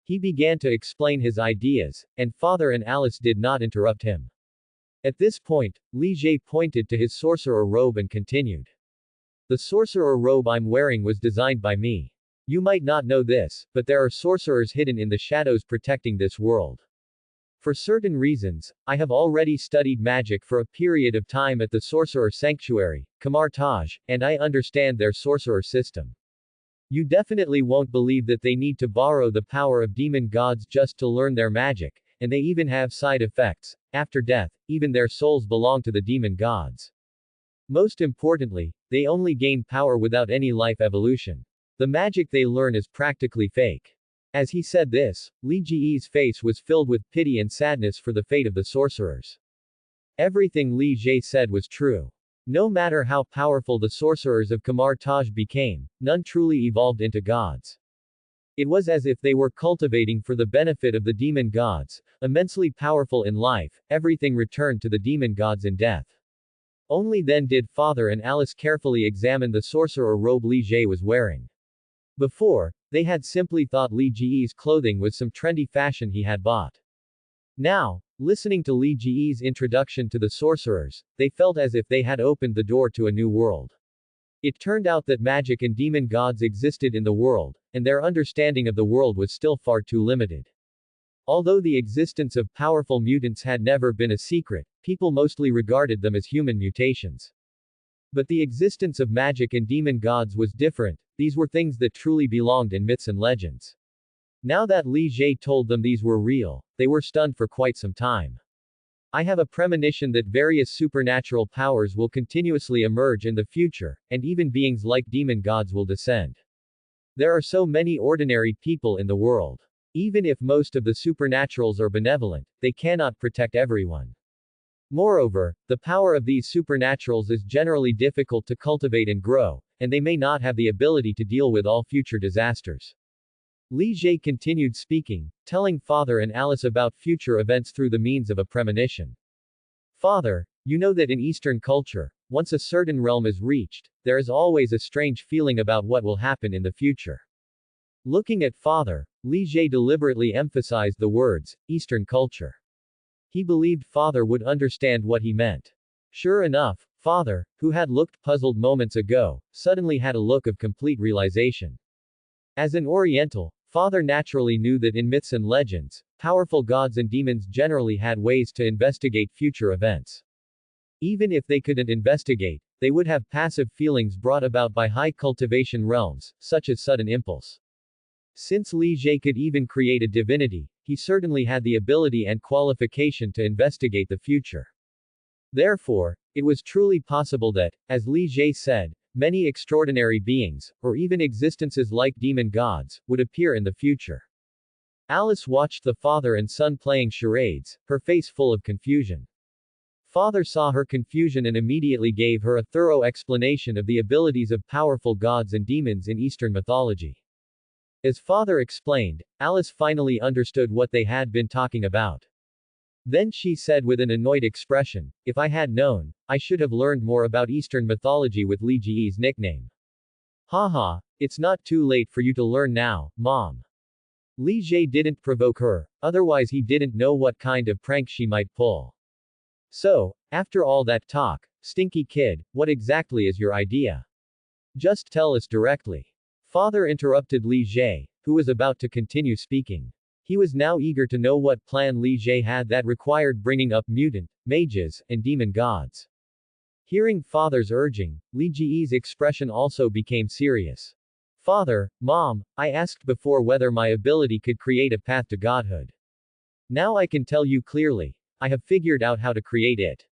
He began to explain his ideas, and Father and Alice did not interrupt him. At this point, Li Jie pointed to his sorcerer robe and continued. The sorcerer robe I'm wearing was designed by me. You might not know this, but there are sorcerers hidden in the shadows protecting this world. For certain reasons, I have already studied magic for a period of time at the Sorcerer Sanctuary, Kamar Taj, and I understand their sorcerer system. You definitely won't believe that they need to borrow the power of demon gods just to learn their magic, and they even have side effects. After death, even their souls belong to the demon gods. Most importantly, they only gain power without any life evolution. The magic they learn is practically fake. As he said this, Li Jie's face was filled with pity and sadness for the fate of the sorcerers. Everything Li Jie said was true. No matter how powerful the sorcerers of Kamar Taj became, none truly evolved into gods. It was as if they were cultivating for the benefit of the demon gods, immensely powerful in life, everything returned to the demon gods in death. Only then did Father and Alice carefully examine the sorcerer robe Li Jie was wearing. Before, they had simply thought Li Jie's clothing was some trendy fashion he had bought. Now, listening to Li Jie's introduction to the sorcerers, they felt as if they had opened the door to a new world. It turned out that magic and demon gods existed in the world, and their understanding of the world was still far too limited. Although the existence of powerful mutants had never been a secret, people mostly regarded them as human mutations. But the existence of magic and demon gods was different, these were things that truly belonged in myths and legends. Now that Li Jie told them these were real, they were stunned for quite some time. I have a premonition that various supernatural powers will continuously emerge in the future, and even beings like demon gods will descend. There are so many ordinary people in the world. Even if most of the supernaturals are benevolent, they cannot protect everyone. Moreover, the power of these supernaturals is generally difficult to cultivate and grow, and they may not have the ability to deal with all future disasters. Li Jie continued speaking, telling Father and Alice about future events through the means of a premonition. Father, you know that in Eastern culture, once a certain realm is reached, there is always a strange feeling about what will happen in the future. Looking at Father, Li Jie deliberately emphasized the words, Eastern culture. He believed Father would understand what he meant. Sure enough, Father, who had looked puzzled moments ago, suddenly had a look of complete realization. As an Oriental, Father naturally knew that in myths and legends, powerful gods and demons generally had ways to investigate future events. Even if they couldn't investigate, they would have passive feelings brought about by high cultivation realms, such as sudden impulse. Since Li Jie could even create a divinity, he certainly had the ability and qualification to investigate the future. Therefore, it was truly possible that, as Li Jie said, many extraordinary beings, or even existences like demon gods, would appear in the future. Alice watched the father and son playing charades, her face full of confusion. Father saw her confusion and immediately gave her a thorough explanation of the abilities of powerful gods and demons in Eastern mythology. As Father explained, Alice finally understood what they had been talking about. Then she said with an annoyed expression, if I had known, I should have learned more about Eastern mythology with Li Jie's nickname. Haha, it's not too late for you to learn now, Mom. Li Jie didn't provoke her, otherwise he didn't know what kind of prank she might pull. So, after all that talk, stinky kid, what exactly is your idea? Just tell us directly. Father interrupted Li Jie, who was about to continue speaking. He was now eager to know what plan Li Jie had that required bringing up mutant, mages, and demon gods. Hearing Father's urging, Li Jie's expression also became serious. Father, Mom, I asked before whether my ability could create a path to godhood. Now I can tell you clearly. I have figured out how to create it.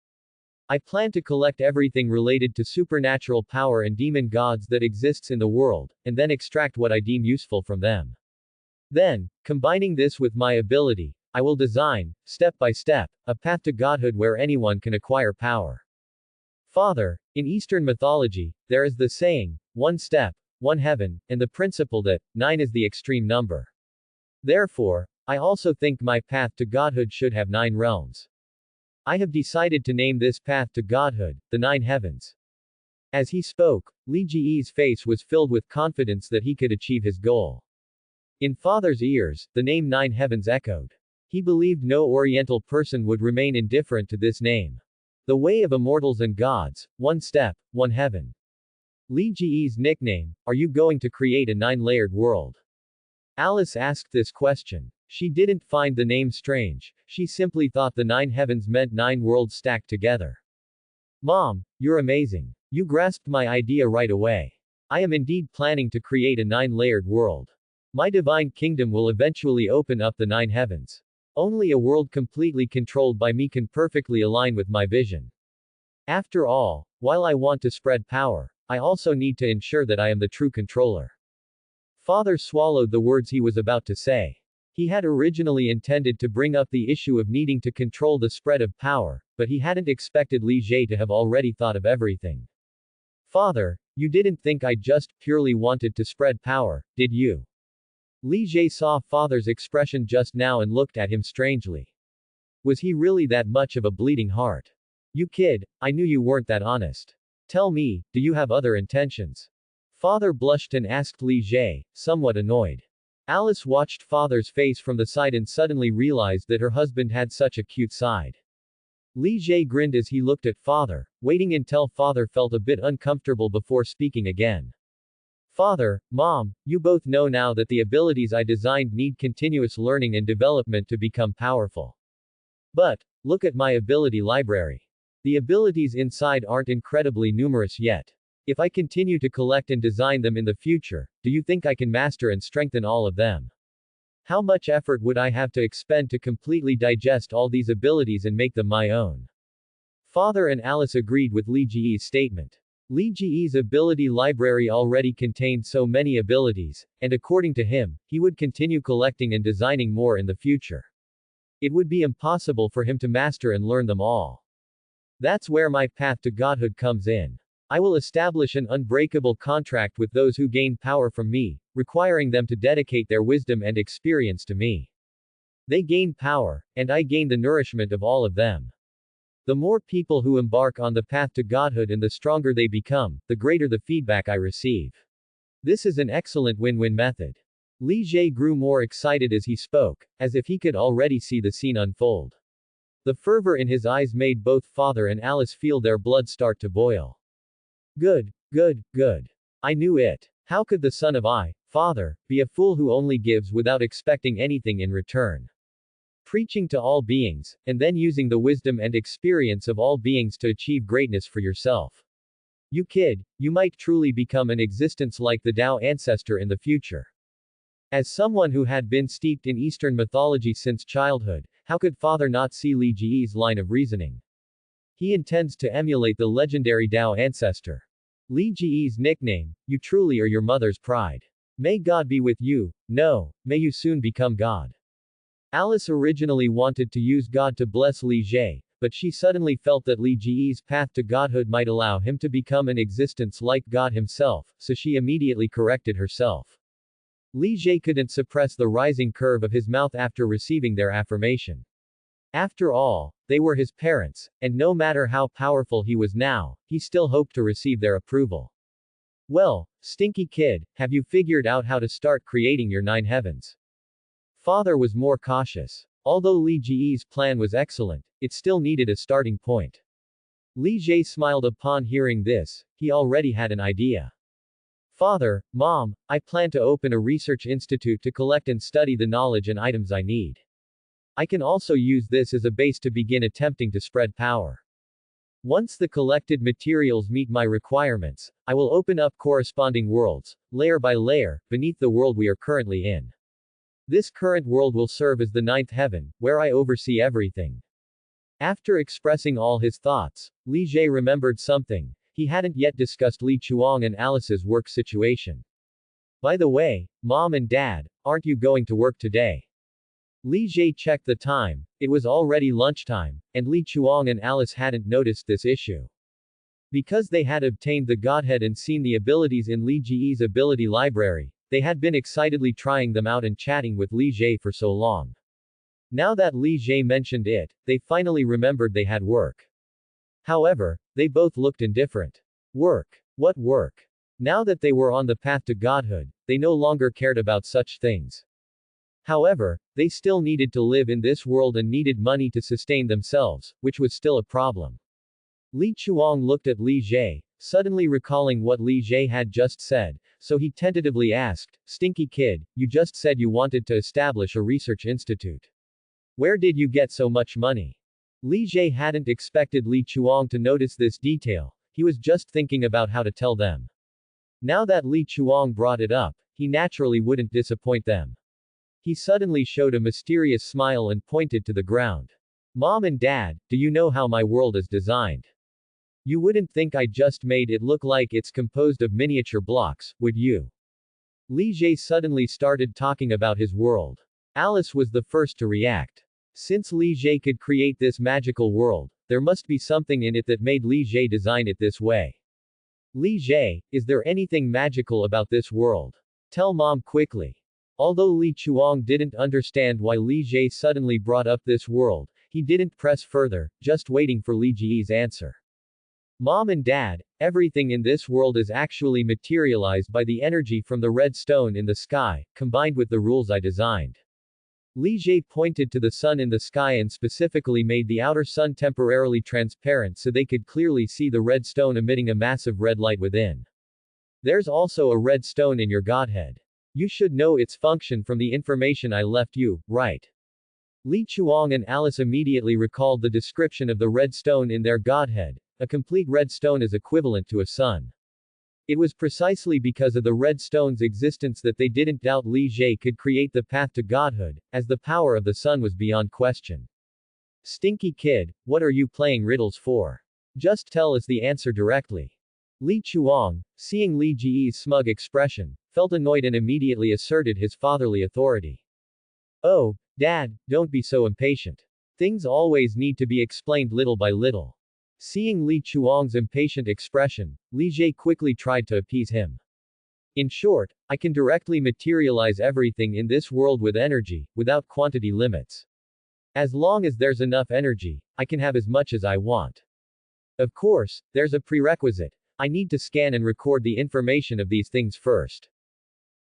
I plan to collect everything related to supernatural power and demon gods that exists in the world, and then extract what I deem useful from them. Then, combining this with my ability, I will design, step by step, a path to godhood where anyone can acquire power. Father, in Eastern mythology, there is the saying, one step, one heaven, and the principle that 9 is the extreme number. Therefore, I also think my path to godhood should have 9 realms. I have decided to name this path to godhood, the 9 heavens. As he spoke, Li Ji's face was filled with confidence that he could achieve his goal. In father's ears, the name 9 heavens echoed. He believed no Oriental person would remain indifferent to this name. The way of immortals and gods, one step, one heaven. Li Ji's nickname, are you going to create a 9-layered world? Alice asked this question. She didn't find the name strange, she simply thought the 9 heavens meant 9 worlds stacked together. Mom, you're amazing. You grasped my idea right away. I am indeed planning to create a 9-layered world. My divine kingdom will eventually open up the 9 heavens. Only a world completely controlled by me can perfectly align with my vision. After all, while I want to spread power, I also need to ensure that I am the true controller. Father swallowed the words he was about to say. He had originally intended to bring up the issue of needing to control the spread of power, but he hadn't expected Li Jie to have already thought of everything. Father, you didn't think I just purely wanted to spread power, did you? Li Jie saw father's expression just now and looked at him strangely. Was he really that much of a bleeding heart? You kid, I knew you weren't that honest. Tell me, do you have other intentions? Father blushed and asked Li Jie, somewhat annoyed. Alice watched father's face from the side and suddenly realized that her husband had such a cute side. Li Jie grinned as he looked at father, waiting until father felt a bit uncomfortable before speaking again. Father, Mom, you both know now that the abilities I designed need continuous learning and development to become powerful. But, look at my ability library. The abilities inside aren't incredibly numerous yet. If I continue to collect and design them in the future, do you think I can master and strengthen all of them? How much effort would I have to expend to completely digest all these abilities and make them my own? Father and Alice agreed with Li Ji's statement. Li Ji's ability library already contained so many abilities, and according to him, he would continue collecting and designing more in the future. It would be impossible for him to master and learn them all. That's where my path to godhood comes in. I will establish an unbreakable contract with those who gain power from me, requiring them to dedicate their wisdom and experience to me. They gain power, and I gain the nourishment of all of them. The more people who embark on the path to godhood and the stronger they become, the greater the feedback I receive. This is an excellent win-win method. Li Jie grew more excited as he spoke, as if he could already see the scene unfold. The fervor in his eyes made both father and Alice feel their blood start to boil. Good, good, good. I knew it. How could the son of father, be a fool who only gives without expecting anything in return? Preaching to all beings, and then using the wisdom and experience of all beings to achieve greatness for yourself. You kid, you might truly become an existence like the Tao ancestor in the future. As someone who had been steeped in Eastern mythology since childhood, how could father not see Li Ji's line of reasoning? He intends to emulate the legendary Tao ancestor. Li Ji's nickname, you truly are your mother's pride. May God be with you, no, may you soon become God. Alice originally wanted to use God to bless Li Jie, but she suddenly felt that Li Ji's path to godhood might allow him to become an existence like God himself, so she immediately corrected herself. Li Jie couldn't suppress the rising curve of his mouth after receiving their affirmation. After all, they were his parents, and no matter how powerful he was now, he still hoped to receive their approval. Well, stinky kid, have you figured out how to start creating your 9 heavens? Father was more cautious. Although Li Ji's plan was excellent, it still needed a starting point. Li Jie smiled upon hearing this, he already had an idea. Father, Mom, I plan to open a research institute to collect and study the knowledge and items I need. I can also use this as a base to begin attempting to spread power. Once the collected materials meet my requirements, I will open up corresponding worlds, layer by layer, beneath the world we are currently in. This current world will serve as the 9th heaven, where I oversee everything. After expressing all his thoughts, Li Jie remembered something. He hadn't yet discussed Li Chuang and Alice's work situation. By the way, Mom and Dad, aren't you going to work today? Li Jie checked the time, it was already lunchtime, and Li Chuang and Alice hadn't noticed this issue. Because they had obtained the Godhead and seen the abilities in Li Jie's ability library, they had been excitedly trying them out and chatting with Li Jie for so long. Now that Li Jie mentioned it, they finally remembered they had work. However, they both looked indifferent. Work? What work? Now that they were on the path to godhood, they no longer cared about such things. However, they still needed to live in this world and needed money to sustain themselves, which was still a problem. Li Chuang looked at Li Jie, suddenly recalling what Li Jie had just said, so he tentatively asked, "Stinky kid, you just said you wanted to establish a research institute. Where did you get so much money?" Li Jie hadn't expected Li Chuang to notice this detail, he was just thinking about how to tell them. Now that Li Chuang brought it up, he naturally wouldn't disappoint them. He suddenly showed a mysterious smile and pointed to the ground. "Mom and Dad, do you know how my world is designed? You wouldn't think I just made it look like it's composed of miniature blocks, would you?" Li Jie suddenly started talking about his world. Alice was the first to react. Since Li Jie could create this magical world, there must be something in it that made Li Jie design it this way. "Li Jie, is there anything magical about this world? Tell Mom quickly." Although Li Chuang didn't understand why Li Jie suddenly brought up this world, he didn't press further, just waiting for Li Jie's answer. "Mom and Dad, everything in this world is actually materialized by the energy from the red stone in the sky, combined with the rules I designed." Li Jie pointed to the sun in the sky and specifically made the outer sun temporarily transparent so they could clearly see the red stone emitting a massive red light within. "There's also a red stone in your Godhead. You should know its function from the information I left you, right?" Li Chuang and Alice immediately recalled the description of the red stone in their Godhead. A complete red stone is equivalent to a sun. It was precisely because of the red stone's existence that they didn't doubt Li Jie could create the path to godhood, as the power of the sun was beyond question. "Stinky kid, what are you playing riddles for? Just tell us the answer directly." Li Chuang, seeing Li Jie's smug expression, felt annoyed and immediately asserted his fatherly authority. "Oh, Dad, don't be so impatient. Things always need to be explained little by little." Seeing Li Chuang's impatient expression, Li Jie quickly tried to appease him. "In short, I can directly materialize everything in this world with energy, without quantity limits. As long as there's enough energy, I can have as much as I want. Of course, there's a prerequisite. I need to scan and record the information of these things first.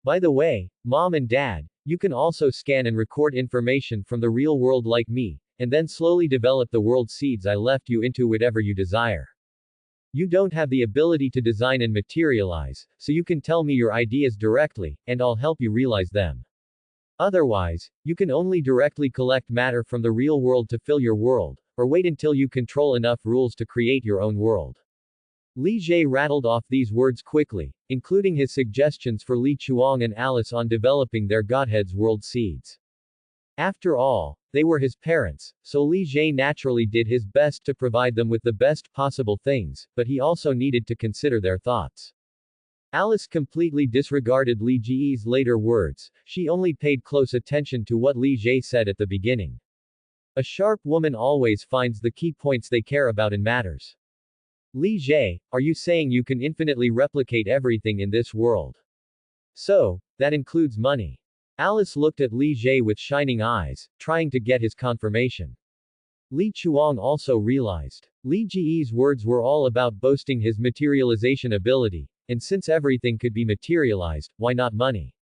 By the way, Mom and Dad, you can also scan and record information from the real world like me, and then slowly develop the world seeds I left you into whatever you desire. You don't have the ability to design and materialize, so you can tell me your ideas directly, and I'll help you realize them. Otherwise, you can only directly collect matter from the real world to fill your world, or wait until you control enough rules to create your own world." Li Jie rattled off these words quickly, including his suggestions for Li Chuang and Alice on developing their Godhead's world seeds. After all, they were his parents, so Li Jie naturally did his best to provide them with the best possible things, but he also needed to consider their thoughts. Alice completely disregarded Li Jie's later words, she only paid close attention to what Li Jie said at the beginning. A sharp woman always finds the key points they care about in matters. "Li Jie, are you saying you can infinitely replicate everything in this world? So, that includes money?" Alice looked at Li Jie with shining eyes, trying to get his confirmation. Li Chuang also realized. Li Jie's words were all about boasting his materialization ability, and since everything could be materialized, why not money?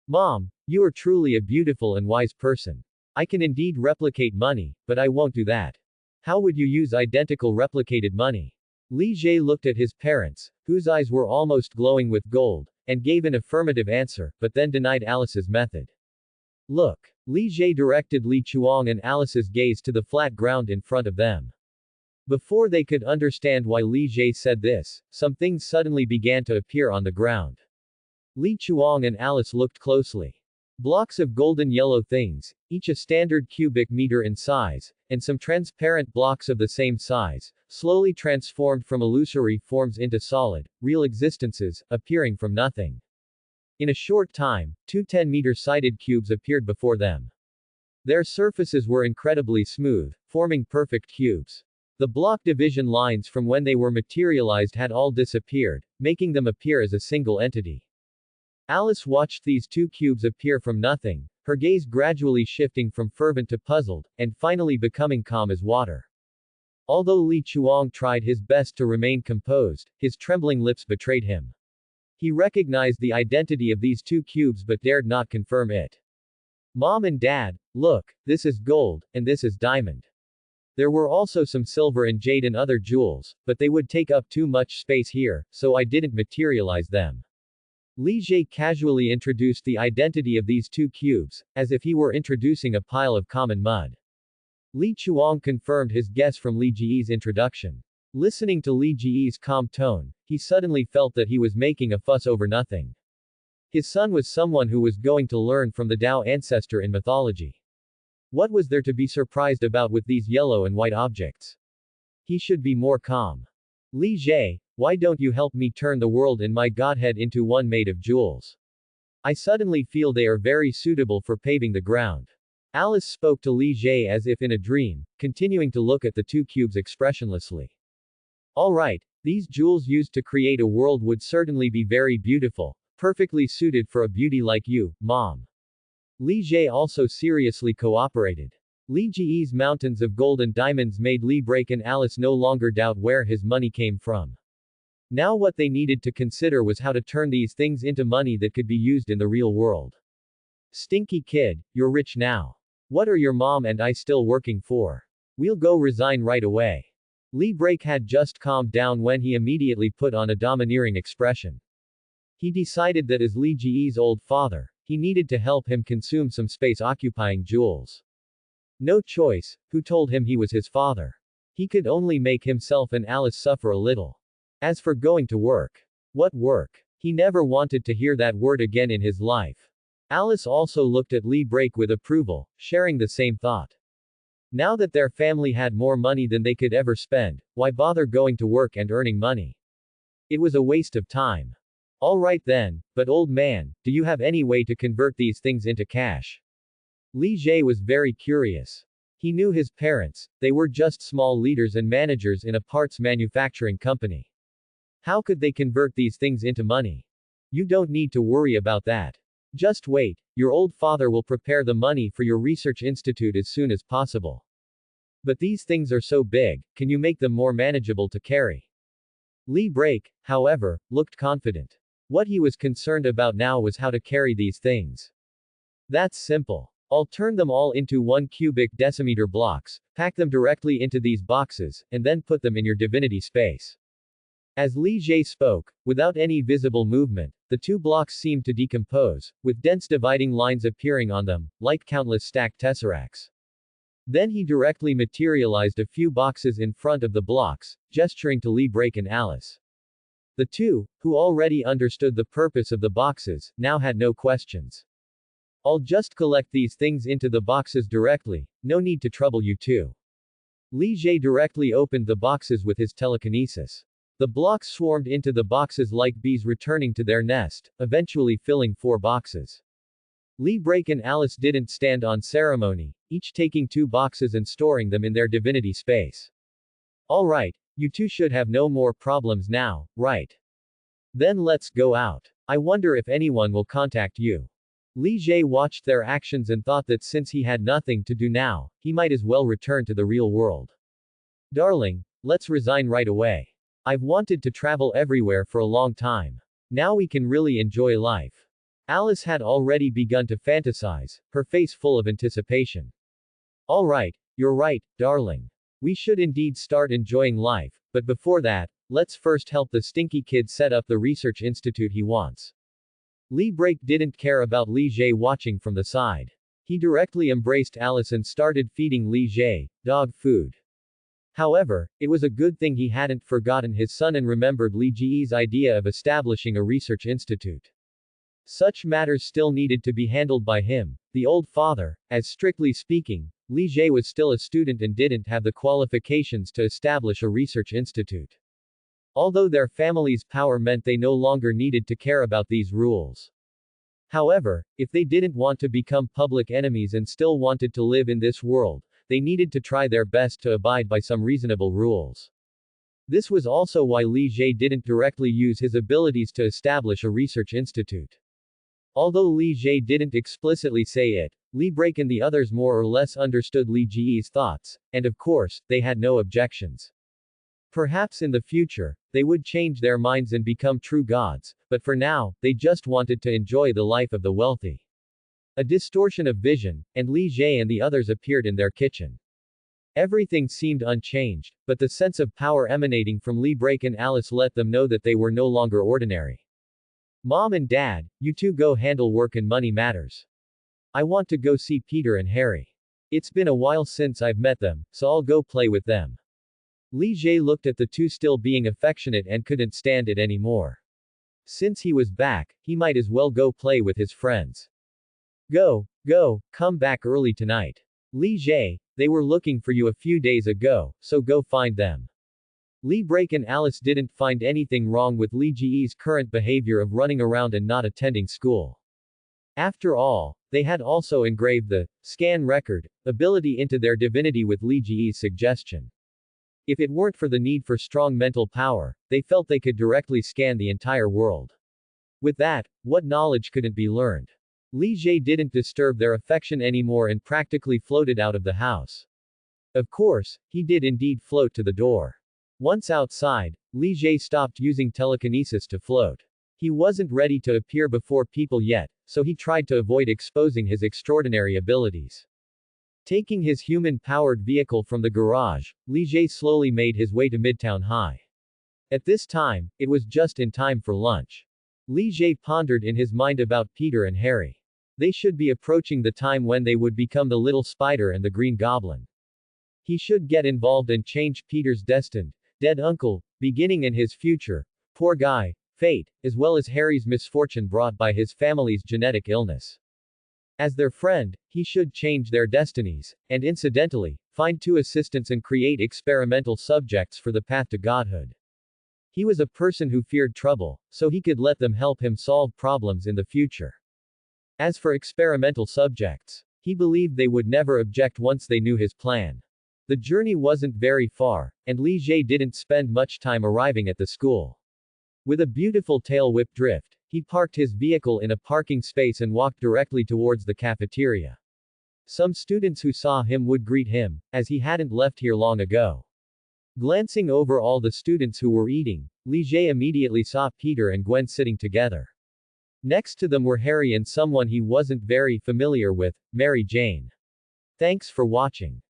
"Mom, you are truly a beautiful and wise person. I can indeed replicate money, but I won't do that. How would you use identical replicated money?" Li Jie looked at his parents, whose eyes were almost glowing with gold, and gave an affirmative answer, but then denied Alice's method. "Look." Li Jie directed Li Chuang and Alice's gaze to the flat ground in front of them. Before they could understand why Li Jie said this, some things suddenly began to appear on the ground. Li Chuang and Alice looked closely. Blocks of golden yellow things, each a standard cubic meter in size, and some transparent blocks of the same size, slowly transformed from illusory forms into solid, real existences, appearing from nothing. In a short time, two 10-meter-sided cubes appeared before them. Their surfaces were incredibly smooth, forming perfect cubes. The block division lines from when they were materialized had all disappeared, making them appear as a single entity. Alice watched these two cubes appear from nothing, her gaze gradually shifting from fervent to puzzled, and finally becoming calm as water. Although Li Chuang tried his best to remain composed, his trembling lips betrayed him. He recognized the identity of these two cubes but dared not confirm it. Mom and Dad, look, this is gold, and this is diamond. There were also some silver and jade and other jewels, but they would take up too much space here, so I didn't materialize them. Li Jie casually introduced the identity of these two cubes, as if he were introducing a pile of common mud. Li Chuang confirmed his guess from Li Jie's introduction. Listening to Li Jie's calm tone, he suddenly felt that he was making a fuss over nothing. His son was someone who was going to learn from the Tao ancestor in mythology. What was there to be surprised about with these yellow and white objects? He should be more calm. Li Jie, why don't you help me turn the world in my godhead into one made of jewels? I suddenly feel they are very suitable for paving the ground. Alice spoke to Li Jie as if in a dream, continuing to look at the two cubes expressionlessly. Alright, these jewels used to create a world would certainly be very beautiful, perfectly suited for a beauty like you, Mom. Li Jie also seriously cooperated. Li Jie's mountains of gold and diamonds made Li Break and Alice no longer doubt where his money came from. Now what they needed to consider was how to turn these things into money that could be used in the real world. Stinky kid, you're rich now. What are your mom and I still working for? We'll go resign right away. Li Break had just calmed down when he immediately put on a domineering expression. He decided that as Li Jie's old father, he needed to help him consume some space-occupying jewels. No choice, who told him he was his father? He could only make himself and Alice suffer a little. As for going to work. What work? He never wanted to hear that word again in his life. Alice also looked at Li Break with approval, sharing the same thought. Now that their family had more money than they could ever spend, why bother going to work and earning money? It was a waste of time. Alright then, but old man, do you have any way to convert these things into cash? Li Jie was very curious. He knew his parents, they were just small leaders and managers in a parts manufacturing company. How could they convert these things into money? You don't need to worry about that. Just wait, your old father will prepare the money for your research institute as soon as possible. But these things are so big, can you make them more manageable to carry? Li Break, however, looked confident. What he was concerned about now was how to carry these things. That's simple. I'll turn them all into 1 cubic decimeter blocks, pack them directly into these boxes, and then put them in your divinity space. As Li Jie spoke, without any visible movement, the two blocks seemed to decompose, with dense dividing lines appearing on them, like countless stacked tesseracts. Then he directly materialized a few boxes in front of the blocks, gesturing to Li Break and Alice. The two, who already understood the purpose of the boxes, now had no questions. I'll just collect these things into the boxes directly, no need to trouble you two. Li Jie directly opened the boxes with his telekinesis. The blocks swarmed into the boxes like bees returning to their nest, eventually filling 4 boxes. Li Break and Alice didn't stand on ceremony, each taking 2 boxes and storing them in their divinity space. Alright, you two should have no more problems now, right? Then let's go out. I wonder if anyone will contact you. Li Jie watched their actions and thought that since he had nothing to do now, he might as well return to the real world. Darling, let's resign right away. I've wanted to travel everywhere for a long time. Now we can really enjoy life. Alice had already begun to fantasize, her face full of anticipation. Alright, you're right, darling. We should indeed start enjoying life, but before that, let's first help the stinky kid set up the research institute he wants. Li Break didn't care about Li Jie watching from the side. He directly embraced Alice and started feeding Li Jie dog food. However, it was a good thing he hadn't forgotten his son and remembered Li Jie's idea of establishing a research institute. Such matters still needed to be handled by him, the old father, as strictly speaking, Li Jie was still a student and didn't have the qualifications to establish a research institute. Although their family's power meant they no longer needed to care about these rules. However, if they didn't want to become public enemies and still wanted to live in this world, they needed to try their best to abide by some reasonable rules. This was also why Li Jie didn't directly use his abilities to establish a research institute. Although Li Jie didn't explicitly say it, Li Break and the others more or less understood Li Jie's thoughts, and of course, they had no objections. Perhaps in the future, they would change their minds and become true gods, but for now, they just wanted to enjoy the life of the wealthy. A distortion of vision, and Li Jie and the others appeared in their kitchen. Everything seemed unchanged, but the sense of power emanating from Li Break and Alice let them know that they were no longer ordinary. Mom and Dad, you two go handle work and money matters. I want to go see Peter and Harry. It's been a while since I've met them, so I'll go play with them. Li Jie looked at the two still being affectionate and couldn't stand it anymore. Since he was back, he might as well go play with his friends. Go, come back early tonight. Li Jie, they were looking for you a few days ago, so go find them. Li Break and Alice didn't find anything wrong with Li Jie's current behavior of running around and not attending school. After all, they had also engraved the scan record ability into their divinity with Li Jie's suggestion. If it weren't for the need for strong mental power, they felt they could directly scan the entire world. With that, what knowledge couldn't be learned? Li Jie didn't disturb their affection anymore and practically floated out of the house. Of course, he did indeed float to the door. Once outside, Li Jie stopped using telekinesis to float. He wasn't ready to appear before people yet, so he tried to avoid exposing his extraordinary abilities. Taking his human-powered vehicle from the garage, Li Jie slowly made his way to Midtown High. At this time, it was just in time for lunch. Li Jie pondered in his mind about Peter and Harry. They should be approaching the time when they would become the little spider and the green goblin. He should get involved and change Peter's destined, dead uncle, beginning in his future, poor guy, fate, as well as Harry's misfortune brought by his family's genetic illness. As their friend, he should change their destinies, and incidentally, find two assistants and create experimental subjects for the path to godhood. He was a person who feared trouble, so he could let them help him solve problems in the future. As for experimental subjects, he believed they would never object once they knew his plan. The journey wasn't very far, and Li Jie didn't spend much time arriving at the school. With a beautiful tail whip drift, he parked his vehicle in a parking space and walked directly towards the cafeteria. Some students who saw him would greet him, as he hadn't left here long ago. Glancing over all the students who were eating, Li Jie immediately saw Peter and Gwen sitting together. Next to them were Harry and someone he wasn't very familiar with, Mary Jane. Thanks for watching.